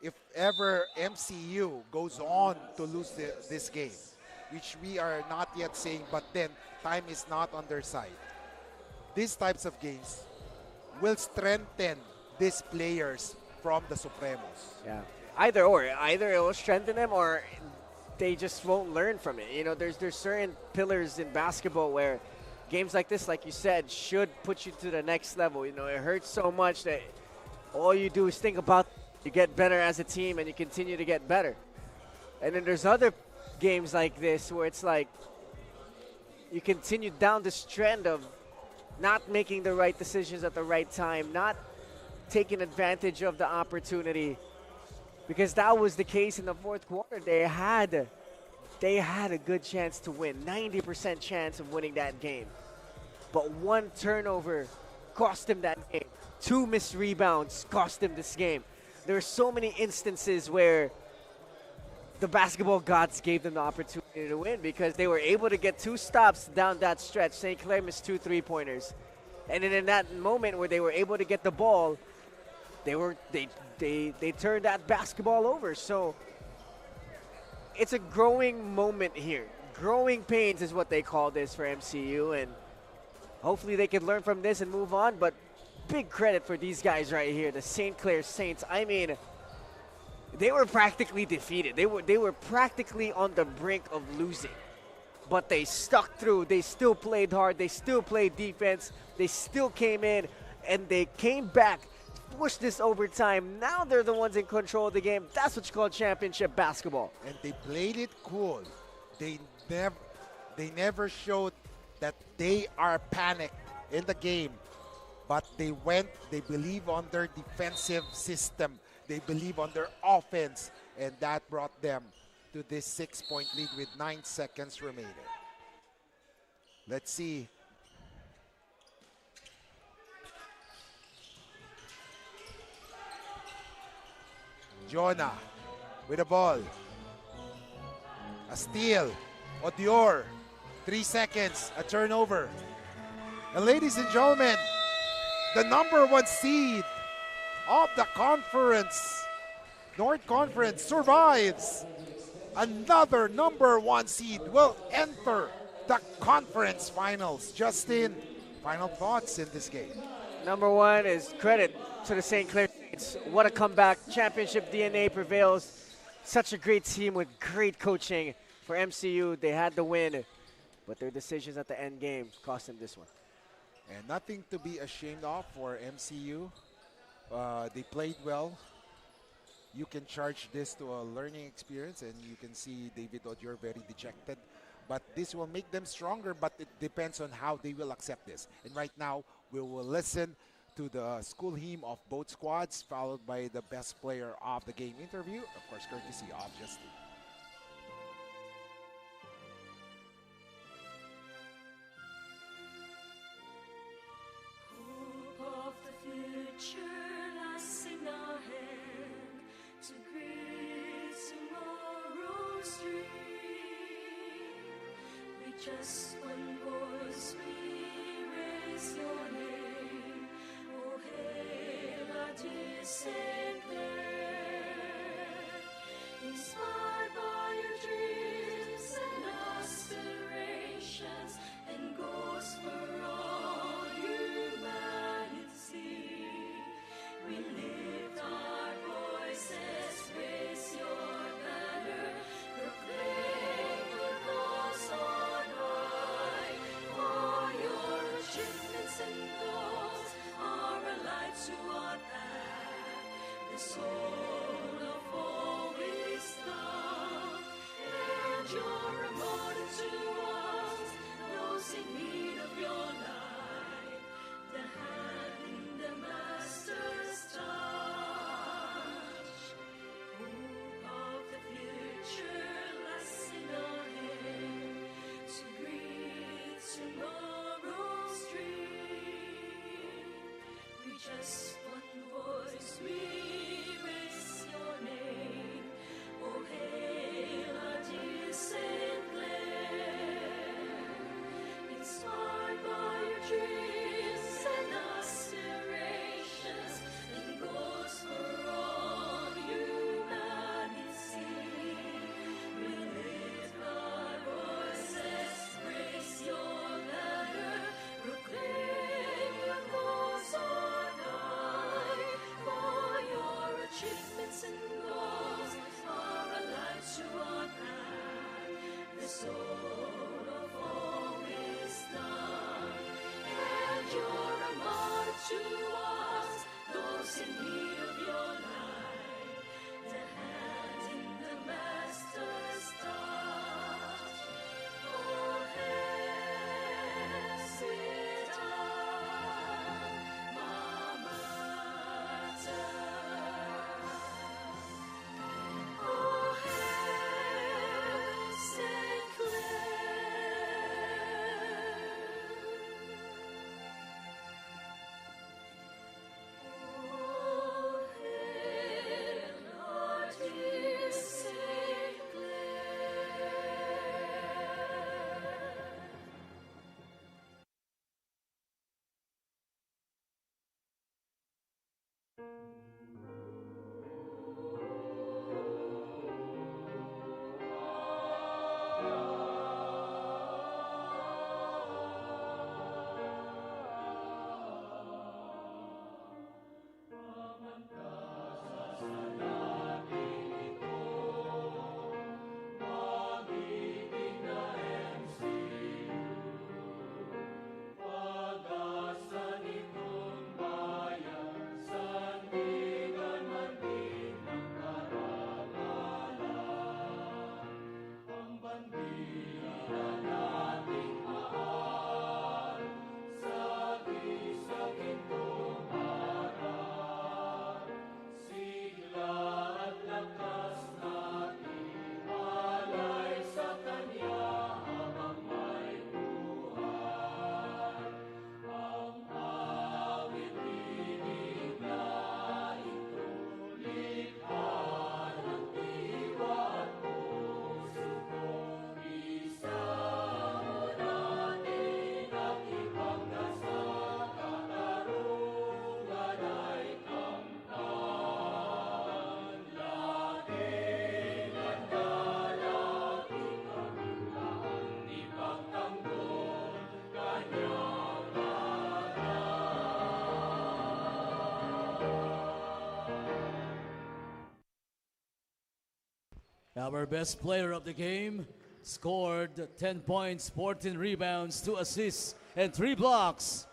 if ever MCU goes on to lose this game, which we are not yet saying, but then time is not on their side. These types of games will strengthen these players from the Supremos. Yeah, either or. Either it will strengthen them or they just won't learn from it. You know, there's certain pillars in basketball where games like this, like you said, should put you to the next level. You know, it hurts so much that all you do is think about you get better as a team and you continue to get better. And then there's other games like this where it's like you continue down this trend of not making the right decisions at the right time, not taking advantage of the opportunity. Because that was the case in the fourth quarter. They had a good chance to win, 90% chance of winning that game. But one turnover cost them that game. 2 missed rebounds cost them this game. There are so many instances where the basketball gods gave them the opportunity to win because they were able to get 2 stops down that stretch. St. Clair missed 2 3-pointers. And then in that moment where they were able to get the ball, they turned that basketball over. So it's a growing moment here. Growing pains is what they call this for MCU, and hopefully they can learn from this and move on. But big credit for these guys right here, the St. Clair Saints. I mean, they were practically defeated. They were practically on the brink of losing. But they stuck through. They still played hard. They still played defense. They still came in, and they came back, pushed this overtime. Now they're the ones in control of the game. That's what you call championship basketball. And they played it cool. They never showed that they are panicked in the game. But they believe on their defensive system. They believe on their offense. And that brought them to this 6-point lead with 9 seconds remaining. Let's see. Jonah with the ball. A steal. Odior. 3 seconds. A turnover. And ladies and gentlemen, the #1 seed of the conference, North Conference, survives. Another #1 seed will enter the conference finals. Justin, final thoughts in this game? #1 is credit to the St. Clair Saints. What a comeback. Championship DNA prevails. Such a great team with great coaching for MCU. They had the win, but their decisions at the end game cost them this one. And nothing to be ashamed of for MCU. They played well. You can charge this to a learning experience, and you can see David Odior very dejected. But this will make them stronger, but it depends on how they will accept this. And right now, we will listen to the school hymn of both squads, followed by the best player of the game interview, of course, courtesy of Justin. Hope of the future lies in our hand to greet tomorrow's dream. With just one voice we raise your name. Oh, hail our dear Saint Clair. Inspired by your dreams and aspirations and goals for all humanity, we lift our voices, raise your banner, proclaim good cause on high. For your achievements and goals are a light to our path, the soul of all we strive. Our best player of the game scored 10 points, 14 rebounds, 2 assists, and 3 blocks.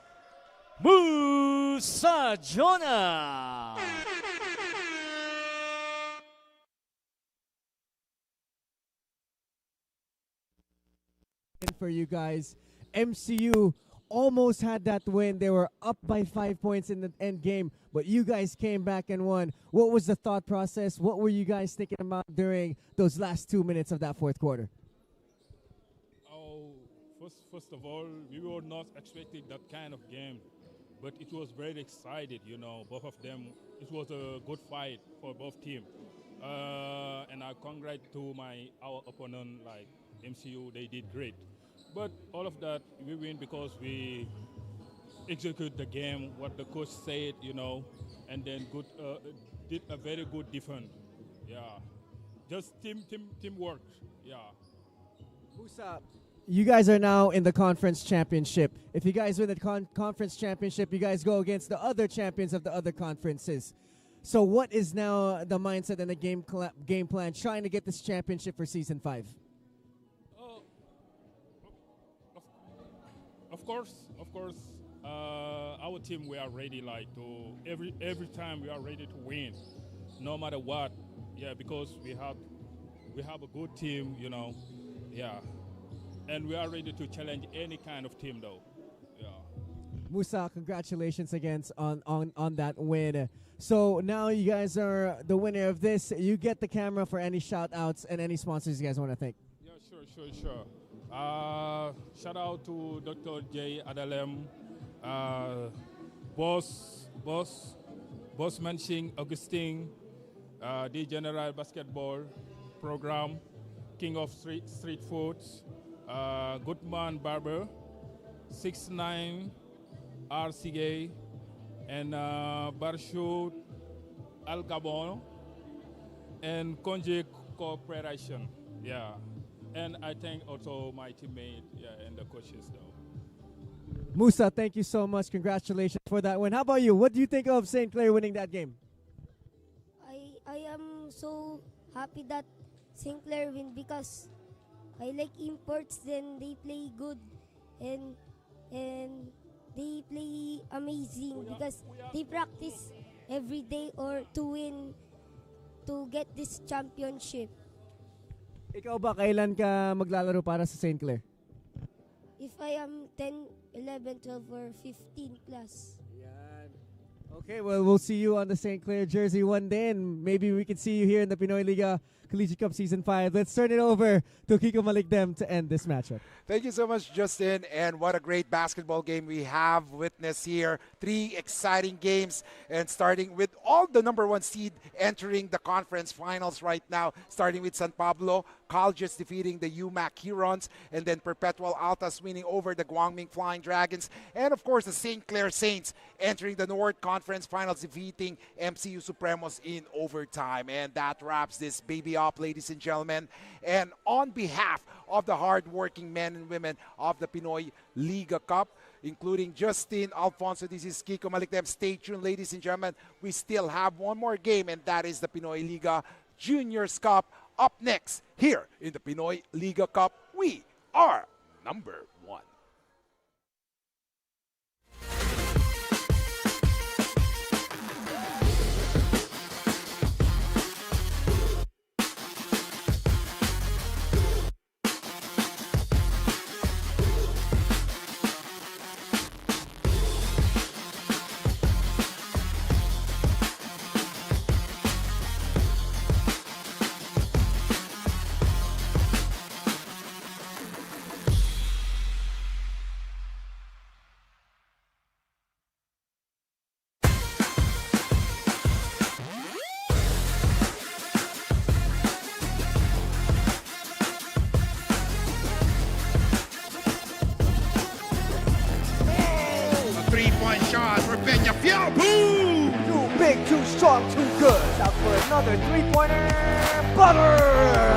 Musa Jonah! For you guys, MCU almost had that win. They were up by 5 points in the end game, but you guys came back and won. What was the thought process? What were you guys thinking about during those last 2 minutes of that fourth quarter? Oh, first of all, we were not expecting that kind of game, but it was very excited. You know, both of them. It was a good fight for both teams, and I congratulate to our opponent like MCU. They did great. But all of that, we win because we execute the game, what the coach said, you know, and then did a very good defense. Yeah, just teamwork. Yeah. Musa, you guys are now in the conference championship. If you guys win the conference championship, you guys go against the other champions of the other conferences. So what is now the mindset and the game plan trying to get this championship for season 5? Of course, our team, we are ready. Like to every time we are ready to win, no matter what. Yeah, because we have a good team, you know. Yeah, and we are ready to challenge any kind of team, though. Yeah. Musa, congratulations again on that win. So now you guys are the winner of this. You get the camera for any shout outs and any sponsors you guys want to thank. Yeah, sure. Shout out to Dr. J. Adalem, Boss Manching Augustine, the General Basketball Program, King of Street Foods, Goodman Barber, 69 RCA, and Barshut Al Gabon, and Konje Corporation. Yeah. And I thank also my teammate, and the coaches, though. Musa, thank you so much. Congratulations for that win. How about you? What do you think of St. Clair winning that game? I am so happy that St. Clair win because I like imports. Then they play good and they play amazing because they practice every day or to win to get this championship. Ikaw ba, kailan ka maglalaro para sa St. Clair? If I am 10, 11, 12, or 15 plus. Okay, well, we'll see you on the St. Clair jersey one day, and maybe we can see you here in the Pinoyliga Collegiate Cup Season 5. Let's turn it over to Kiko Malikdem to end this matchup. Thank you so much, Justin. And what a great basketball game we have witnessed here. 3 exciting games, and starting with all the number 1 seed entering the conference finals right now, starting with San Pablo Colleges defeating the UMAC Herons, and then Perpetual Altas winning over the Guangming Flying Dragons, and of course the St. Clair Saints entering the North Conference finals, defeating Mcu Supremos in overtime. And that wraps this baby up, ladies and gentlemen. And on behalf of the hardworking men and women of the Pinoyliga Cup, including Justin, Alfonso, this is Kiko Malikdem. Stay tuned, ladies and gentlemen. We still have one more game, and that is the Pinoyliga Juniors Cup. Up next, here in the Pinoyliga Cup, we are number 1. Three-point shot for Peñafiel. Boom! Too big, too strong, too good. Out for another 3-pointer. Butter!